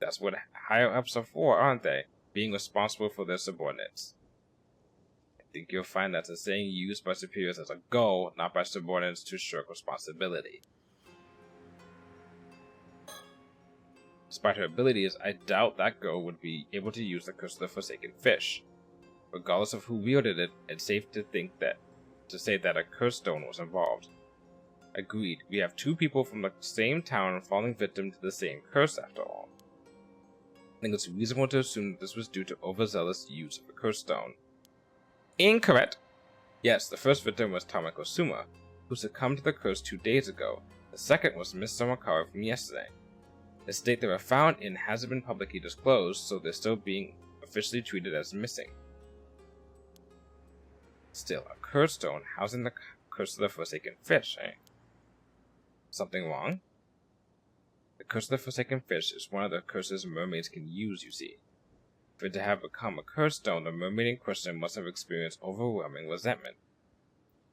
That's what higher-ups are for, aren't they? Being responsible for their subordinates. I think you'll find that's a saying used by superiors as a goal, not by subordinates to shirk responsibility. Despite her abilities, I doubt that girl would be able to use the Curse of the Forsaken Fish. Regardless of who wielded it, it's safe to say that a curse stone was involved. Agreed, we have two people from the same town falling victim to the same curse after all. I think it's reasonable to assume that this was due to overzealous use of a curse stone. Incorrect! Yes, the first victim was Tamako Suma, who succumbed to the curse 2 days ago. The second was Miss Somakawa from yesterday. The state they were found in hasn't been publicly disclosed, so they're still being officially treated as missing. Still, a curse stone housing the Curse of the Forsaken Fish, eh? Something wrong? The Curse of the Forsaken Fish is one of the curses mermaids can use, you see. For it to have become a curse stone, the mermaid in question must have experienced overwhelming resentment.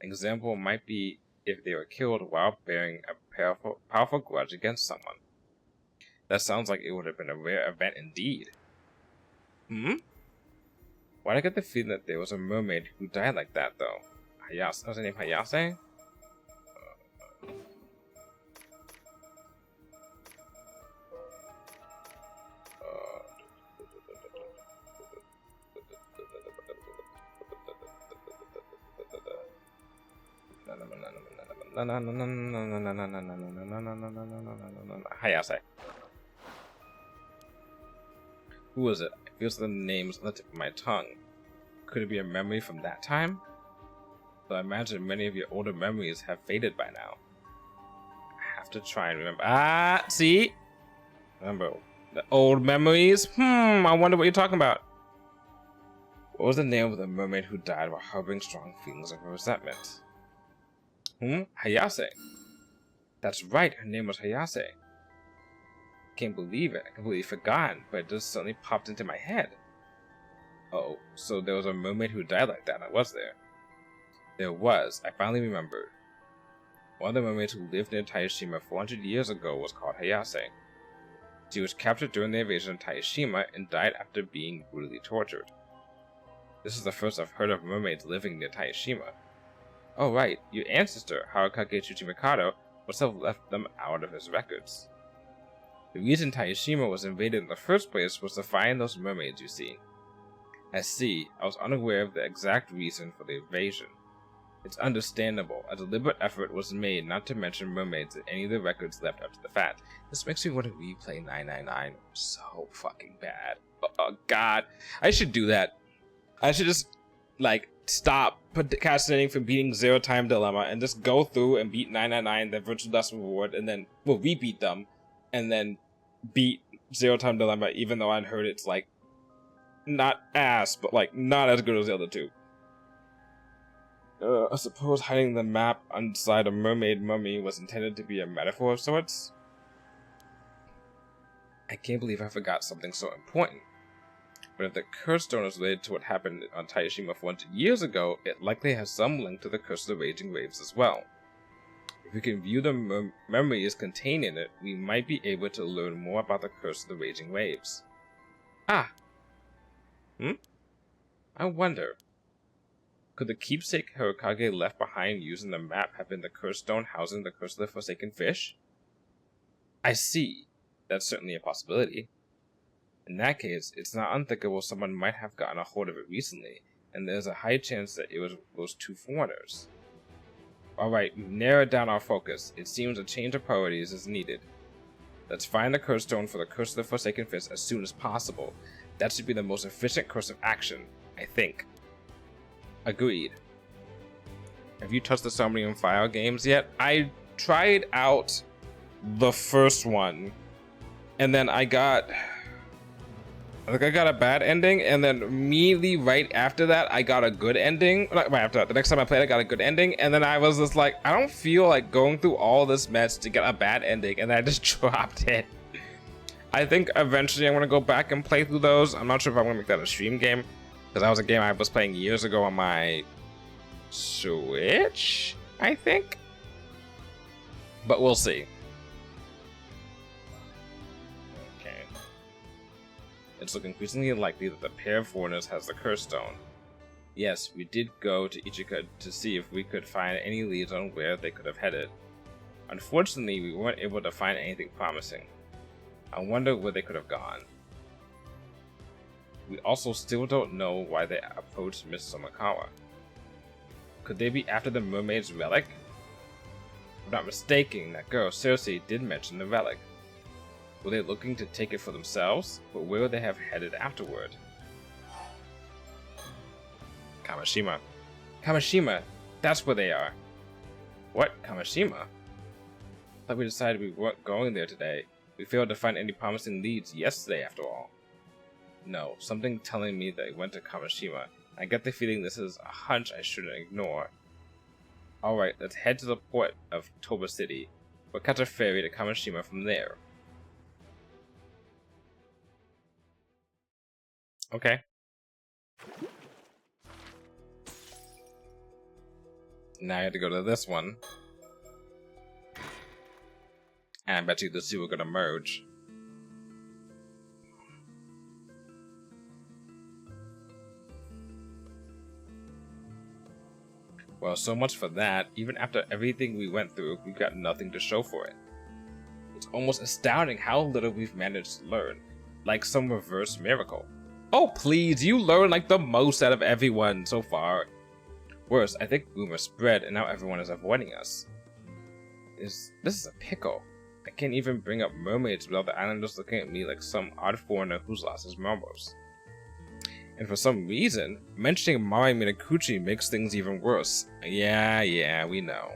Example might be if they were killed while bearing a powerful grudge against someone. That sounds like it would have been a rare event indeed. Why did I get the feeling that there was a mermaid who died like that, though? Hayase. Was her name Hayase? Hayase. Who was it? It feels the names on the tip of my tongue. Could it be a memory from that time? Though I imagine many of your older memories have faded by now. I have to try and remember. Ah, see? Remember the old memories? I wonder what you're talking about. What was the name of the mermaid who died while harboring strong feelings of resentment? Hayase. That's right, her name was Hayase. Can't believe it. I completely forgotten, but it just suddenly popped into my head. Oh, so there was a mermaid who died like that, was there? There was. I finally remembered. One of the mermaids who lived near Taishima 400 years ago was called Hayase. She was captured during the invasion of Taishima and died after being brutally tortured. This is the first I've heard of mermaids living near Taishima. Oh right, your ancestor, Harakage Tsuchimikado, must have left them out of his records. The reason Taishima was invaded in the first place was to find those mermaids you see. I see, I was unaware of the exact reason for the invasion. It's understandable, a deliberate effort was made not to mention mermaids in any of the records left up to the fact. This makes me want to replay 999 so fucking bad. Oh god, I should do that. I should just, like, stop procrastinating from beating Zero Time Dilemma and just go through and beat 999, the Virtual Dust Reward, and then, well, rebeat them, and then beat Zero Time Dilemma, even though I'd heard it's, like, not ass, but, like, not as good as the other two. I suppose hiding the map inside a mermaid mummy was intended to be a metaphor of sorts? I can't believe I forgot something so important. But if the curse stone is related to what happened on Taishima 400 years ago, it likely has some link to the Curse of the Raging Waves as well. If we can view the memories contained in it, we might be able to learn more about the Curse of the Raging Waves. Ah! I wonder, could the keepsake Harakage left behind using the map have been the curse stone housing the Curse of the Forsaken Fish? I see. That's certainly a possibility. In that case, it's not unthinkable someone might have gotten a hold of it recently, and there's a high chance that it was those two foreigners. Alright, we've narrowed down our focus. It seems a change of priorities is needed. Let's find the curse stone for the Curse of the Forsaken Fish as soon as possible. That should be the most efficient course of action, I think. Agreed. Have you touched the Somnium File games yet? I tried out the first one, and then I got a bad ending, and then immediately right after that, I got a good ending. Right after that, the next time I played, I got a good ending, and then I was just like, I don't feel like going through all this mess to get a bad ending, and I just dropped it. I think eventually I'm gonna go back and play through those. I'm not sure if I'm gonna make that a stream game, because that was a game I was playing years ago on my Switch, I think. But we'll see. Okay. It's looking increasingly likely that the pair of foreigners has the curse stone. Yes, we did go to Ichika to see if we could find any leads on where they could have headed. Unfortunately, we weren't able to find anything promising. I wonder where they could have gone. We also still don't know why they approached Miss Somikawa. Could they be after the mermaid's relic? If I'm not mistaken, that girl Cersei did mention the relic. Were they looking to take it for themselves? But where would they have headed afterward? Kamishima. Kamishima! That's where they are! What? Kamishima? I thought we decided we weren't going there today. We failed to find any promising leads yesterday, after all. No, something telling me they went to Kamishima. I get the feeling this is a hunch I shouldn't ignore. Alright, let's head to the port of Toba City. We'll catch a ferry to Kamishima from there. Okay. Now I have to go to this one. And I bet you the two are gonna merge. Well, so much for that. Even after everything we went through, we've got nothing to show for it. It's almost astounding how little we've managed to learn. Like some reverse miracle. Oh please, you learn like the most out of everyone so far. Worse, I think rumors spread and now everyone is avoiding us. This is a pickle. I can't even bring up mermaids without the islanders looking at me like some odd foreigner who's lost his marbles. And for some reason, mentioning Mari Minakuchi makes things even worse. Yeah, we know.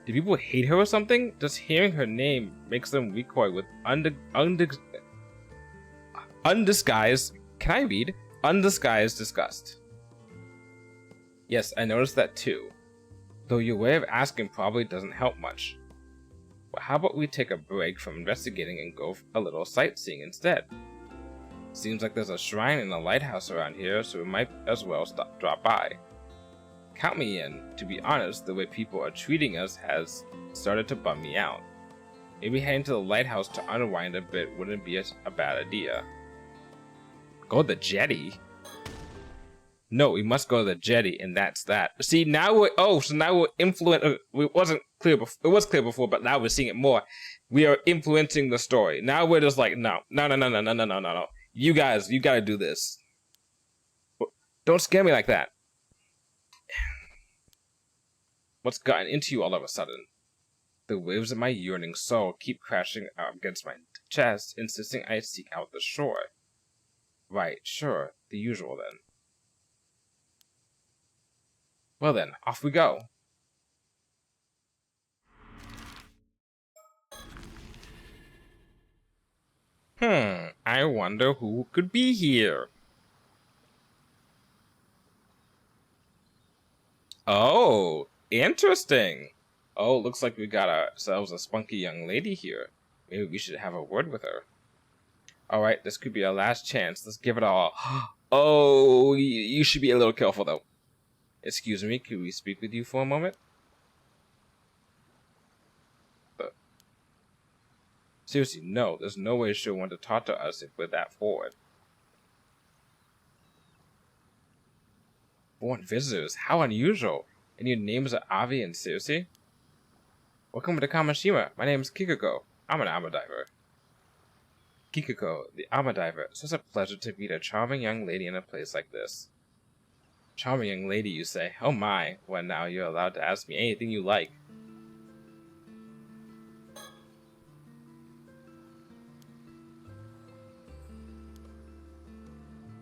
Do people hate her or something? Just hearing her name makes them recoil with undisguised, can I read? Undisguised disgust. Yes, I noticed that too. Though your way of asking probably doesn't help much. But how about we take a break from investigating and go a little sightseeing instead? Seems like there's a shrine and a lighthouse around here, so we might as well drop by. Count me in. To be honest, the way people are treating us has started to bum me out. Maybe heading to the lighthouse to unwind a bit wouldn't be a bad idea. Go to the jetty? No, we must go to the jetty, and that's that. See, now we're influencing. It wasn't clear before. It was clear before, but now we're seeing it more. We are influencing the story. Now we're just like, no. You guys, you gotta do this. Don't scare me like that. What's gotten into you all of a sudden? The waves of my yearning soul keep crashing up against my chest, insisting I seek out the shore. Right, sure, the usual then. Well then, off we go. I wonder who could be here. Oh, interesting. Oh, looks like we got ourselves a spunky young lady here. Maybe we should have a word with her. Alright, this could be our last chance. Let's give it all. Oh, you should be a little careful though. Excuse me, could we speak with you for a moment? Seriously, no, there's no way she'll want to talk to us if we're that forward. Foreign visitors, how unusual. And your names are Avi and Circe? Welcome to Kamishima. My name is Kikuko. I'm an armor diver. Kikuko, the armor diver. It's such a pleasure to meet a charming young lady in a place like this. Charming young lady, you say? Oh my. Well, now you're allowed to ask me anything you like.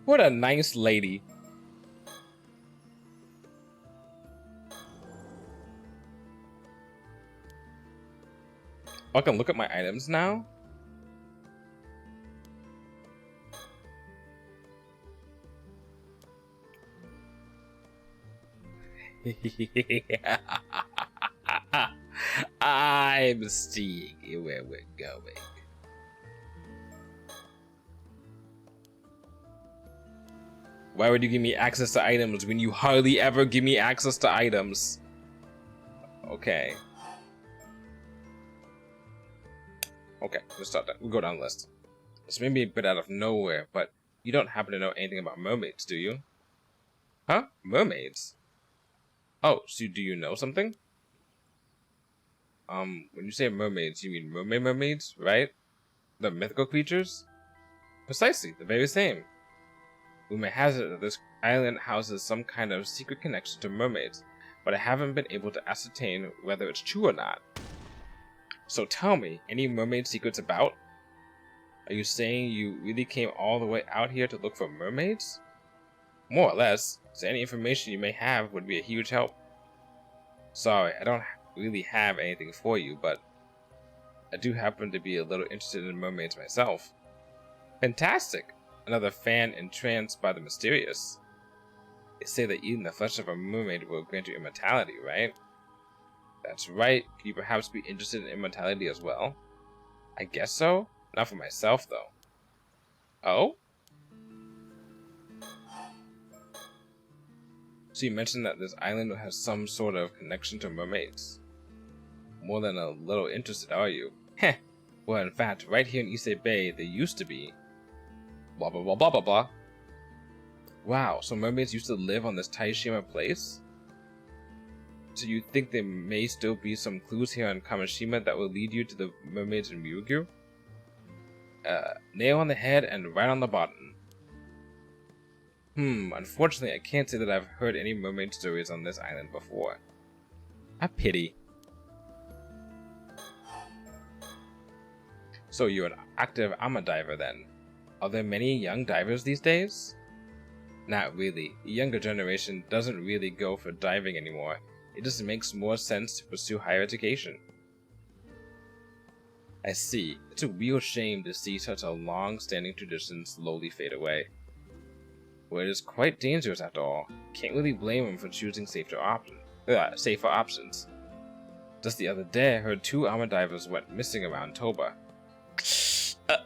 What a nice lady. I can look at my items now? I'm seeing where we're going. Why would you give me access to items when you hardly ever give me access to items? Okay. Okay, let's start that. We'll go down the list. This may be a bit out of nowhere, but you don't happen to know anything about mermaids, do you? Huh? Mermaids? Oh, so do you know something? When you say mermaids, you mean mermaids, right? The mythical creatures? Precisely, the very same. We may hazard that this island houses some kind of secret connection to mermaids, but I haven't been able to ascertain whether it's true or not. So tell me, any mermaid secrets about? Are you saying you really came all the way out here to look for mermaids? More or less, so any information you may have would be a huge help. Sorry, I don't really have anything for you, but I do happen to be a little interested in mermaids myself. Fantastic! Another fan entranced by the mysterious. They say that eating the flesh of a mermaid will grant you immortality, right? That's right. Could you perhaps be interested in immortality as well? I guess so. Not for myself, though. Oh? So you mentioned that this island has some sort of connection to mermaids. More than a little interested, are you? Heh. Well, in fact, right here in Issei Bay, there used to be... blah blah blah blah blah blah. Wow, so mermaids used to live on this Taishima place? So you think there may still be some clues here on Kamishima that will lead you to the mermaids in Ryukyu? Nail on the head and right on the button. Unfortunately I can't say that I've heard any mermaid stories on this island before. A pity. So you're an active ama diver then. Are there many young divers these days? Not really. The younger generation doesn't really go for diving anymore. It just makes more sense to pursue higher education. I see. It's a real shame to see such a long-standing tradition slowly fade away. Well, it is quite dangerous after all. Can't really blame him for choosing safer options. Just the other day, I heard 2 ama divers went missing around Toba.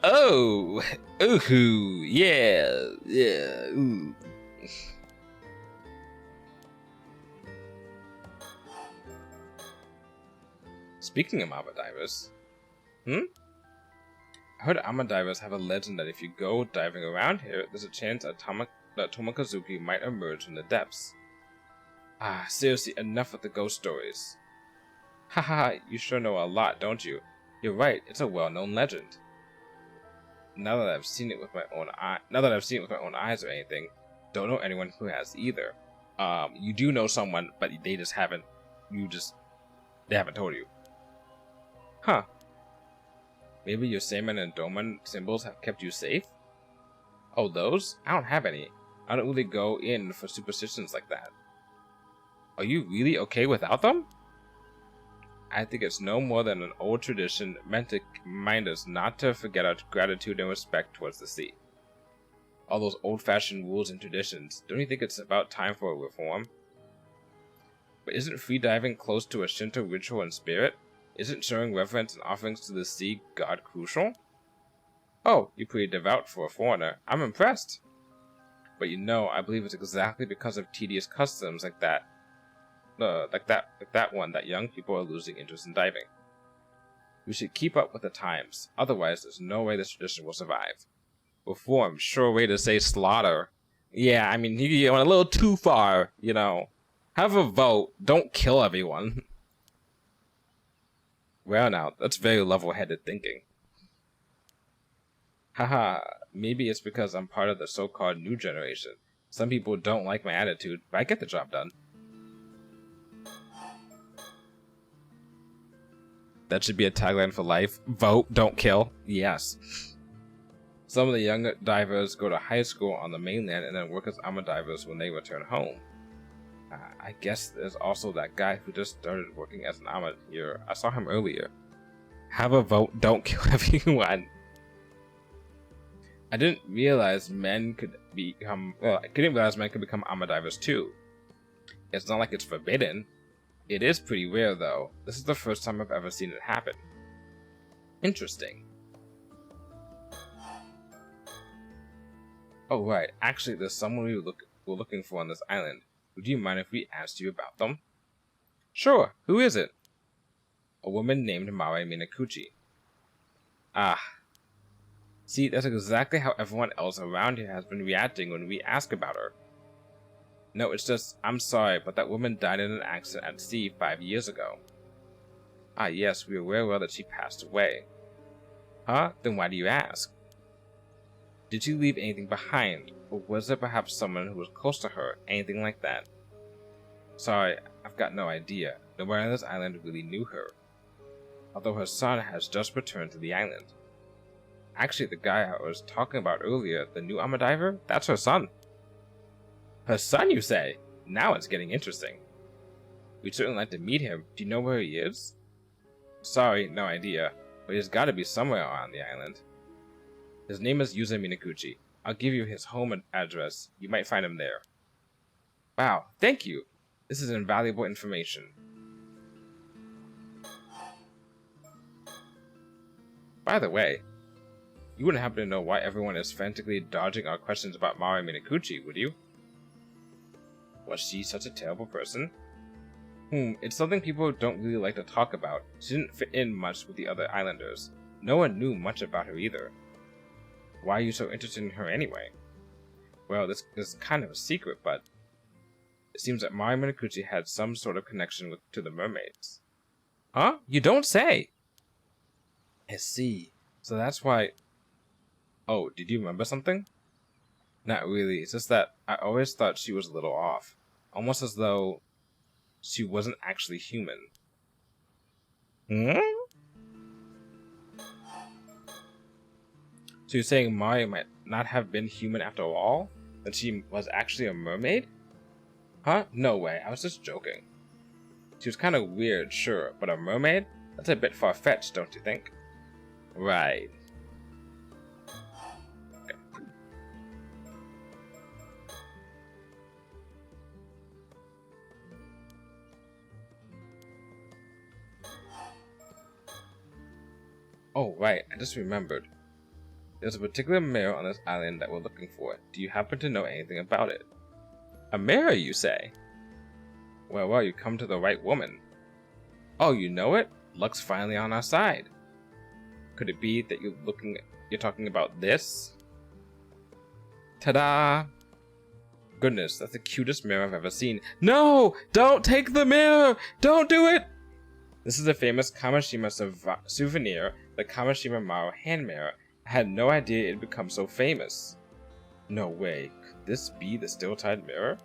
Ooh, yeah, ooh. Speaking of ama divers, I heard ama divers have a legend that if you go diving around here, there's a chance that Tomokazuki might emerge from the depths. Ah, seriously, enough with the ghost stories. Haha, you sure know a lot, don't you? You're right, it's a well-known legend. Now that I've seen it with my own eyes or anything, don't know anyone who has either. You do know someone, but they haven't told you. Huh. Maybe your Seiman and Doman symbols have kept you safe? Oh, those? I don't have any. I don't really go in for superstitions like that. Are you really okay without them? I think it's no more than an old tradition meant to remind us not to forget our gratitude and respect towards the sea. All those old-fashioned rules and traditions, don't you think it's about time for a reform? But isn't freediving close to a Shinto ritual and spirit? Isn't showing reverence and offerings to the sea god crucial? Oh, you're pretty devout for a foreigner. I'm impressed. But you know, I believe it's exactly because of tedious customs like that one that young people are losing interest in diving. We should keep up with the times, otherwise there's no way this tradition will survive. Reform, sure way to say slaughter. Yeah, I mean, you went a little too far, you know. Have a vote, don't kill everyone. Well now, that's very level-headed thinking. Haha, maybe it's because I'm part of the so-called new generation. Some people don't like my attitude, but I get the job done. That should be a tagline for life. Vote, don't kill. Yes. Some of the young divers go to high school on the mainland and then work as ama divers when they return home. I guess there's also that guy who just started working as an ama here. I saw him earlier. Have a vote, don't kill everyone. I didn't realize men could become ama divers too. It's not like it's forbidden. It is pretty rare though. This is the first time I've ever seen it happen. Interesting. Oh right, actually there's someone we're looking for on this island. Would you mind if we asked you about them? Sure, who is it? A woman named Mare Minakuchi. Ah. See, that's exactly how everyone else around here has been reacting when we ask about her. No, it's just, I'm sorry, but that woman died in an accident at sea 5 years ago. Ah yes, we are aware well that she passed away. Huh? Then why do you ask? Did she leave anything behind? Or was there perhaps someone who was close to her? Anything like that? Sorry, I've got no idea. Nobody on this island really knew her. Although her son has just returned to the island. Actually, the guy I was talking about earlier, the new ama diver, that's her son. Her son, you say? Now it's getting interesting. We'd certainly like to meet him. Do you know where he is? Sorry, no idea. But he's got to be somewhere around the island. His name is Yuza Minakuchi. I'll give you his home address. You might find him there. Wow, thank you. This is invaluable information. By the way, you wouldn't happen to know why everyone is frantically dodging our questions about Mare Minakuchi, would you? Was she such a terrible person? It's something people don't really like to talk about. She didn't fit in much with the other islanders. No one knew much about her either. Why are you so interested in her anyway? Well, this is kind of a secret, but it seems that Mari Minoguchi had some sort of connection to the mermaids. Huh? You don't say! I see. So that's why... Oh, did you remember something? Not really. It's just that I always thought she was a little off. Almost as though she wasn't actually human. So you're saying Mari might not have been human after all? That she was actually a mermaid? Huh? No way. I was just joking. She was kind of weird, sure, but a mermaid? That's a bit far-fetched, don't you think? Right. Okay. Oh, right. I just remembered. There's a particular mirror on this island that we're looking for. Do you happen to know anything about it? A mirror, you say? Well, you come to the right woman. Oh, you know it? Luck's finally on our side. Could it be that you're talking about this? Ta-da! Goodness, that's the cutest mirror I've ever seen. No! Don't take the mirror! Don't do it! This is a famous Kamishima souvenir, the Kamishima Maro hand mirror. I had no idea it'd become so famous. No way. Could this be the still-tide mirror?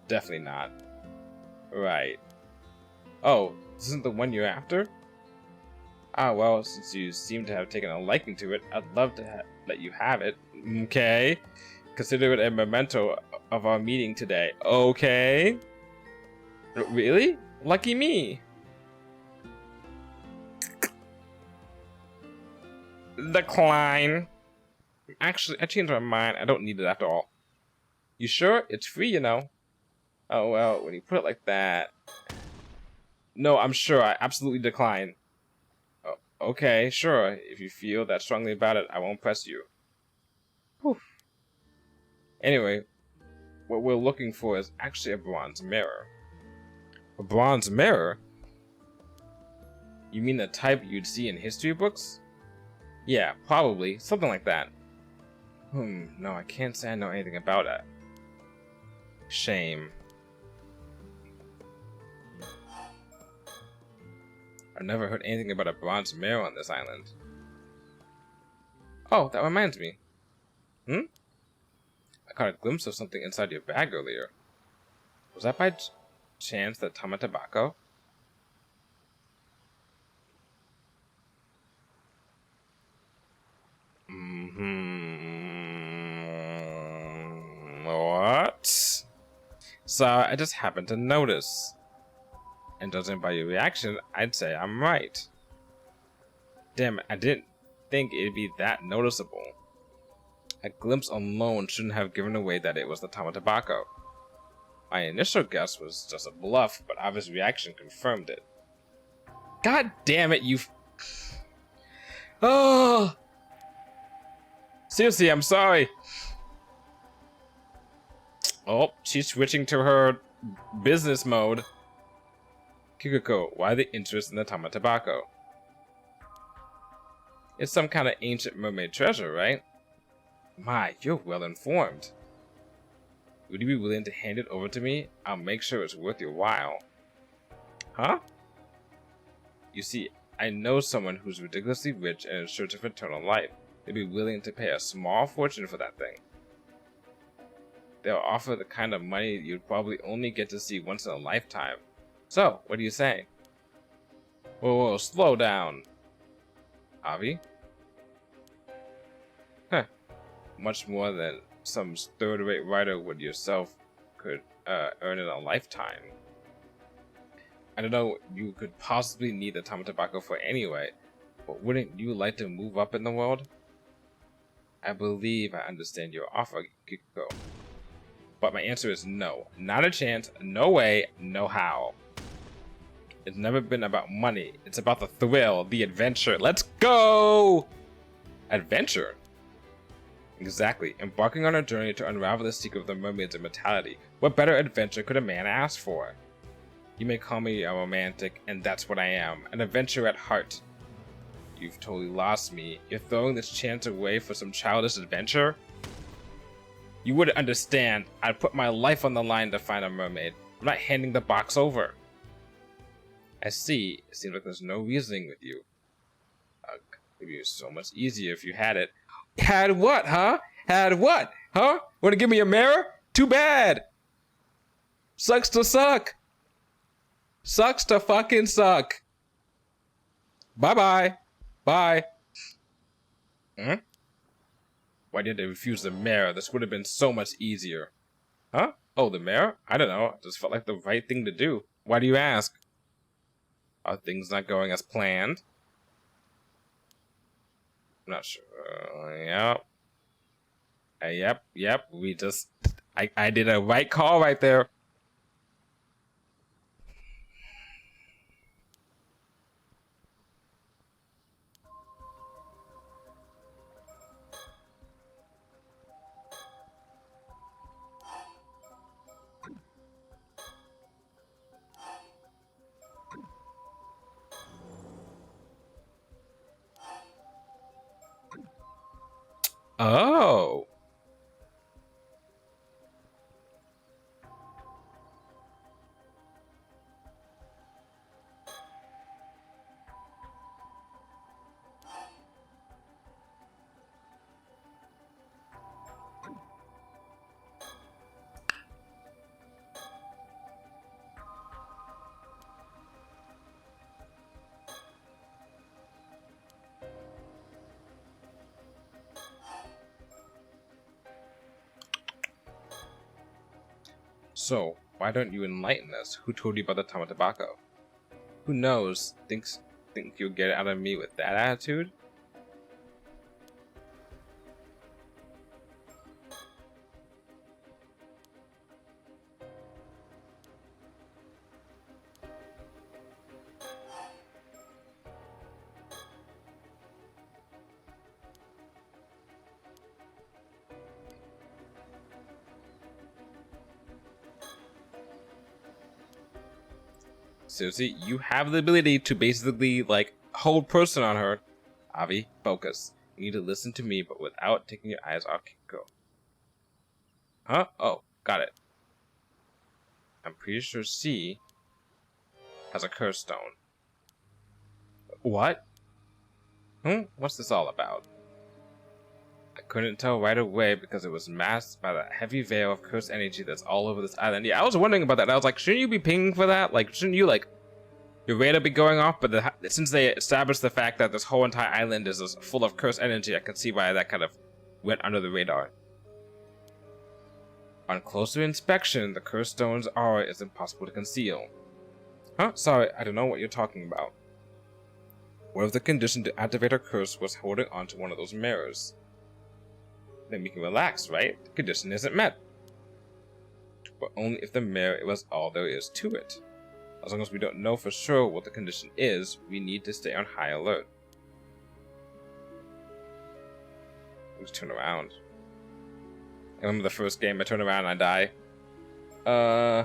Definitely not. Right. Oh, this isn't the one you're after? Ah, well, since you seem to have taken a liking to it, I'd love to let you have it. Okay. Consider it a memento of our meeting today. Okay. Really? Lucky me. Decline. Actually, I changed my mind. I don't need it after all. You sure? It's free, you know. Oh, well, when you put it like that... No, I'm sure. I absolutely decline. Oh, okay, sure. If you feel that strongly about it, I won't press you. Whew. Anyway, what we're looking for is actually a bronze mirror. A bronze mirror? You mean the type you'd see in history books? Yeah, probably. Something like that. No, I can't say I know anything about it. Shame. I've never heard anything about a bronze mirror on this island. Oh, that reminds me. I caught a glimpse of something inside your bag earlier. Was that by chance the tobacco? What? So I just happened to notice. And judging by your reaction, I'd say I'm right. Damn it, I didn't think it'd be that noticeable. A glimpse alone shouldn't have given away that it was the tobacco. My initial guess was just a bluff, but Ava's reaction confirmed it. God damn it, you... Oh! Seriously, I'm sorry. Oh, she's switching to her business mode. Kikuko, why the interest in the tobacco? It's some kind of ancient mermaid treasure, right? My, you're well informed. Would you be willing to hand it over to me? I'll make sure it's worth your while. Huh? You see, I know someone who's ridiculously rich and in search of eternal life. They'd be willing to pay a small fortune for that thing. They'll offer the kind of money you'd probably only get to see once in a lifetime. So, what do you say? Whoa, slow down. Avi? Huh. Much more than some third-rate writer would yourself could earn in a lifetime. I don't know what you could possibly need the tobacco for anyway, but wouldn't you like to move up in the world? I believe I understand your offer, Kikuko. But my answer is no. Not a chance, no way, no how. It's never been about money. It's about the thrill, the adventure. Let's go! Adventure? Exactly. Embarking on a journey to unravel the secret of the mermaid's immortality. What better adventure could a man ask for? You may call me a romantic, and that's what I am. An adventurer at heart. You've totally lost me. You're throwing this chance away for some childish adventure? You wouldn't understand. I'd put my life on the line to find a mermaid. I'm not handing the box over. I see. It seems like there's no reasoning with you. Ugh, it'd be so much easier if you had it. Had what, huh? Had what, huh? Wanna give me a mirror? Too bad! Sucks to suck! Sucks to fucking suck! Bye-bye! Bye! Hmm? Why did they refuse the mirror? This would have been so much easier. Huh? Oh, the mirror? I don't know. It just felt like the right thing to do. Why do you ask? Are things not going as planned? I'm not sure. Yep. Yep. We just... I did a right call right there. Oh. So, why don't you enlighten us? Who told you about the Tama Tobacco? Who knows? Think you'll get it out of me with that attitude? Seriously, you have the ability to basically, like, hold person on her. Avi, focus. You need to listen to me, but without taking your eyes off Kiko. Huh? Oh, got it. I'm pretty sure C has a curse stone. What? What's this all about? I couldn't tell right away because it was masked by the heavy veil of cursed energy that's all over this island. Yeah, I was wondering about that. I was like, shouldn't you be pinging for that? Like, shouldn't you, like, your radar be going off? But since they established the fact that this whole entire island is full of cursed energy, I can see why that kind of went under the radar. On closer inspection, the cursed stone's aura is impossible to conceal. Huh? Sorry, I don't know what you're talking about. What if the condition to activate her curse was holding onto one of those mirrors? Then we can relax, right? The condition isn't met. But only if the mirror was all there is to it. As long as we don't know for sure what the condition is, we need to stay on high alert. Let's turn around. I remember the first game, I turn around and I die.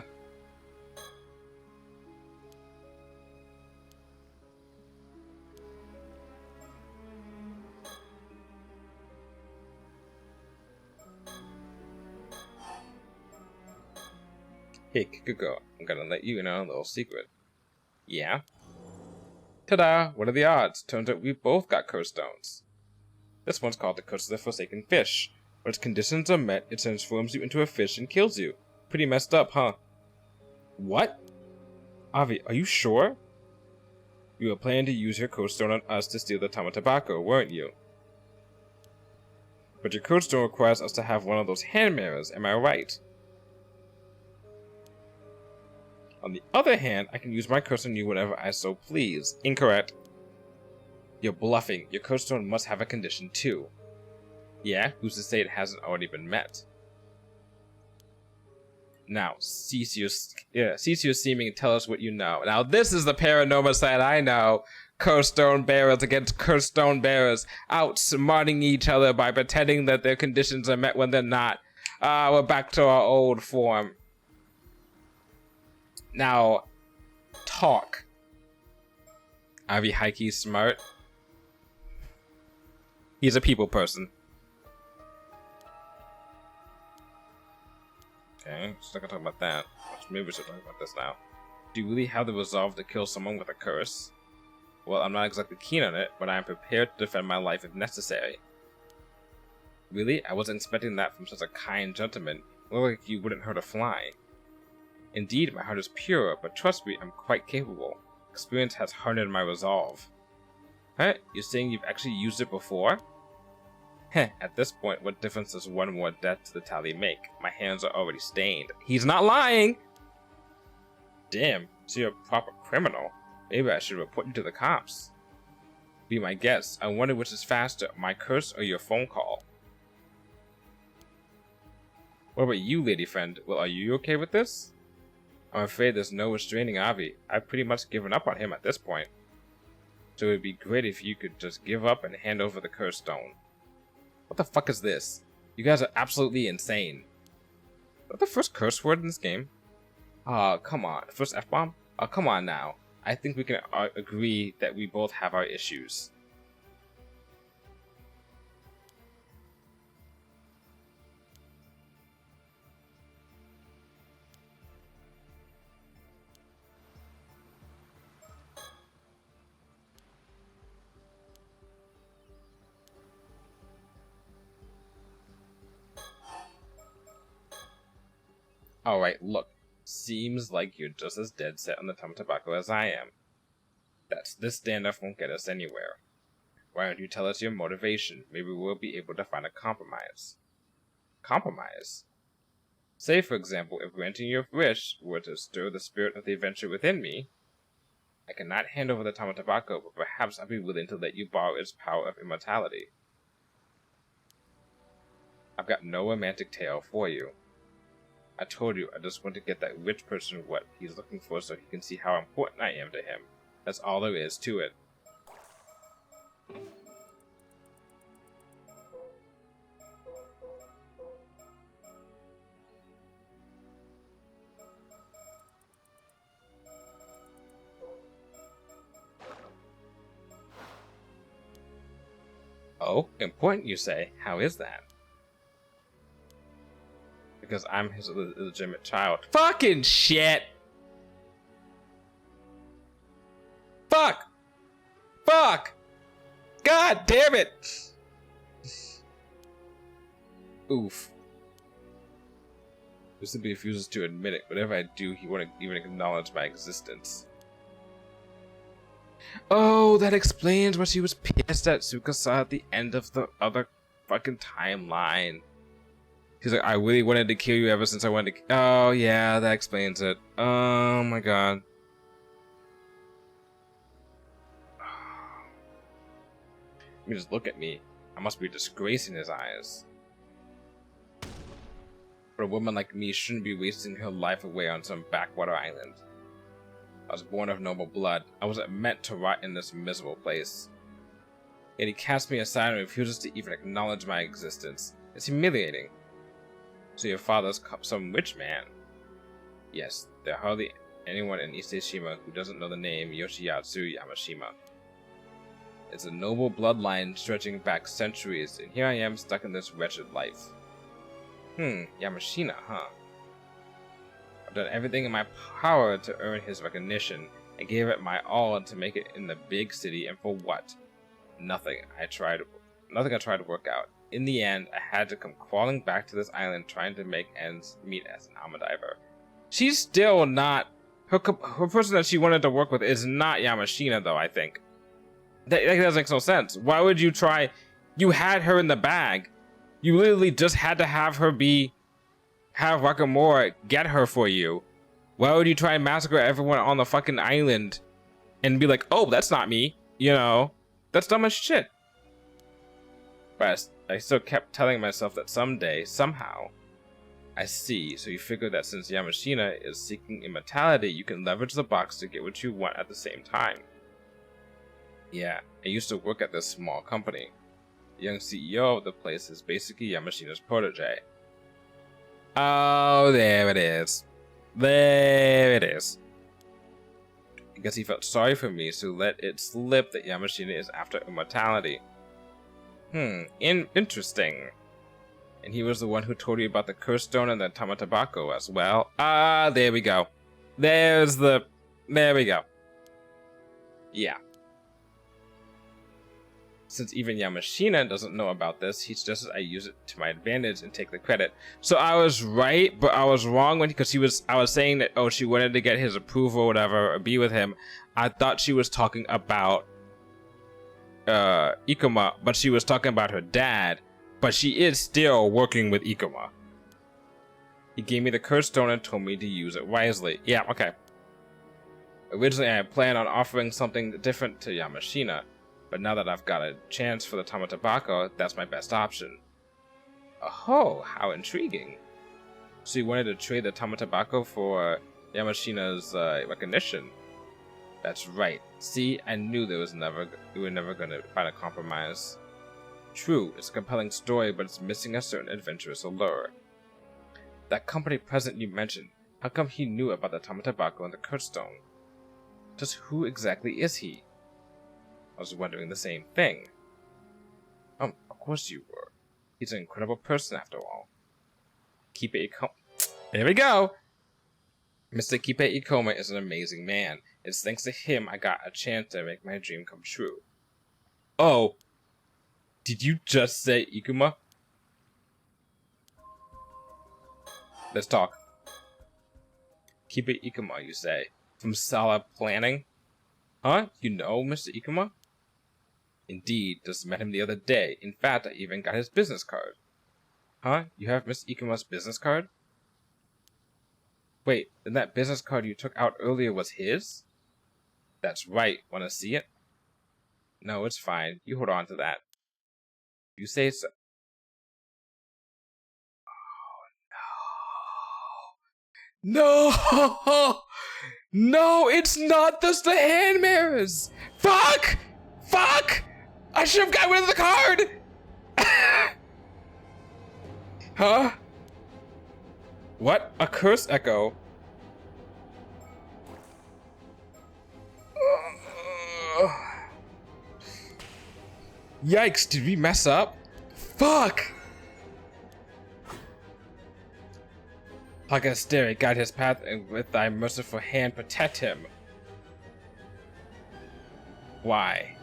Hey, Kikuko, I'm gonna let you in on a little secret. Yeah? Ta-da! What are the odds? Turns out we both got curse stones. This one's called the Curse of the Forsaken Fish. When its conditions are met, it transforms you into a fish and kills you. Pretty messed up, huh? What? Avi, are you sure? You were planning to use your code stone on us to steal the Tama Tobacco, weren't you? But your code stone requires us to have one of those hand mirrors, am I right? On the other hand, I can use my curse on you whenever I so please. Incorrect. You're bluffing. Your curse stone must have a condition too. Yeah, who's to say it hasn't already been met? Now, cease your seeming and tell us what you know. Now, this is the Paranormasight I know. Cursed stone bearers against cursed stone bearers, outsmarting each other by pretending that their conditions are met when they're not. We're back to our old form. Now, talk. Ivy Heike's smart. He's a people person. Okay, still gonna talk about that. Maybe we should talk about this now. Do you really have the resolve to kill someone with a curse? Well, I'm not exactly keen on it, but I am prepared to defend my life if necessary. Really? I wasn't expecting that from such a kind gentleman. Look like you wouldn't hurt a fly. Indeed, my heart is pure, but trust me, I'm quite capable. Experience has hardened my resolve. Huh? You're saying you've actually used it before? Heh, at this point, what difference does one more death to the tally make? My hands are already stained. He's not lying! Damn, so you're a proper criminal. Maybe I should report you to the cops. Be my guest. I wonder which is faster, my curse or your phone call. What about you, lady friend? Well, are you okay with this? I'm afraid there's no restraining Avi. I've pretty much given up on him at this point. So it would be great if you could just give up and hand over the curse stone. What the fuck is this? You guys are absolutely insane. Is that the first curse word in this game? Come on. First F-bomb? Oh, come on now. I think we can agree that we both have our issues. Alright, look. Seems like you're just as dead set on the Tom Tobacco as I am. This standoff won't get us anywhere. Why don't you tell us your motivation? Maybe we'll be able to find a compromise. Compromise? Say, for example, if granting your wish were to stir the spirit of the adventure within me, I cannot hand over the Tom Tobacco, but perhaps I'd be willing to let you borrow its power of immortality. I've got no romantic tale for you. I told you, I just want to get that rich person what he's looking for so he can see how important I am to him. That's all there is to it. Oh, important you say? How is that? Because I'm his illegitimate child. Fucking shit! Fuck! Fuck! God damn it! Oof. He simply refuses to admit it. Whatever I do, he won't even acknowledge my existence. Oh, that explains why she was pissed at Tsukasa at the end of the other fucking timeline. He's like, I really wanted to kill you ever since I wanted to. Oh, yeah, that explains it. Oh my god. I mean, just look at me. I must be a disgrace in his eyes. But a woman like me shouldn't be wasting her life away on some backwater island. I was born of noble blood. I wasn't meant to rot in this miserable place. Yet he casts me aside and refuses to even acknowledge my existence. It's humiliating. So your father's some rich man? Yes, there hardly anyone in East Shima who doesn't know the name Yoshiyatsu Yamashima. It's a noble bloodline stretching back centuries, and here I am stuck in this wretched life. Yamashina, huh? I've done everything in my power to earn his recognition. I gave it my all to make it in the big city, and for what? Nothing I tried to work out. In the end, I had to come crawling back to this island trying to make ends meet as an alma diver. She's still not... Her person that she wanted to work with is not Yamashina, though, I think. That doesn't make no sense. Why would you try... You had her in the bag. You literally just had to have her have Wakamura get her for you. Why would you try and massacre everyone on the fucking island and be like, oh, that's not me? You know? That's dumb as shit. But I still kept telling myself that someday, somehow. I see, so you figure that since Yamashina is seeking immortality, you can leverage the box to get what you want at the same time. Yeah, I used to work at this small company. The young CEO of the place is basically Yamashina's protege. Oh, there it is. There it is. I guess he felt sorry for me, so let it slip that Yamashina is after immortality. Interesting. And he was the one who told you about the curse stone and the Tamatabako as well. Ah, there we go. There we go. Yeah. Since even Yamashina doesn't know about this, he suggested I use it to my advantage and take the credit. So I was right, but I was wrong because I was saying that, oh, she wanted to get his approval or whatever, or be with him. I thought she was talking about Ikuma, but she was talking about her dad. But she is still working with Ikuma. He gave me the curse stone and told me to use it wisely. Yeah, okay. Originally, I had planned on offering something different to Yamashina, but now that I've got a chance for the Tamatabako, that's my best option. Oh, how intriguing. So you wanted to trade the Tamatabako for Yamashina's recognition? That's right. See, I knew we were never going to find a compromise. True, it's a compelling story, but it's missing a certain adventurous allure. That company president you mentioned, how come he knew about the Tamatabako and the curse stone? Just who exactly is he? I was wondering the same thing. Of course you were. He's an incredible person after all. Kipe Ikoma. There we go! Mr. Kipe Ikoma is an amazing man. It's thanks to him I got a chance to make my dream come true. Oh. Did you just say Ikuma? Let's talk. Kipe Ikuma, you say? From Sala Planning? Huh? You know Mr. Ikuma? Indeed, just met him the other day. In fact, I even got his business card. Huh? You have Mr. Ikuma's business card? Wait, then that business card you took out earlier was his? That's right. Want to see it? No, it's fine. You hold on to that. You say so. No! No, it's not just the hand mirrors! Fuck! Fuck! I should have got rid of the card! Huh? What? A curse echo? Yikes, did we mess up? Fuck! Hagasteria, guide his path, and with thy merciful hand protect him. Why?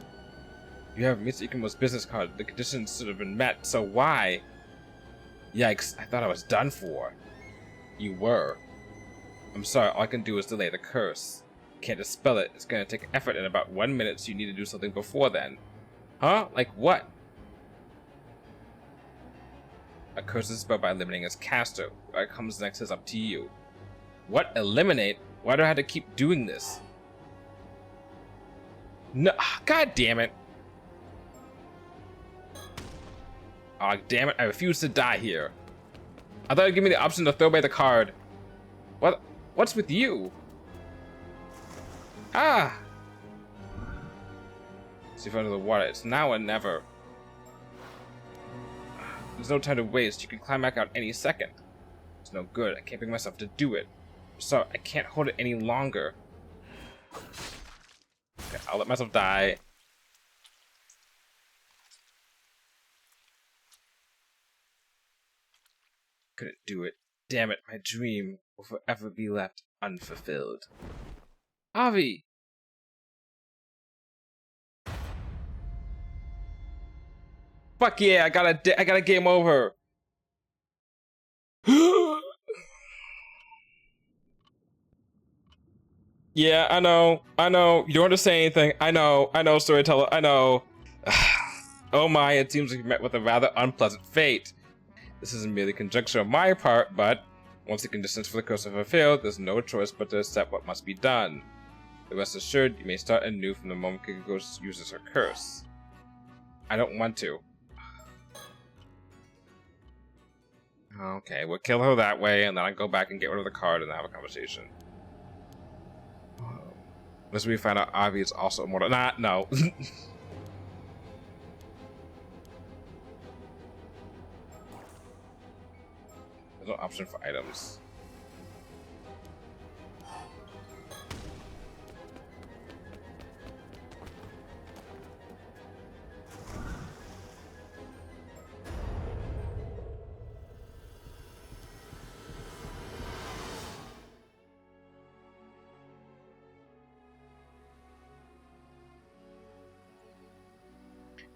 You have Mr. Ikuma's business card. The conditions should have been met, so why? Yikes, I thought I was done for. You were. I'm sorry, all I can do is delay the curse. Can't dispel it. It's gonna take effort in about 1 minute, so you need to do something before then. Huh? Like what? A curse is spelled by eliminating its caster. What comes next is up to you. What? Eliminate? Why do I have to keep doing this? No, god damn it. Oh, damn it, I refuse to die here. I thought it'd give me the option to throw away the card. What? What's with you? Ah! See if under the water. It's now or never. There's no time to waste. You can climb back out any second. It's no good. I can't bring myself to do it. So I can't hold it any longer. Okay, I'll let myself die. Couldn't do it. Damn it, my dream will forever be left unfulfilled. Avi! Fuck yeah, I got a game over. Yeah, I know. You don't want to say anything. I know, storyteller, I know. Oh my, it seems like you met with a rather unpleasant fate. This isn't merely conjecture on my part, but once the conditions for the curse are fulfilled, there's no choice but to accept what must be done. But rest assured, you may start anew from the moment Kikiko uses her curse. I don't want to. Okay, we'll kill her that way, and then I'll go back and get rid of the card and have a conversation. Unless we find out Avi is also immortal. Nah, no. There's no option for items.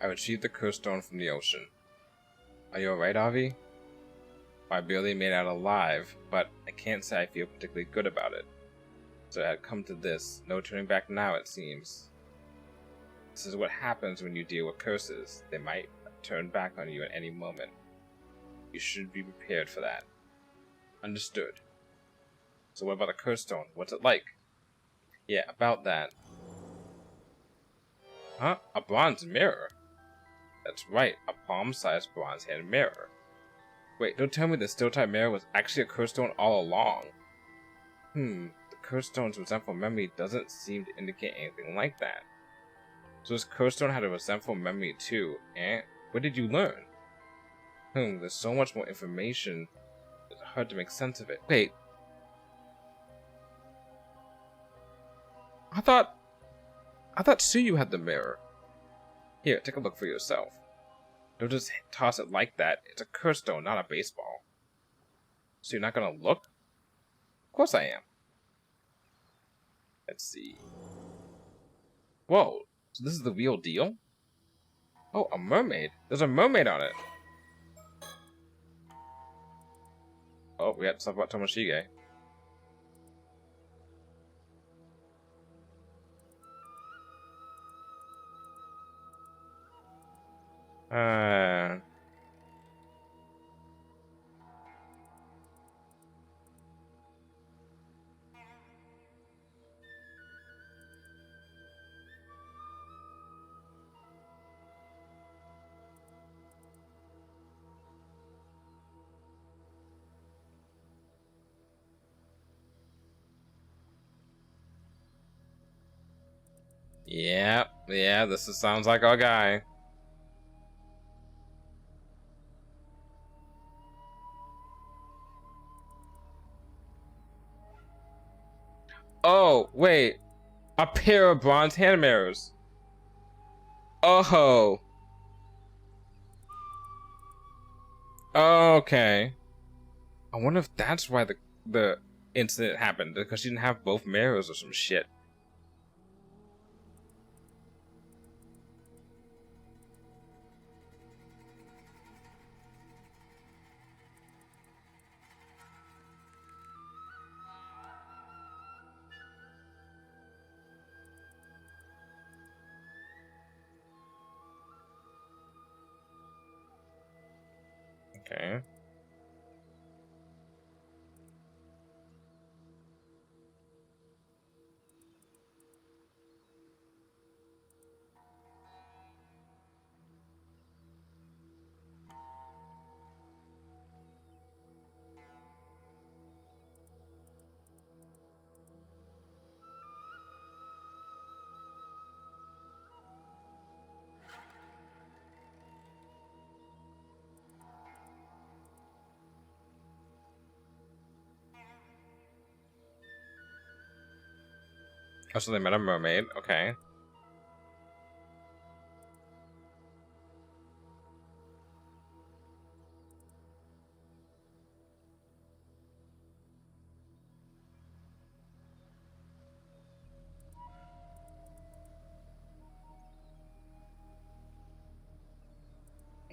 I retrieved the curse stone from the ocean. Are you alright, Avi? I barely made it out alive, but I can't say I feel particularly good about it. So I had come to this. No turning back now, it seems. This is what happens when you deal with curses. They might turn back on you at any moment. You should be prepared for that. Understood. So what about the curse stone? What's it like? Yeah, about that. Huh? A bronze mirror? That's right, a palm-sized bronze-handed mirror. Wait, don't tell me the steel-type mirror was actually a curse stone all along. The curse stone's resentful memory doesn't seem to indicate anything like that. So this curse stone had a resentful memory too, eh? What did you learn? There's so much more information, it's hard to make sense of it. Wait. I thought Suyu had the mirror. Here, take a look for yourself. Don't just toss it like that. It's a curse stone, not a baseball. So you're not gonna look? Of course I am. Let's see. Whoa, so this is the real deal? Oh, a mermaid. There's a mermaid on it. Oh, we have to talk about Tomoshige. Yeah, sounds like our guy. Oh, wait. A pair of bronze hand mirrors. Oh. Okay. I wonder if that's why the incident happened, because she didn't have both mirrors or some shit. Okay. Oh, so they met a mermaid. Okay.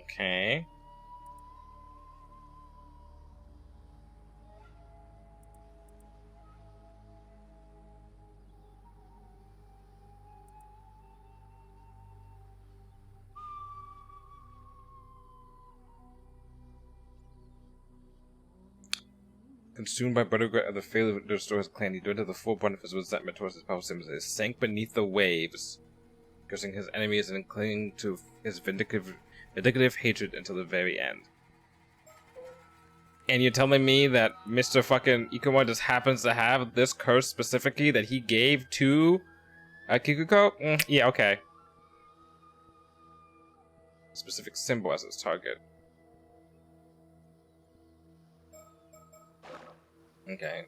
Okay. Consumed by bitter regret of the failure to restore his clan, he dwelled to the full brunt of his resentment towards his powerful siblings and sank beneath the waves, cursing his enemies and clinging to his vindictive hatred until the very end. And you're telling me that Mr. fucking Ikamura just happens to have this curse specifically that he gave to Kikuko? Yeah, okay. Specific symbol as its target. Okay.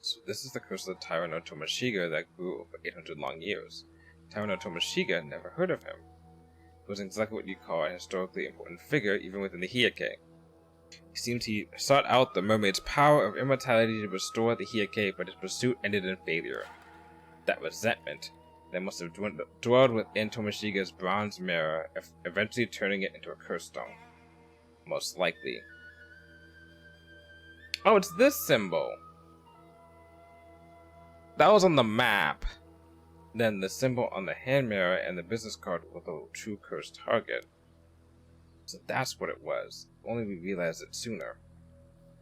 So this is the curse of the Taira no Tomashiga that grew over 800 long years. Taira no Tomashiga never heard of him. He was exactly what you call a historically important figure even within the Hyuga. It seems he sought out the mermaid's power of immortality to restore the Hyuga, but his pursuit ended in failure. That resentment that must have dwelled within Tomashiga's bronze mirror, eventually turning it into a curse stone. Most likely. Oh, it's this symbol! That was on the map. Then the symbol on the hand mirror and the business card with a true cursed target. So that's what it was. If only we realized it sooner.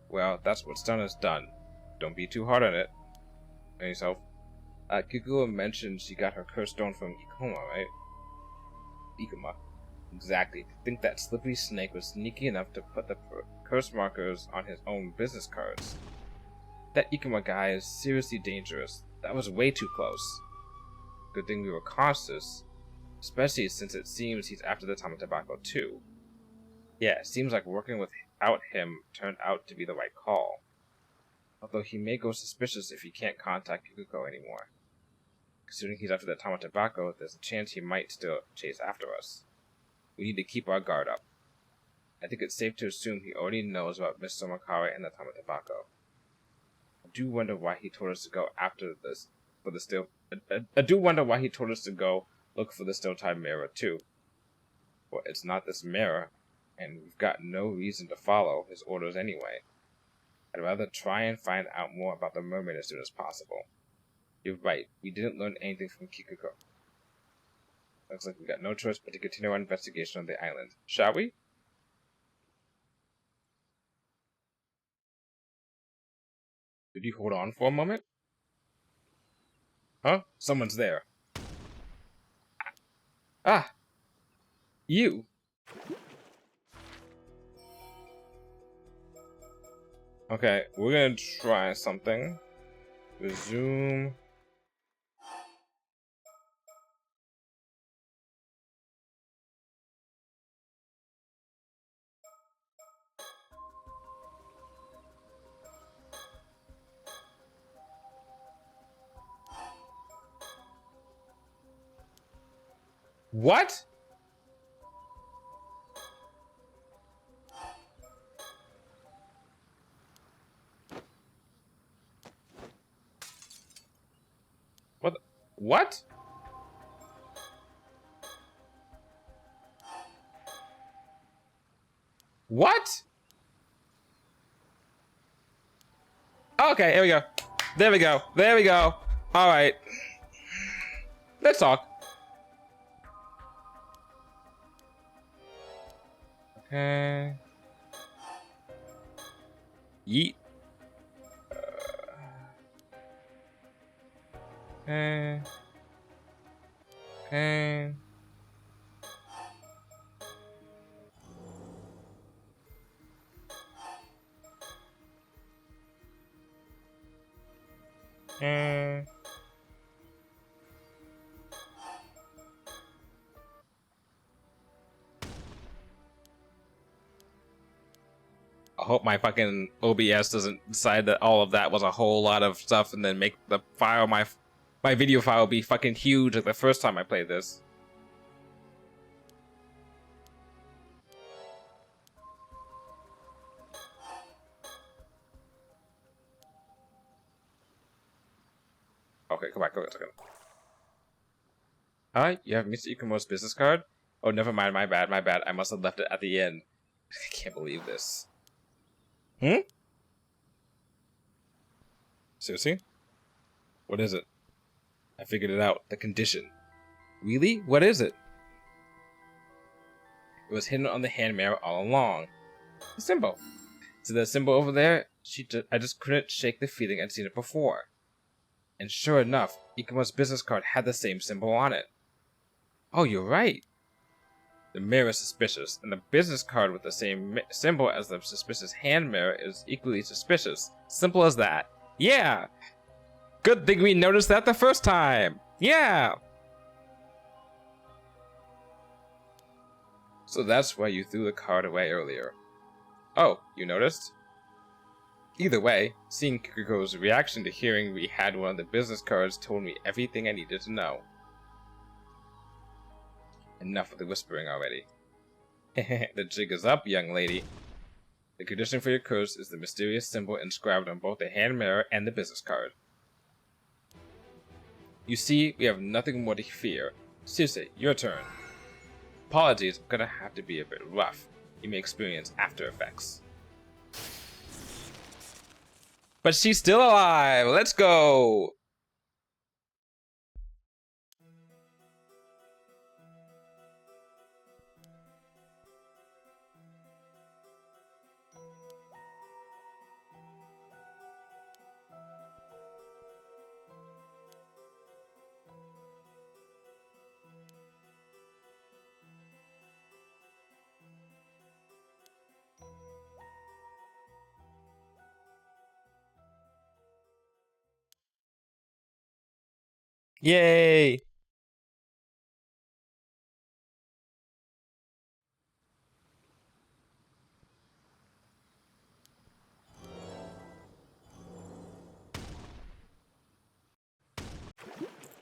Well, that's what's done is done. Don't be too hard on it. And yourself. Kikuko mentioned she got her curse stone from Ikoma, right? Ikoma. Exactly. To think that slippery snake was sneaky enough to put the curse markers on his own business cards. That Ikoma guy is seriously dangerous. That was way too close. Good thing we were cautious, especially since it seems he's after the Tama Tobacco too. Yeah, it seems like working without him turned out to be the right call. Although he may go suspicious if he can't contact Kikuko anymore. Considering he's after the Tama Tobacco, there's a chance he might still chase after us. We need to keep our guard up. I think it's safe to assume he already knows about Miss Somakara and the Tama Tobacco. I do wonder why he told us to go after this for the still. I do wonder why he told us to go look for the still-time mirror too. Well, it's not this mirror, and we've got no reason to follow his orders anyway. I'd rather try and find out more about the mermaid as soon as possible. You're right, we didn't learn anything from Kikuko. Looks like we've got no choice but to continue our investigation of the island. Shall we? Did you hold on for a moment? Huh? Someone's there. Ah! You! Okay, we're gonna try something. Resume. What? What? What? What? Okay, here we go. There we go. There we go. Alright. Let's talk. Okay. Yeet. Okay. Okay. Okay. I hope my fucking OBS doesn't decide that all of that was a whole lot of stuff and then make the file, my video file be fucking huge like the first time I played this. Okay, come back, go back a second. You have Mr. Ikumo's business card? Oh, never mind, my bad. I must have left it at the end. I can't believe this. Seriously? What is it? I figured it out. The condition. Really? What is it? It was hidden on the hand mirror all along. The symbol. See that symbol over there? I just couldn't shake the feeling I'd seen it before. And sure enough, Ikumo's business card had the same symbol on it. Oh, you're right. The mirror is suspicious, and the business card with the same symbol as the suspicious hand mirror is equally suspicious. Simple as that. Yeah! Good thing we noticed that the first time. Yeah. So that's why you threw the card away earlier. Oh, you noticed? Either way, seeing Kikuko's reaction to hearing we had one of the business cards told me everything I needed to know. Enough of the whispering already. The jig is up, young lady. The condition for your curse is the mysterious symbol inscribed on both the hand mirror and the business card. You see, we have nothing more to fear. Susie, your turn. Apologies, I'm gonna have to be a bit rough. You may experience after effects. But she's still alive! Let's go! Yay!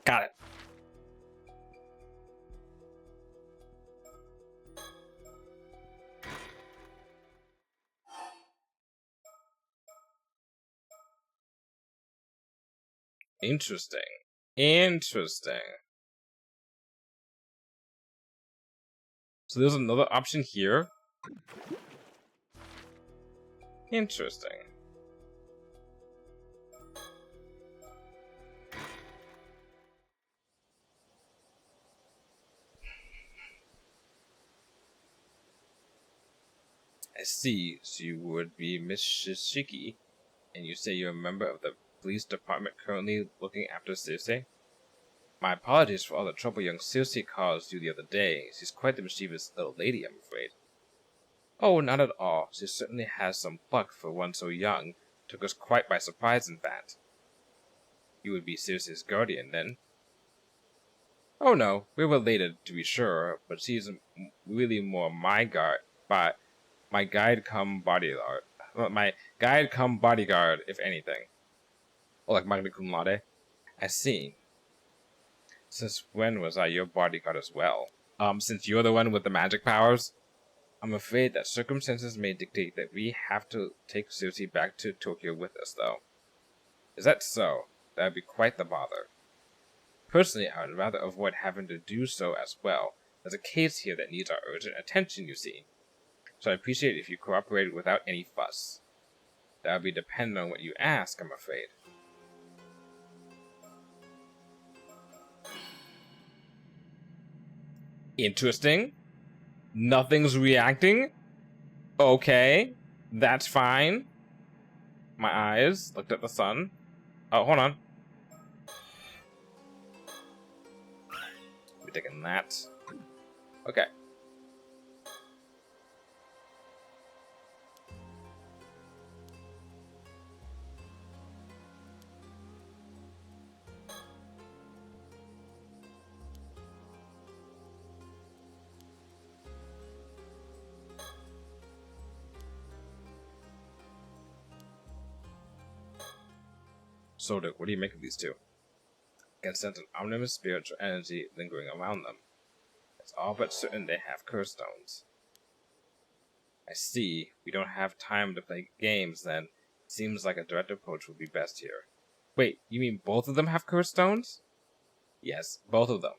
Got it. Interesting. Interesting. So there's another option here? Interesting. I see. So you would be Miss Shishiki, and you say you're a member of the police department currently looking after Circe? My apologies for all the trouble young Circe caused you the other day. She's quite the mischievous little lady, I'm afraid. Oh, not at all. She certainly has some pluck for one so young. Took us quite by surprise, in fact. You would be Circe's guardian, then? Oh no, we're related, to be sure, but she's really more my guard, but my guide come bodyguard. My guide come bodyguard, if anything. Oh, like magna cum laude? I see. Since when was I your bodyguard as well? Since you're the one with the magic powers? I'm afraid that circumstances may dictate that we have to take Circe back to Tokyo with us, though. Is that so? That would be quite the bother. Personally, I would rather avoid having to do so as well. There's a case here that needs our urgent attention, you see. So I appreciate if you cooperate without any fuss. That would be dependent on what you ask, I'm afraid. Interesting. Nothing's reacting? Okay, that's fine. My eyes looked at the sun. Oh, hold on. We're taking that. Okay. So, Dick, what do you make of these two? I can sense an omnivorous spiritual energy lingering around them. It's all but certain they have curse stones. I see. We don't have time to play games, then. Seems like a direct approach would be best here. Wait, you mean both of them have curse stones? Yes, both of them.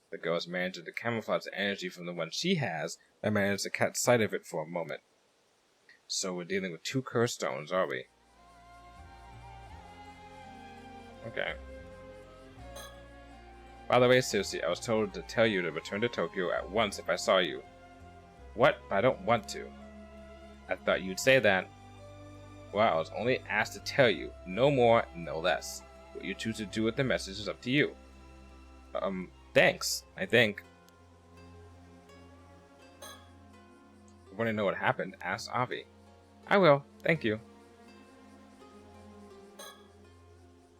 The girl has managed to camouflage the energy from the one she has, and managed to catch sight of it for a moment. So we're dealing with two curse stones, are we? Okay. By the way, Circe, I was told to tell you to return to Tokyo at once if I saw you. What? I don't want to. I thought you'd say that. Well, I was only asked to tell you. No more, no less. What you choose to do with the message is up to you. Thanks, I think. If you want to know what happened, ask Avi. I will, thank you.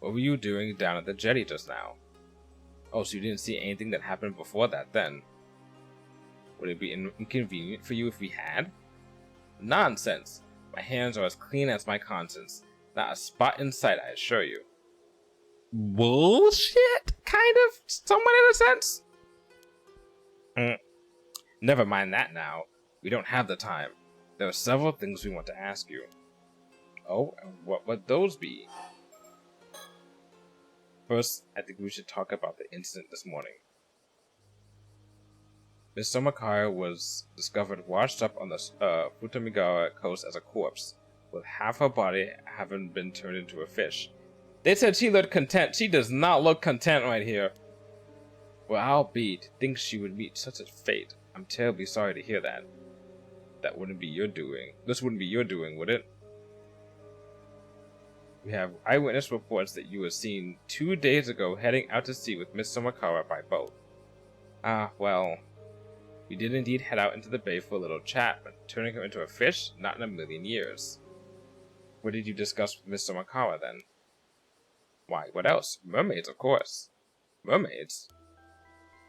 What were you doing down at the jetty just now? Oh, so you didn't see anything that happened before that then? Would it be inconvenient for you if we had? Nonsense! My hands are as clean as my conscience. Not a spot in sight, I assure you. Bullshit? Kind of? Somewhat in a sense? Never mind that now. We don't have the time. There are several things we want to ask you. Oh, and what would those be? First, I think we should talk about the incident this morning. Miss Somakara was discovered washed up on the Futamigawa coast as a corpse, with half her body having been turned into a fish. They said she looked content. She does not look content right here. Well, I'll be to think she would meet such a fate. I'm terribly sorry to hear that. That wouldn't be your doing. This wouldn't be your doing, would it? We have eyewitness reports that you were seen 2 days ago heading out to sea with Miss Somakara by boat. Ah, well, we did indeed head out into the bay for a little chat, but turning her into a fish? Not in a million years. What did you discuss with Miss Somakara then? Why, what else? Mermaids, of course. Mermaids?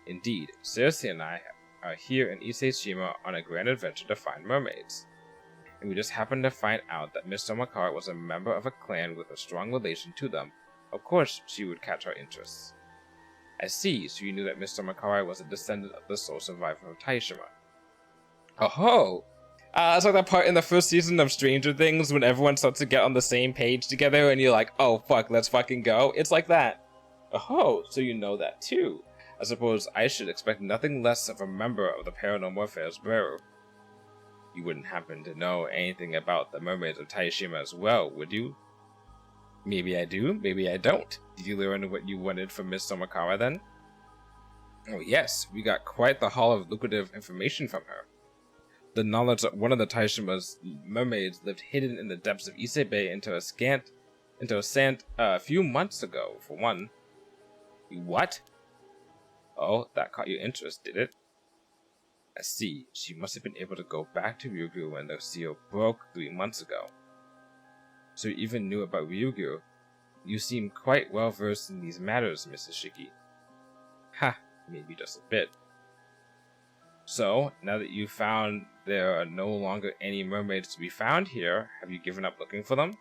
Indeed, Cersei and I are here in Ise-shima on a grand adventure to find mermaids. And we just happened to find out that Miss Somakara was a member of a clan with a strong relation to them. Of course, she would catch our interests. I see, so you knew that Miss Somakara was a descendant of the sole survivor of Taishima. Oh-ho! It's like that part in the first season of Stranger Things when everyone starts to get on the same page together and you're like, oh fuck, let's fucking go. It's like that. Oh, so you know that too. I suppose I should expect nothing less of a member of the Paranormal Affairs Bureau. You wouldn't happen to know anything about the mermaids of Taishima as well, would you? Maybe I do, maybe I don't. Did you learn what you wanted from Miss Somakara then? Oh yes, we got quite the haul of lucrative information from her. The knowledge that one of the Taishima's mermaids lived hidden in the depths of Ise Bay into a sand a few months ago, for one. What? Oh, that caught your interest, did it? I see. She must have been able to go back to Ryukyu when the seal broke 3 months ago. So you even knew about Ryukyu. You seem quite well versed in these matters, Mrs. Shiki. Ha, maybe just a bit. So, now that you've found there are no longer any mermaids to be found here, have you given up looking for them?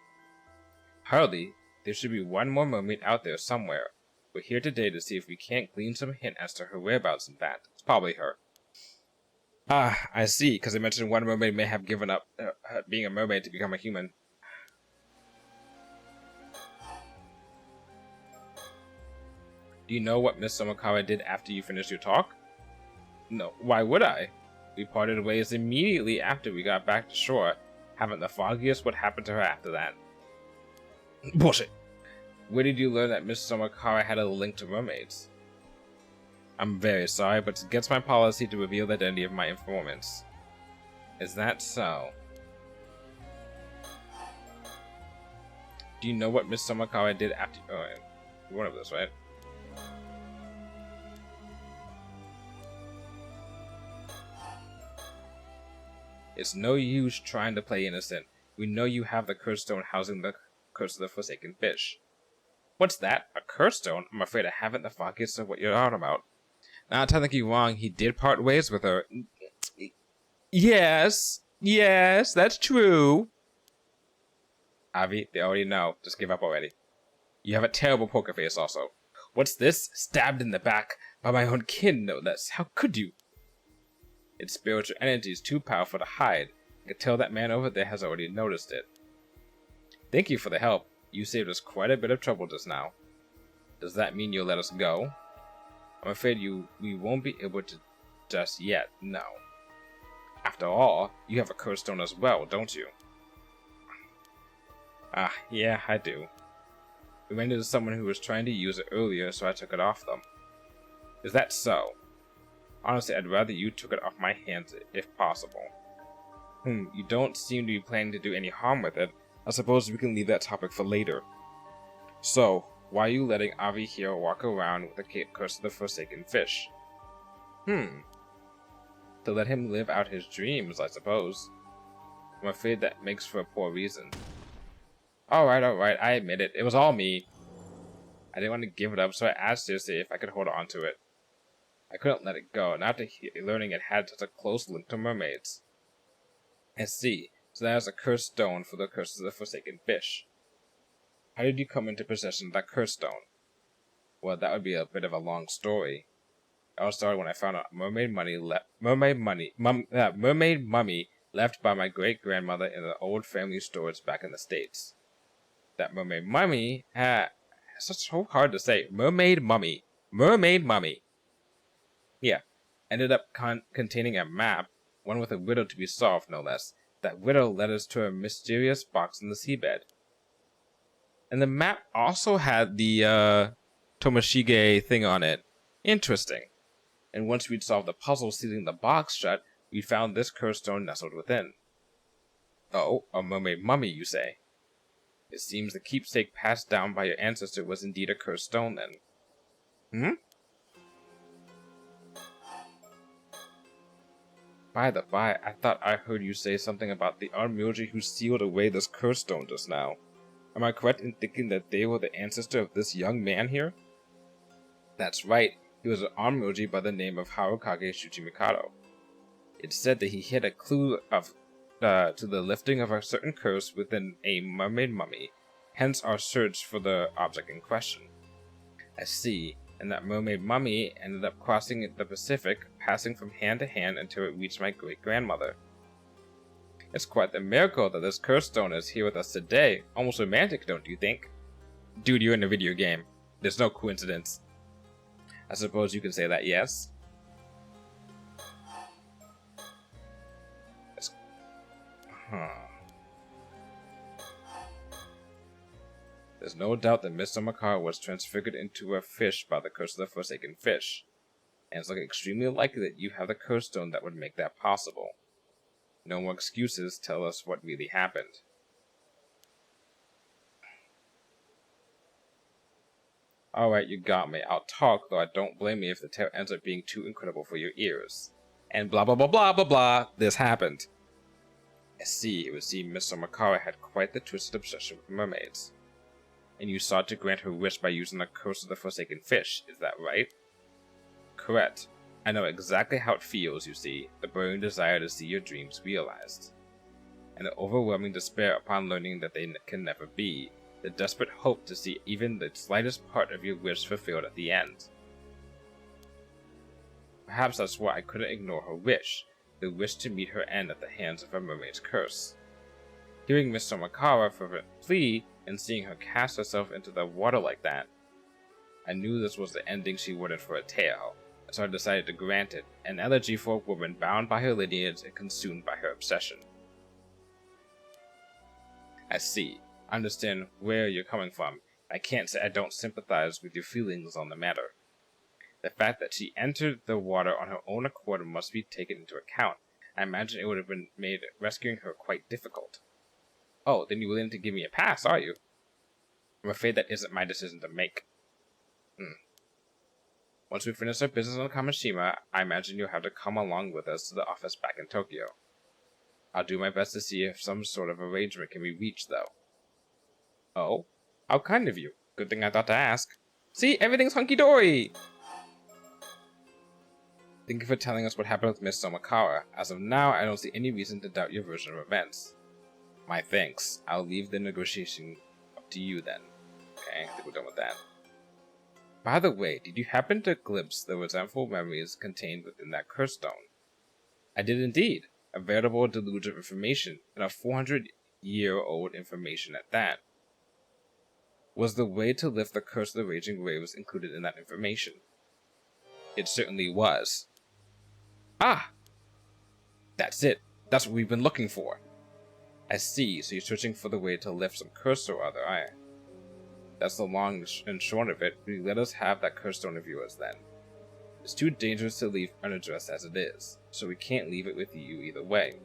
Hardly. There should be one more mermaid out there somewhere. We're here today to see if we can't glean some hint as to her whereabouts, in fact. It's probably her. Ah, I see, because I mentioned one mermaid may have given up being a mermaid to become a human. Do you know what Miss Somakara did after you finished your talk? No, why would I? We parted ways immediately after we got back to shore. Haven't the foggiest what happened to her after that. Bullshit! Where did you learn that Miss Somakara had a link to mermaids? I'm very sorry, but it's against my policy to reveal the identity of my informants. Is that so? Do you know what Miss Somakara did after... Oh, one of those, right? It's no use trying to play innocent. We know you have the curse stone housing the curse of the Forsaken Fish. What's that? A curse stone? I'm afraid I haven't the foggiest of what you're on about. Not technically wrong, he did part ways with her. Yes, that's true. Avi, they already know. Just give up already. You have a terrible poker face also. What's this? Stabbed in the back by my own kin, no less. How could you? Its spiritual energy is too powerful to hide. I can tell that man over there has already noticed it. Thank you for the help. You saved us quite a bit of trouble just now. Does that mean you'll let us go? I'm afraid we won't be able to just yet, no. After all, you have a curse stone as well, don't you? Ah, yeah, I do. We ran into someone who was trying to use it earlier, so I took it off them. Is that so? Honestly, I'd rather you took it off my hands if possible. You don't seem to be planning to do any harm with it. I suppose we can leave that topic for later. So, why are you letting Avi here walk around with the curse of the Forsaken Fish? To let him live out his dreams, I suppose. I'm afraid that makes for a poor reason. Alright, I admit it. It was all me. I didn't want to give it up, so I asked her to see if I could hold on to it. I couldn't let it go, not after learning it had such a close link to mermaids. I see. So that is a cursed stone for the curse of the forsaken fish. How did you come into possession of that cursed stone? Well, that would be a bit of a long story. It all started when I found a mermaid mummy left by my great-grandmother in the old family storage back in the States. That mermaid mummy it's so hard to say. Mermaid mummy. Yeah, ended up containing a map, one with a riddle to be solved, no less. That riddle led us to a mysterious box in the seabed. And the map also had the Tomoshige thing on it. Interesting. And once we'd solved the puzzle sealing the box shut, we found this cursed stone nestled within. Oh, a mermaid mummy, you say? It seems the keepsake passed down by your ancestor was indeed a cursed stone, then. By the by, I thought I heard you say something about the Armyoji who sealed away this cursed stone just now. Am I correct in thinking that they were the ancestor of this young man here? That's right. He was an Armyoji by the name of Harukage Shuchimikado. It's said that he hid a clue to the lifting of a certain curse within a mermaid mummy, hence our search for the object in question. I see, and that mermaid mummy ended up crossing the Pacific, passing from hand to hand until it reached my great-grandmother. It's quite the miracle that this cursed stone is here with us today. Almost romantic, don't you think? Dude, you're in a video game. There's no coincidence. I suppose you can say that, yes? There's no doubt that Mr. Makara was transfigured into a fish by the curse of the forsaken fish, and it's looking extremely likely that you have the curse stone that would make that possible. No more excuses, tell us what really happened. Alright, you got me. I'll talk, though I don't blame you if the tale ends up being too incredible for your ears. And blah blah blah blah blah blah, this happened. I see, it would seem Mr. Makara had quite the twisted obsession with mermaids. And you sought to grant her wish by using the curse of the forsaken fish, is that right? Correct. I know exactly how it feels, you see, the burning desire to see your dreams realized. And the overwhelming despair upon learning that they can never be, the desperate hope to see even the slightest part of your wish fulfilled at the end. Perhaps that's why I couldn't ignore her wish, the wish to meet her end at the hands of a mermaid's curse. Hearing Mr. Makara fervent plea, and seeing her cast herself into the water like that, I knew this was the ending she wanted for a tale, so I decided to grant it, an elegy for a woman bound by her lineage and consumed by her obsession. I see. I understand where you're coming from. I can't say I don't sympathize with your feelings on the matter. The fact that she entered the water on her own accord must be taken into account. I imagine it would have been made rescuing her quite difficult. Oh, then you're willing to give me a pass, are you? I'm afraid that isn't my decision to make. Once we finish our business on Kamishima, I imagine you'll have to come along with us to the office back in Tokyo. I'll do my best to see if some sort of arrangement can be reached, though. Oh? How kind of you. Good thing I thought to ask. See, everything's hunky-dory! Thank you for telling us what happened with Miss Somakara. As of now, I don't see any reason to doubt your version of events. My thanks. I'll leave the negotiation up to you then. Okay, I think we're done with that. By the way, did you happen to glimpse the resentful memories contained within that curse stone? I did indeed. A veritable deluge of information, and a 400-year-old information at that. Was the way to lift the curse of the raging waves included in that information? It certainly was. Ah! That's it. That's what we've been looking for. I see, so you're searching for the way to lift some curse or other, aye? That's the long and short of it. Will you let us have that curse stone of yours then? It's too dangerous to leave unaddressed as it is, so we can't leave it with you either way.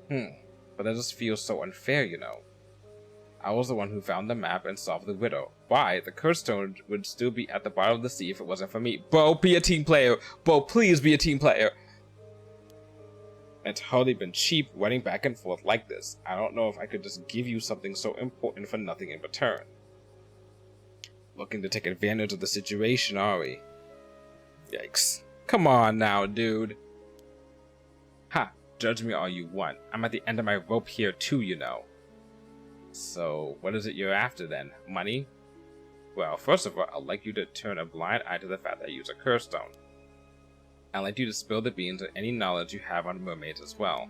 But that just feels so unfair, you know. I was the one who found the map and solved the riddle. Why? The curse stone would still be at the bottom of the sea if it wasn't for me. Bro, be a team player! Bro, please be a team player! It's hardly been cheap running back and forth like this. I don't know if I could just give you something so important for nothing in return. Looking to take advantage of the situation, are we? Yikes. Come on now, dude. Ha, judge me all you want. I'm at the end of my rope here too, you know. So, what is it you're after then? Money? Well, first of all, I'd like you to turn a blind eye to the fact that I use a curse stone. I'd like you to spill the beans on any knowledge you have on mermaids as well.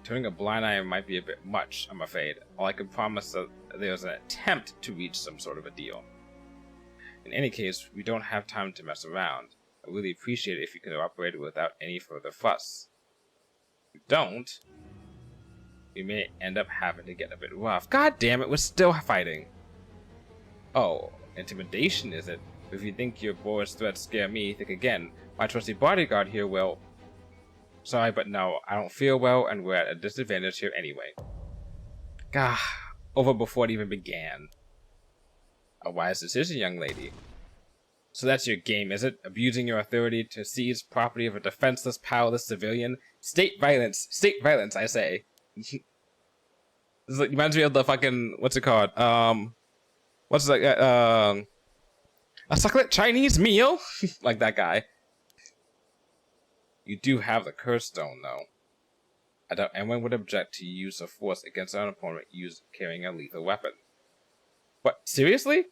Turning a blind eye might be a bit much, I'm afraid. All I can promise that there's an attempt to reach some sort of a deal. In any case, we don't have time to mess around. I really appreciate it if you could operate without any further fuss. If you don't, we may end up having to get a bit rough. God damn it, we're still fighting. Oh, intimidation is it? If you think your boy's threats scare me, think again. My trusty bodyguard here will... Sorry, but no, I don't feel well, and we're at a disadvantage here anyway. Gah, over before it even began. A wise decision, young lady. So that's your game, is it? Abusing your authority to seize property of a defenseless, powerless civilian? State violence, I say. This reminds me of the fucking, what's it called? What's like a succulent Chinese meal? Like that guy. You do have the curse stone, though. I doubt anyone would object to use of force against an opponent carrying a lethal weapon. What? Seriously?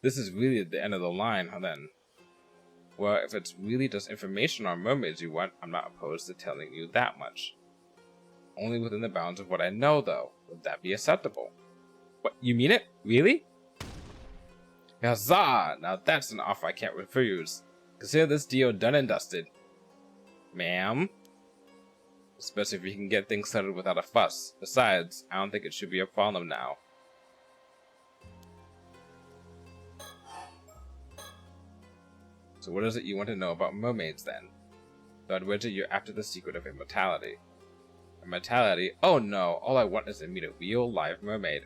This is really at the end of the line, then. Well, if it's really just information on mermaids you want, I'm not opposed to telling you that much. Only within the bounds of what I know, though. Would that be acceptable? What, you mean it? Really? Huzzah! Now that's an offer I can't refuse. Consider this deal done and dusted. Ma'am? Especially if you can get things settled without a fuss. Besides, I don't think it should be a problem now. So what is it you want to know about mermaids, then? So I'd wager you're after the secret of immortality. Immortality? Oh no, all I want is to meet a real, live mermaid.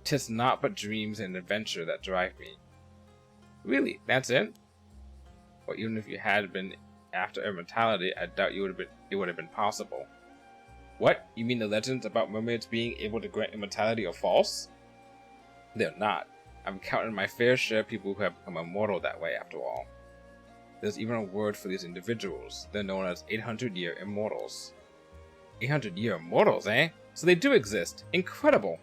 'Tis naught but dreams and adventure that drive me. Really? That's it? Well, even if you had been after immortality, I doubt it would have been possible. What? You mean the legends about mermaids being able to grant immortality are false? They're not. I'm counting my fair share of people who have become immortal that way, after all. There's even a word for these individuals. They're known as 800-year immortals. 800-year immortals, eh? So they do exist. Incredible!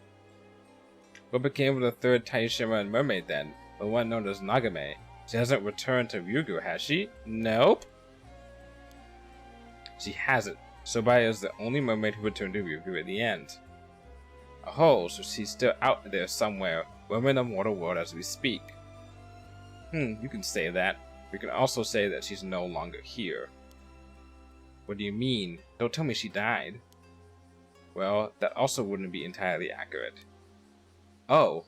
What became of the third Taishima mermaid, then? The one known as Nagame? She hasn't returned to Ryugu, has she? Nope. She hasn't. Sobaya is the only mermaid who returned to Ryugu at the end. Oh, so she's still out there somewhere, roaming the mortal world as we speak. You can say that. We can also say that she's no longer here. What do you mean? Don't tell me she died. Well, that also wouldn't be entirely accurate. Oh.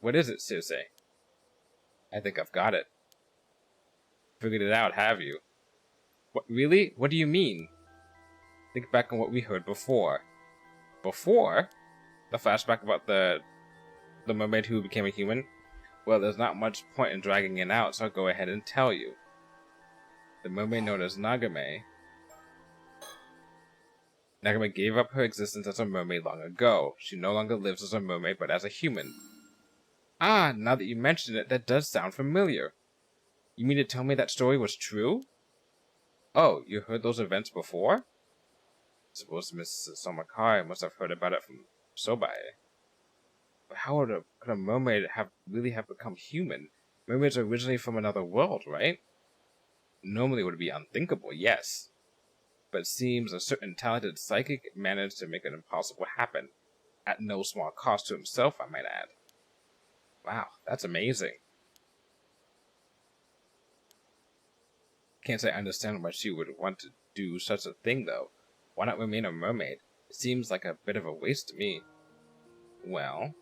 What is it, Circe? I think I've got it. Figured it out, have you? What, really? What do you mean? Think back on what we heard before. Before? The flashback about the mermaid who became a human? Well, there's not much point in dragging it out, so I'll go ahead and tell you. The mermaid known as Nagame gave up her existence as a mermaid long ago. She no longer lives as a mermaid, but as a human. Ah, now that you mention it, that does sound familiar. You mean to tell me that story was true? Oh, you heard those events before? I suppose Miss Somakari must have heard about it from Sobae. But how could a mermaid really have become human? Mermaids are originally from another world, right? Normally it would be unthinkable, yes. But it seems a certain talented psychic managed to make it impossible happen. At no small cost to himself, I might add. Wow, that's amazing. Can't say I understand why she would want to do such a thing, though. Why not remain a mermaid? It seems like a bit of a waste to me. Well,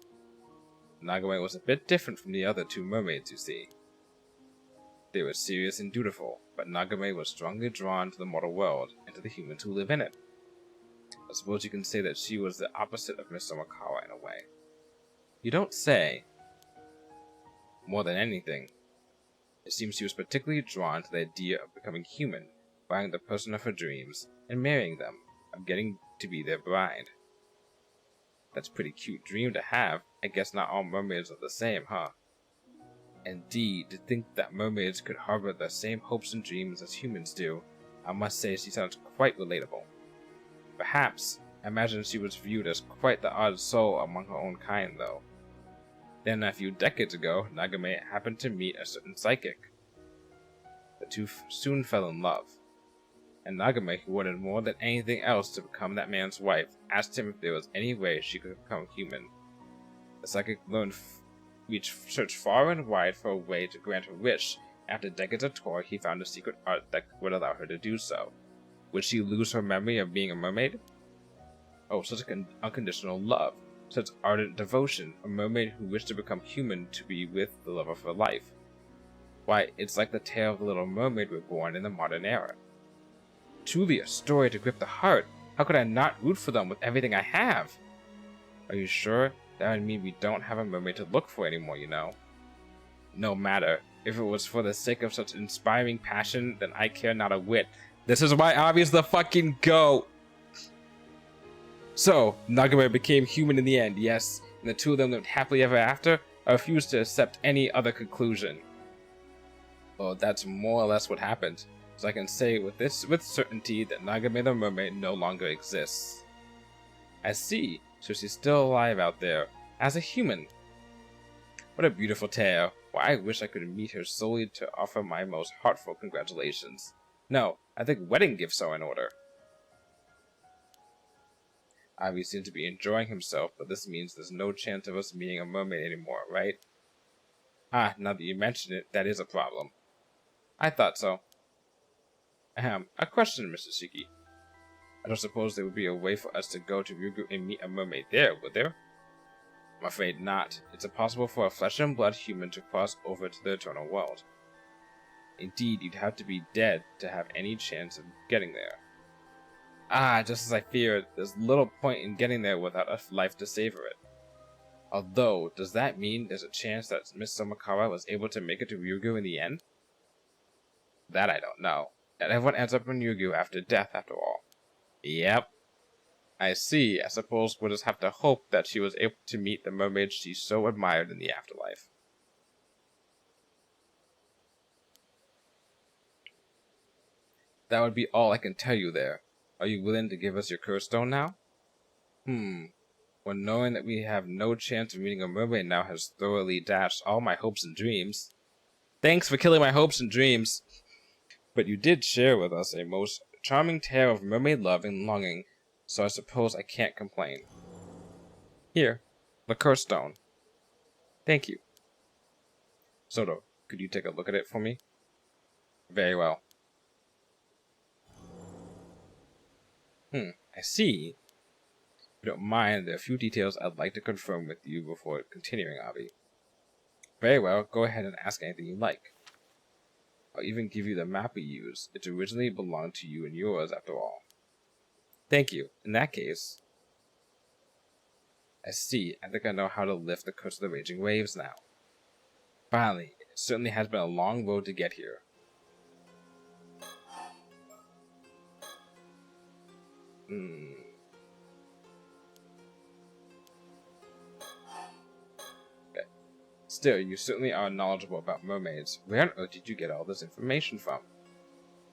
Nagame was a bit different from the other two mermaids, you see. They were serious and dutiful, but Nagame was strongly drawn to the mortal world and to the humans who live in it. I suppose you can say that she was the opposite of Miss Somakawa in a way. You don't say. More than anything, it seems she was particularly drawn to the idea of becoming human, finding the person of her dreams, and marrying them, of getting to be their bride. That's a pretty cute dream to have. I guess not all mermaids are the same, huh? Indeed, to think that mermaids could harbor the same hopes and dreams as humans do. I must say she sounds quite relatable. Perhaps, I imagine she was viewed as quite the odd soul among her own kind, though. Then, a few decades ago, Nagame happened to meet a certain psychic. The two soon fell in love, and Nagame, who wanted more than anything else to become that man's wife, asked him if there was any way she could become human. The psychic searched far and wide for a way to grant her wish. After decades of toil, he found a secret art that would allow her to do so. Would she lose her memory of being a mermaid? Oh, such unconditional love. Such ardent devotion, a mermaid who wished to become human to be with the love of her life. Why, it's like the tale of the Little Mermaid reborn in the modern era. Truly a story to grip the heart. How could I not root for them with everything I have? Are you sure? That would mean we don't have a mermaid to look for anymore, you know. No matter. If it was for the sake of such inspiring passion, then I care not a whit. This is why Avi's the fucking GOAT! So, Nagame became human in the end, yes, and the two of them lived happily ever after. I refuse to accept any other conclusion. Well, that's more or less what happened, so I can say with certainty that Nagame the mermaid no longer exists. I see, so she's still alive out there, as a human. What a beautiful tale. Why, I wish I could meet her solely to offer my most heartfelt congratulations. No, I think wedding gifts are in order. Avi seems to be enjoying himself, but this means there's no chance of us meeting a mermaid anymore, right? Ah, now that you mention it, that is a problem. I thought so. Ahem, a question, Mr. Shiki. I don't suppose there would be a way for us to go to Ryugu and meet a mermaid there, would there? I'm afraid not. It's impossible for a flesh and blood human to cross over to the eternal world. Indeed, you'd have to be dead to have any chance of getting there. Ah, just as I feared, there's little point in getting there without a life to savor it. Although, does that mean there's a chance that Miss Somakawa was able to make it to Ryugu in the end? That I don't know. That everyone ends up in Ryugu after death, after all. Yep. I see. I suppose we'll just have to hope that she was able to meet the mermaid she so admired in the afterlife. That would be all I can tell you there. Are you willing to give us your curse stone now? Well, knowing that we have no chance of meeting a mermaid now has thoroughly dashed all my hopes and dreams. Thanks for killing my hopes and dreams. But you did share with us a most charming tale of mermaid love and longing, so I suppose I can't complain. Here, the curse stone. Thank you. Soto, could you take a look at it for me? Very well. I see. If you don't mind, there are a few details I'd like to confirm with you before continuing, Avi. Very well, go ahead and ask anything you like. I'll even give you the map we use. It originally belonged to you and yours, after all. Thank you. In that case... I see. I think I know how to lift the curse of the raging waves now. Finally, it certainly has been a long road to get here. Okay. Still, you certainly are knowledgeable about mermaids. Where on earth did you get all this information from?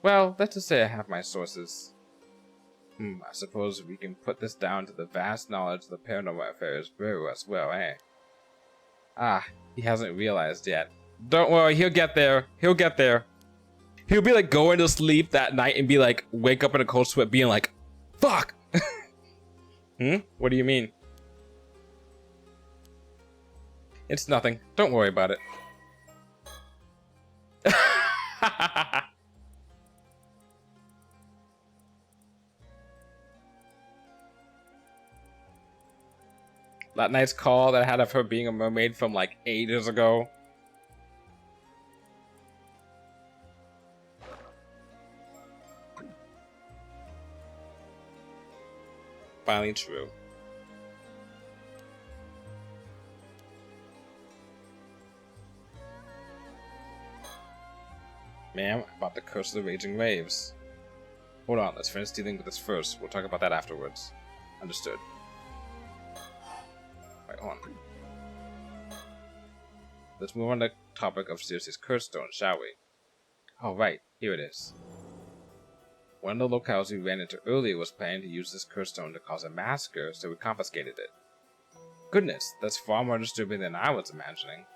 Well, let's just say I have my sources. I suppose we can put this down to the vast knowledge of the Paranormal Affairs Bureau as well, eh? Ah, he hasn't realized yet. Don't worry, he'll get there. He'll get there. He'll be like going to sleep that night and be like, wake up in a cold sweat being like, fuck! What do you mean? It's nothing. Don't worry about it. That night's call that I had of her being a mermaid from like ages ago. Finally true. Ma'am, about the curse of the raging waves. Hold on, let's finish dealing with this first. We'll talk about that afterwards. Understood. Wait, hold on. Let's move on to the topic of Circe's curse stone, shall we? Oh, right. Here it is. One of the locales we ran into earlier was planning to use this curse stone to cause a massacre, so we confiscated it. Goodness, that's far more disturbing than I was imagining.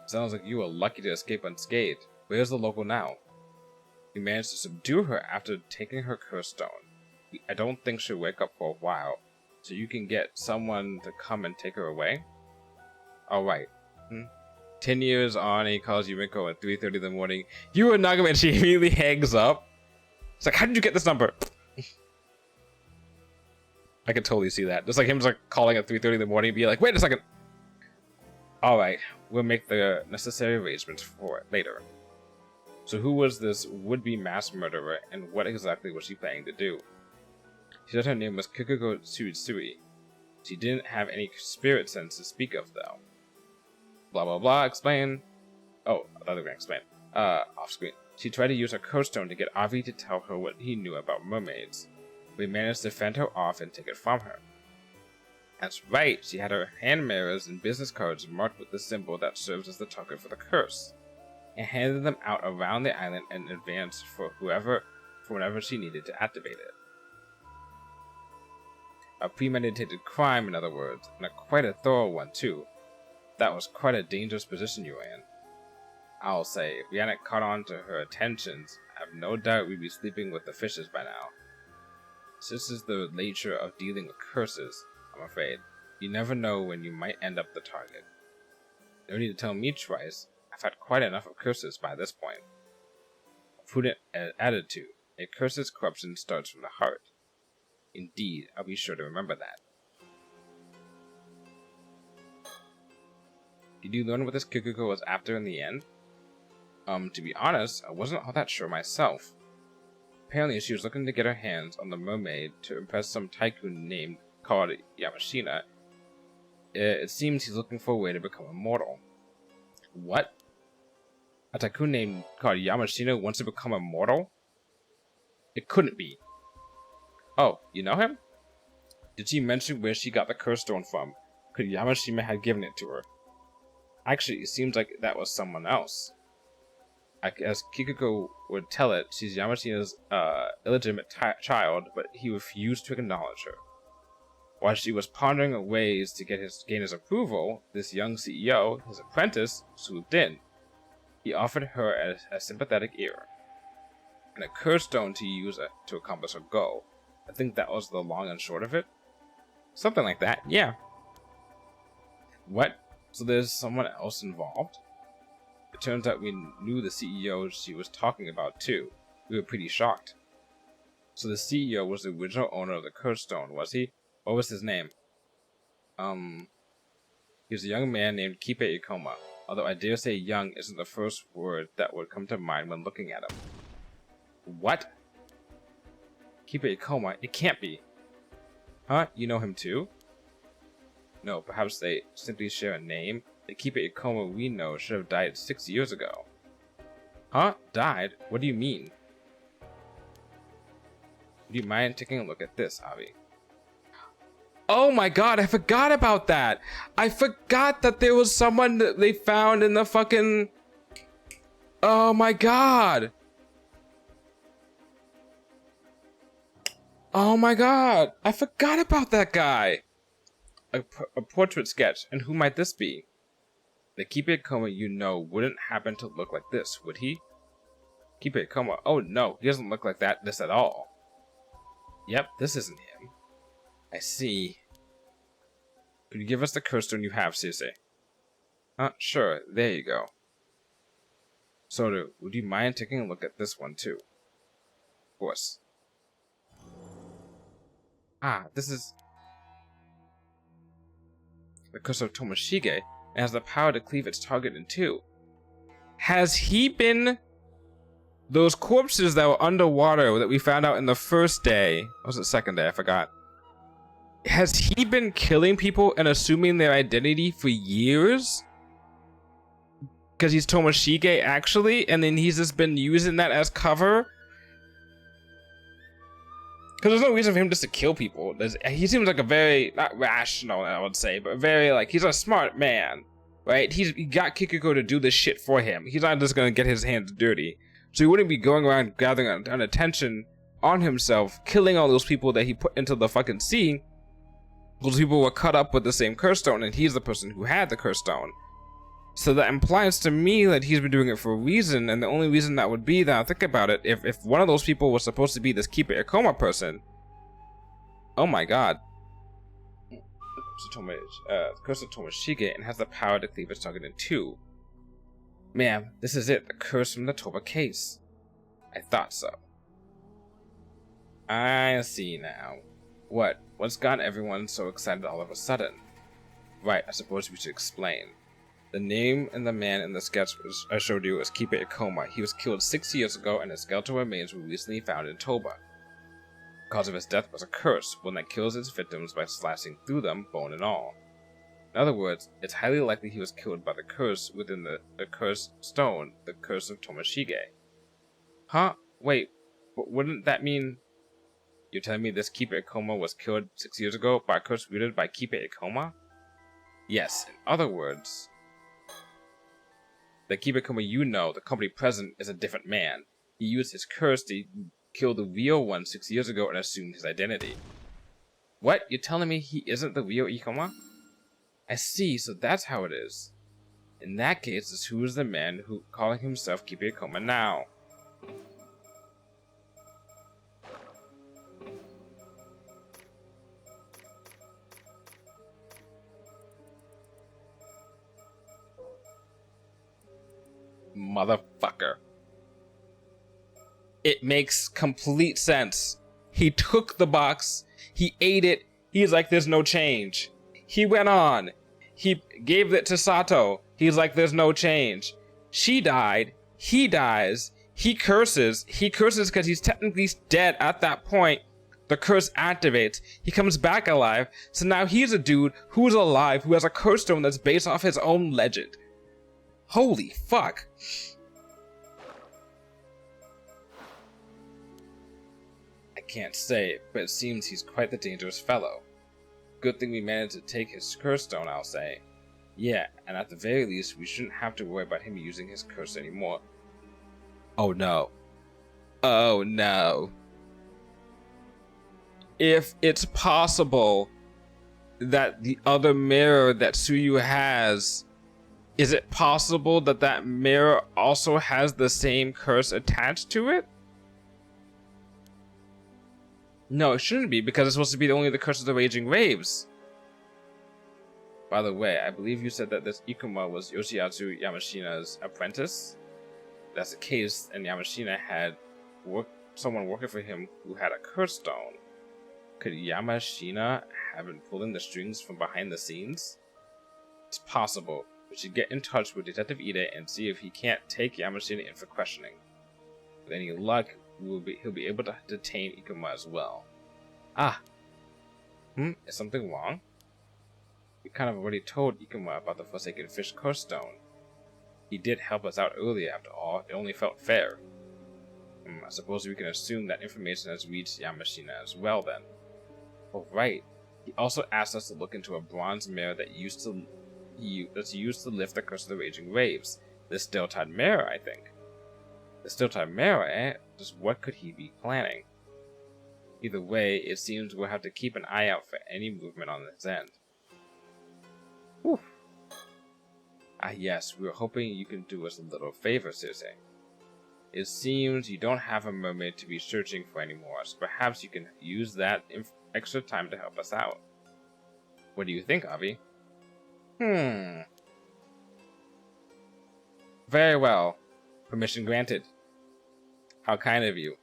Sounds like you were lucky to escape unscathed. Where's the local now? We managed to subdue her after taking her curse stone. I don't think she'll wake up for a while, so you can get someone to come and take her away? Alright. 10 years on, and he calls you Yumiko at 3:30 in the morning. You are Nagami, and she immediately hangs up. It's like, how did you get this number? I could totally see that. Just like him just like calling at 3:30 in the morning and be like, wait a second. Alright, we'll make the necessary arrangements for it later. So who was this would-be mass murderer, and what exactly was she planning to do? She said her name was Kikuko Tsuitsui. She didn't have any spirit sense to speak of, though. Blah blah blah, explain. Oh, I thought they were gonna explain. Off screen. She tried to use her curse stone to get Avi to tell her what he knew about mermaids. We managed to fend her off and take it from her. That's right, she had her hand mirrors and business cards marked with the symbol that serves as the token for the curse, and handed them out around the island in advance for whenever she needed to activate it. A premeditated crime, in other words, and quite a thorough one too. That was quite a dangerous position you were in. I'll say, if we hadn't caught on to her attentions, I have no doubt we'd be sleeping with the fishes by now. This is the nature of dealing with curses, I'm afraid. You never know when you might end up the target. No need to tell me twice. I've had quite enough of curses by this point. A prudent attitude. A curse's corruption starts from the heart. Indeed, I'll be sure to remember that. Did you learn what this Kikuko was after in the end? To be honest, I wasn't all that sure myself. Apparently she was looking to get her hands on the mermaid to impress some tycoon named called Yamashina. It seems he's looking for a way to become immortal. What? A tycoon named called Yamashina wants to become immortal? It couldn't be. Oh, you know him? Did she mention where she got the curse stone from? Could Yamashina have given it to her? Actually, it seems like that was someone else. As Kikuko would tell it, she's Yamashina's illegitimate child, but he refused to acknowledge her. While she was pondering ways to gain his approval, this young CEO, his apprentice, swooped in. He offered her a sympathetic ear, and a curse stone to use to accomplish her goal. I think that was the long and short of it. Something like that, yeah. What? So there's someone else involved? It turns out we knew the CEO she was talking about too. We were pretty shocked. So the CEO was the original owner of the curse stone, was he? What was his name? He was a young man named Kipe Ikoma, although I dare say young isn't the first word that would come to mind when looking at him. What? Kipe Ikoma? It can't be. Huh? You know him too? No, perhaps they simply share a name. The Kipe Ikoma we know should have died 6 years ago. Huh? Died? What do you mean? Would you mind taking a look at this, Avi? Oh my god, I forgot about that! I forgot that there was someone that they found in the fucking... Oh my god! Oh my god! I forgot about that guy! A portrait sketch, and who might this be? The Kipe Ikoma you know wouldn't happen to look like this, would he? Kipe Ikoma, oh no, he doesn't look like this at all. Yep, this isn't him. I see. Could you give us the curse stone you have, Circe? Sure, there you go. Soru, would you mind taking a look at this one too? Of course. This is... the curse of Tomoshige, and has the power to cleave its target in two. Has he been... those corpses that were underwater that we found out in the first day, or was it second day, I forgot. Has he been killing people and assuming their identity for years? Because he's Tomoshige actually, and then he's just been using that as cover? Because there's no reason for him just to kill people. He seems like a very, not rational, I would say, but very, like, he's a smart man, right? He got Kikiko to do this shit for him. He's not just going to get his hands dirty. So he wouldn't be going around gathering an attention on himself, killing all those people that he put into the fucking sea. Those people were cut up with the same curse stone, and he's the person who had the curse stone. So that implies to me that he's been doing it for a reason, and the only reason that would be that, I think about it, if one of those people was supposed to be this Keep It Ikoma person, oh my god. The curse of Tomashige, and has the power to cleave its target in two. Ma'am, this is it, the curse from the Toba case. I thought so. I see now. What's got everyone so excited all of a sudden? Right, I suppose we should explain. The name and the man in the sketch I showed you is Keep It Ikoma. He was killed 6 years ago, and his skeletal remains were recently found in Toba. The cause of his death was a curse, one that kills its victims by slashing through them, bone and all. In other words, it's highly likely he was killed by the curse within the cursed stone, the curse of Tomashige. Huh? Wait, wouldn't that mean... You're telling me this Keep It Ikoma was killed 6 years ago by a curse wielded by Keep It Ikoma? Yes, in other words... The Keep It Ikoma you know, the company president, is a different man. He used his curse to kill the real one 6 years ago and assumed his identity. What? You're telling me he isn't the real Ikoma? I see, so that's how it is. In that case, who is the man who calling himself Keep It Ikoma now? Motherfucker. It makes complete sense. He took the box, he ate it, he's like, there's no change. He went on, he gave it to Sato, he's like, there's no change. She died, he dies, he curses because he's technically dead at that point. The curse activates, he comes back alive, so now he's a dude who's alive, who has a curse stone that's based off his own legend. Holy fuck. I can't say, but it seems he's quite the dangerous fellow. Good thing we managed to take his curse stone, I'll say. Yeah, and at the very least, we shouldn't have to worry about him using his curse anymore. Oh no. Oh no. If it's possible that the other mirror that Tsuyu has, is it possible that that mirror also has the same curse attached to it? No, it shouldn't be, because it's supposed to be only the curse of the raging waves. By the way, I believe you said that this Ikuma was Yoshiatsu Yamashina's apprentice. If that's the case, and Yamashina had someone working for him who had a curse stone. Could Yamashina have been pulling the strings from behind the scenes? It's possible. We should get in touch with Detective Ide and see if he can't take Yamashina in for questioning. With any luck, he'll be able to detain Ikuma as well. Ah. Is something wrong? We kind of already told Ikuma about the Forsaken Fish curse stone. He did help us out earlier after all, it only felt fair. I suppose we can assume that information has reached Yamashina as well then. Oh right, he also asked us to look into a bronze mirror that's used to lift the curse of the raging waves. This still-tide mirror, I think. The still-tide mirror, eh? Just what could he be planning? Either way, it seems we'll have to keep an eye out for any movement on this end. Whew. Ah yes, we were hoping you could do us a little favor, Circe. It seems you don't have a mermaid to be searching for anymore, so perhaps you can use that extra time to help us out. What do you think, Avi? Very well. Permission granted. How kind of you.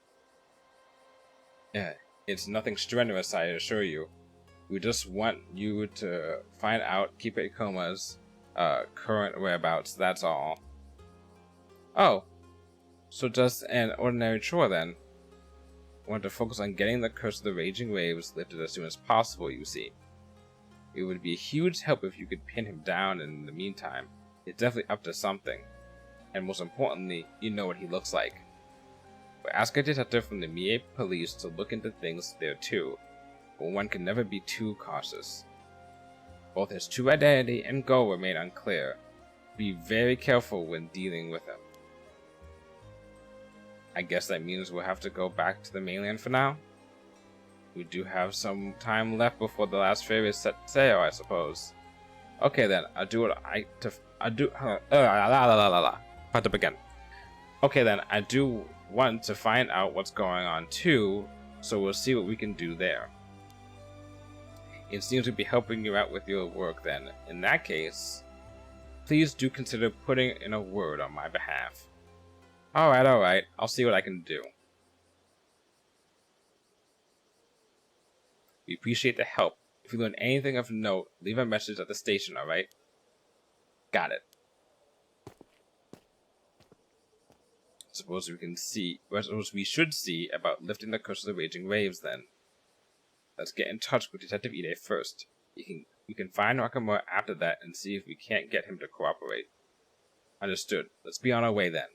It's nothing strenuous, I assure you. We just want you to find out Keep It Ikoma's current whereabouts, that's all. Oh. So just an ordinary chore then. I want to focus on getting the curse of the raging waves lifted as soon as possible, you see. It would be a huge help if you could pin him down, and in the meantime, he's definitely up to something. And most importantly, you know what he looks like. We'll ask a detective from the Mie police to look into things there too, but one can never be too cautious. Both his true identity and goal remain unclear. Be very careful when dealing with him. I guess that means we'll have to go back to the mainland for now. We do have some time left before the last ferry is set sail, I suppose. Okay then, I'll do what I do. Start up again. Okay then, I do want to find out what's going on too, so we'll see what we can do there. It seems to be helping you out with your work then. In that case, please do consider putting in a word on my behalf. Alright, I'll see what I can do. We appreciate the help. If you learn anything of note, leave a message at the station, alright? Got it. Suppose we should see about lifting the curse of the raging waves then. Let's get in touch with Detective Ide first. We can find Nakamura after that and see if we can't get him to cooperate. Understood. Let's be on our way then.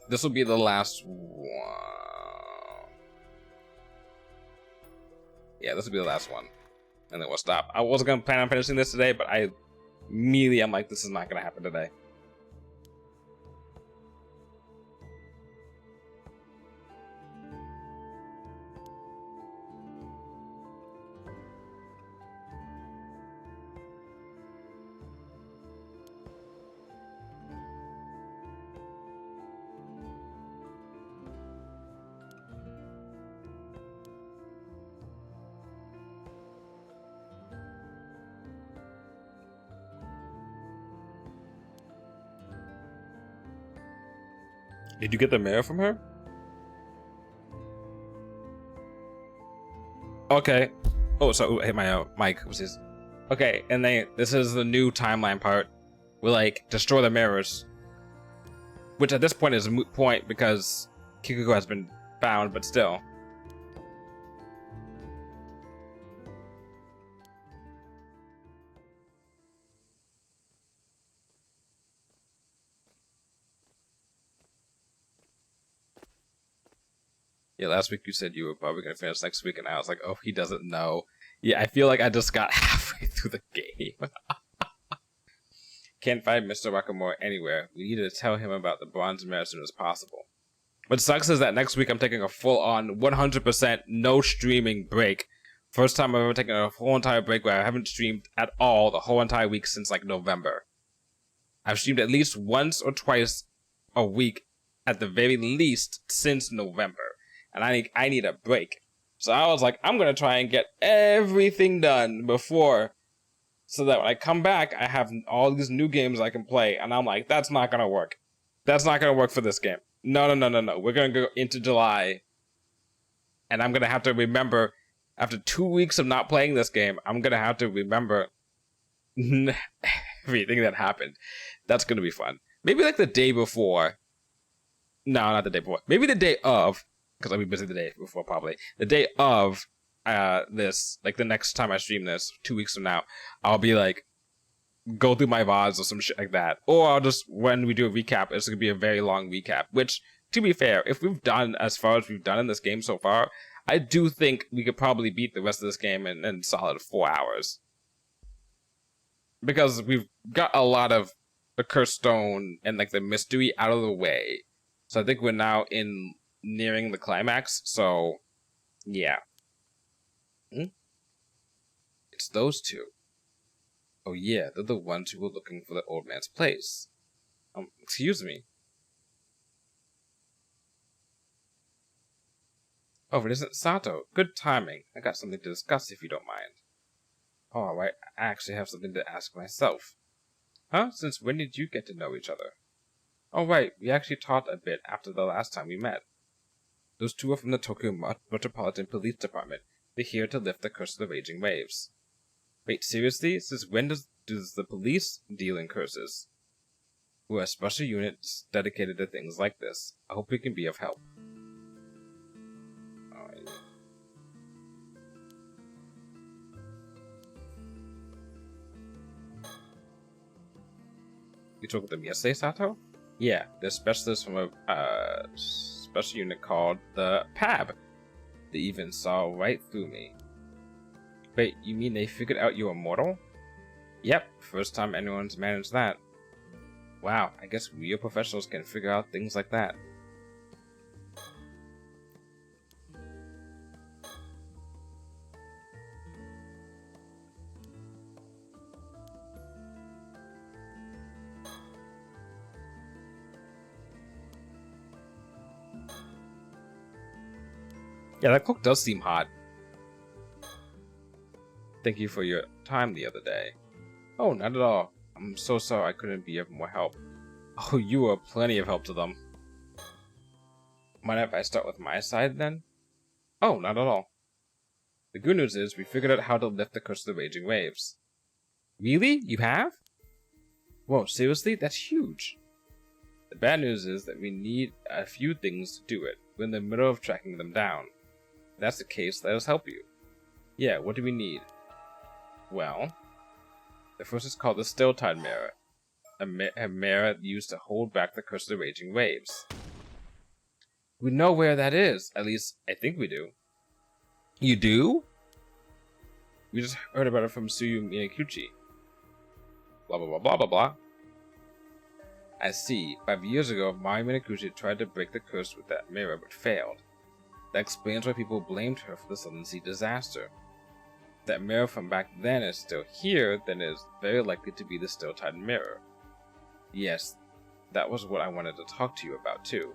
This will be the last one. Yeah, this will be the last one. And then we'll stop. I wasn't going to plan on finishing this today, but I'm like, this is not going to happen today. Did you get the mail from her? Okay. Oh, so hey, my mic was his. Okay, and this is the new timeline part. We like destroy the mirrors, which at this point is a moot point because Kikuko has been found, but still. Yeah, last week you said you were probably going to finish next week, and I was like, oh, he doesn't know. Yeah, I feel like I just got halfway through the game. Can't find Mr. Nakamura anywhere. We need to tell him about the bronze mare as soon as possible. What sucks is that next week I'm taking a full-on 100% no streaming break. First time I've ever taken a whole entire break where I haven't streamed at all the whole entire week since like November. I've streamed at least once or twice a week at the very least since November. And I need a break. So I was like, I'm going to try and get everything done before, so that when I come back, I have all these new games I can play. And I'm like, that's not going to work. That's not going to work for this game. No. We're going to go into July. And I'm going to have to remember, after 2 weeks of not playing this game, I'm going to have to remember everything that happened. That's going to be fun. Maybe like the day before. No, not the day before. Maybe the day of. Because I'll be busy the day before, probably. The day of this, like the next time I stream this, 2 weeks from now, I'll be like, go through my VODs or some shit like that. Or I'll just, when we do a recap, it's going to be a very long recap. Which, to be fair, if we've done as far as we've done in this game so far, I do think we could probably beat the rest of this game in solid 4 hours. Because we've got a lot of the Cursed Stone and like the mystery out of the way. So I think we're now nearing the climax, so yeah. It's those two. Oh yeah, they're the ones who were looking for the old man's place. Excuse me. Oh, it isn't Sato. Good timing. I got something to discuss if you don't mind. Oh, alright, I actually have something to ask myself. Huh? Since when did you get to know each other? Oh right, we actually talked a bit after the last time we met. Those two are from the Tokyo Metropolitan Police Department. They're here to lift the curse of the raging waves. Wait, seriously? Since when does the police deal in curses? We're a special unit dedicated to things like this. I hope we can be of help. Alright. You talked with them yesterday, Sato? Yeah, they're specialists from a special unit called the PAB. They even saw right through me. Wait, you mean they figured out you're immortal? Yep, first time anyone's managed that. Wow, I guess real professionals can figure out things like that. Yeah, that cloak does seem hot. Thank you for your time the other day. Oh, not at all. I'm so sorry I couldn't be of more help. Oh, you were plenty of help to them. Mind if I start with my side then? Oh, not at all. The good news is we figured out how to lift the curse of the raging waves. Really? You have? Whoa, seriously? That's huge. The bad news is that we need a few things to do it. We're in the middle of tracking them down. If that's the case, let us help you. Yeah, what do we need? Well, the first is called the Still Tide Mirror. A mirror used to hold back the curse of the raging waves. We know where that is. At least, I think we do. You do? We just heard about it from Tsuyu Minakuchi. Blah blah blah blah blah blah. I see. 5 years ago, Mari Minakuchi tried to break the curse with that mirror, but failed. That explains why people blamed her for the Southern Sea disaster. If that mirror from back then is still here, then it is very likely to be the Still Tide Mirror. Yes, that was what I wanted to talk to you about too.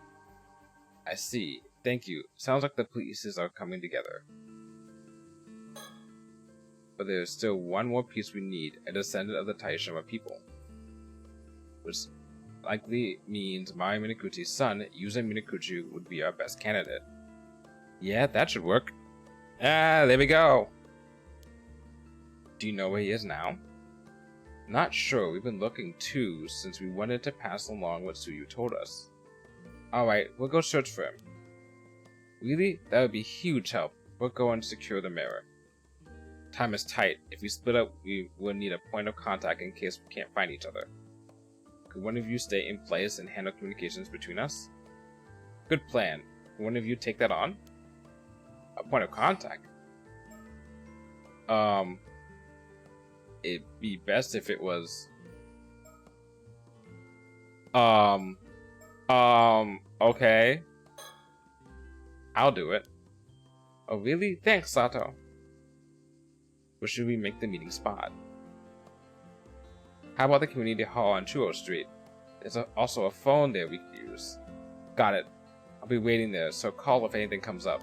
I see. Thank you. Sounds like the pieces are coming together. But there is still one more piece we need, a descendant of the Taishima people. Which likely means Mari Minakuchi's son, Yuza Minakuchi, would be our best candidate. Yeah, that should work. Ah, there we go! Do you know where he is now? Not sure, we've been looking too, since we wanted to pass along what Tsuyu told us. Alright, we'll go search for him. Really? That would be huge help. We'll go and secure the mirror. Time is tight. If we split up, we will need a point of contact in case we can't find each other. Could one of you stay in place and handle communications between us? Good plan. Could one of you take that on? A point of contact? It'd be best if it was... okay. I'll do it. Oh, really? Thanks, Sato. Where should we make the meeting spot? How about the community hall on Chuo Street? There's also a phone there we could use. Got it. I'll be waiting there, so call if anything comes up.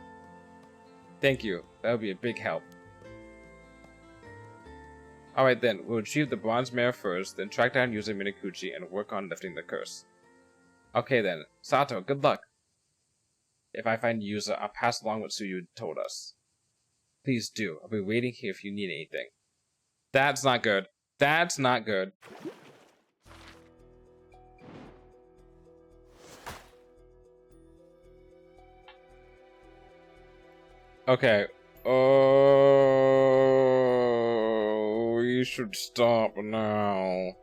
Thank you. That would be a big help. Alright then, we'll retrieve the bronze mirror first, then track down Yuza Minakuchi and work on lifting the curse. Okay then. Sato, good luck. If I find Yuza, I'll pass along what Tsuyu told us. Please do. I'll be waiting here if you need anything. That's not good. That's not good. Okay. Oh, we should stop now.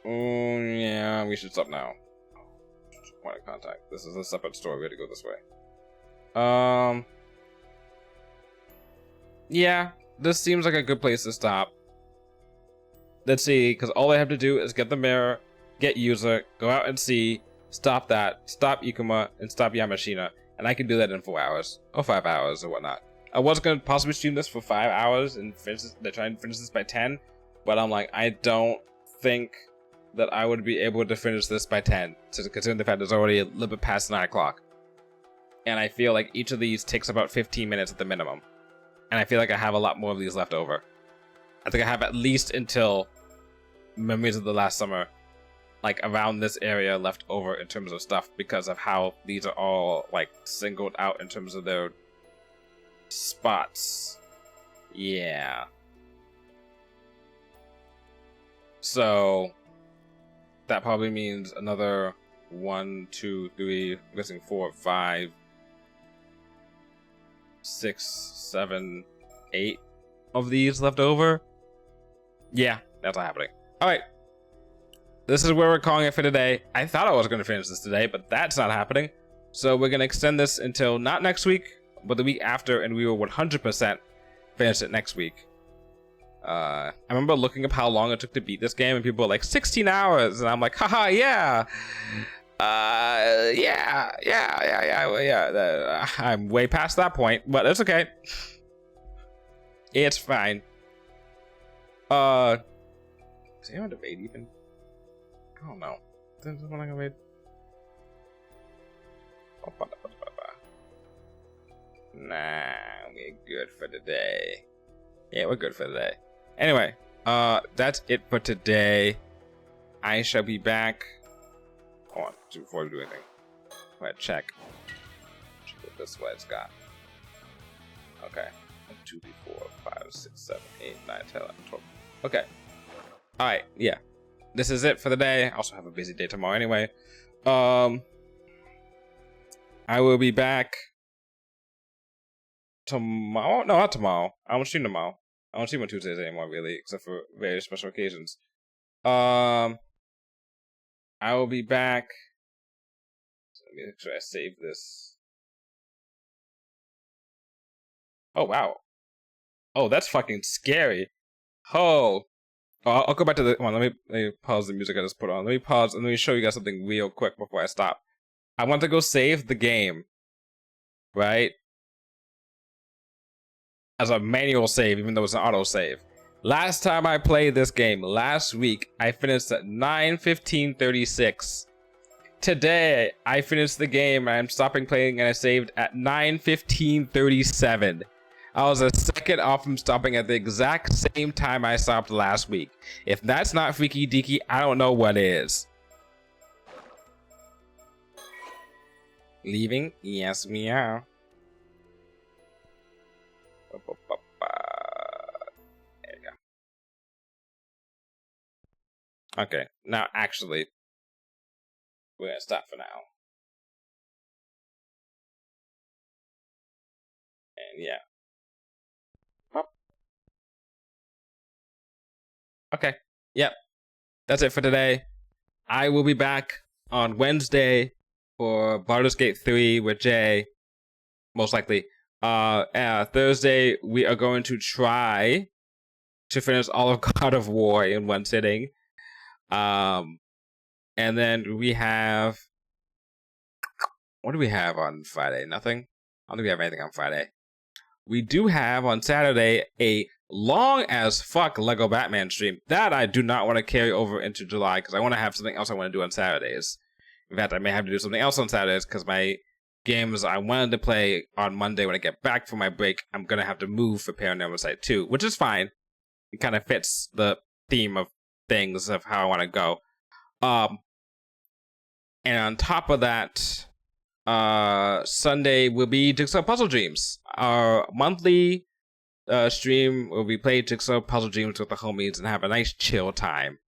Oh, yeah, we should stop now. Point of contact. This is a separate story. We have to go this way. Yeah, this seems like a good place to stop. Let's see, because all I have to do is get the mirror, get Yuza, go out and see, stop that, stop Ikuma, and stop Yamashina. And I can do that in 4 hours, or 5 hours, or whatnot. I was going to possibly stream this for 5 hours and finish this, try and finish this by 10, but I'm like, I don't think that I would be able to finish this by 10, considering the fact it's already a little bit past 9 o'clock. And I feel like each of these takes about 15 minutes at the minimum. And I feel like I have a lot more of these left over. I think I have at least until Memories of the Last Summer, like around this area left over in terms of stuff, because of how these are all like singled out in terms of their spots. Yeah. So that probably means another 1, 2, 3, I'm guessing 4, 5, 6, 7, 8 of these left over. Yeah, that's not happening. All right. This is where we're calling it for today. I thought I was going to finish this today, but that's not happening. So we're going to extend this until not next week, but the week after, and we will 100% finish it next week. I remember looking up how long it took to beat this game, and people were like 16 hours, and I'm like, haha, yeah. I'm way past that point, but it's okay. It's fine. Is anyone to raid even? I don't know. Is this one I can raid? Nah, we're good for today. Yeah, we're good for today. Anyway, that's it for today. I shall be back. Hold on, before we do anything, I'm gonna check. What this way it's got. Okay. 1, 2, 3, 4, 5, 6, 7, 8, 9, 10, 11, 12. Okay. Alright, yeah. This is it for the day. I also have a busy day tomorrow anyway. I will be back tomorrow. No, not tomorrow. I won't stream tomorrow. I won't stream on Tuesdays anymore, really, except for very special occasions. I will be back. Let me make sure I save this. Oh, wow. Oh, that's fucking scary. Oh. I'll go back to the one. Let me pause the music I just put on. Let me pause and let me show you guys something real quick before I stop. I want to go save the game, right? As a manual save, even though it's an auto save. Last time I played this game, last week, I finished at 9:15:36. Today, I finished the game and I'm stopping playing and I saved at 9:15:37. I was a second off from stopping at the exact same time I stopped last week. If that's not freaky deaky, I don't know what is. Leaving? Yes, we are. There you go. Okay, now actually, we're gonna stop for now. And yeah. Okay. Yep. That's it for today. I will be back on Wednesday for Baldur's Gate 3 with Jay. Most likely. Thursday, we are going to try to finish all of God of War in one sitting. And then we have... What do we have on Friday? Nothing? I don't think we have anything on Friday. We do have on Saturday a long as fuck Lego Batman stream that I do not want to carry over into July because I want to have something else I want to do on Saturdays. In fact, I may have to do something else on Saturdays because my games I wanted to play on Monday when I get back from my break, I'm going to have to move for Paranormasight 2, which is fine. It kind of fits the theme of things of how I want to go. And on top of that, Sunday will be Jigsaw Puzzle Dreams. Our monthly stream where we play Jigsaw Puzzle Dreams with the homies and have a nice chill time.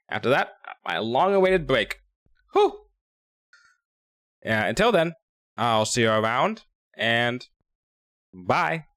After that, my long-awaited break. Whew! Yeah, until then, I'll see you around, and bye.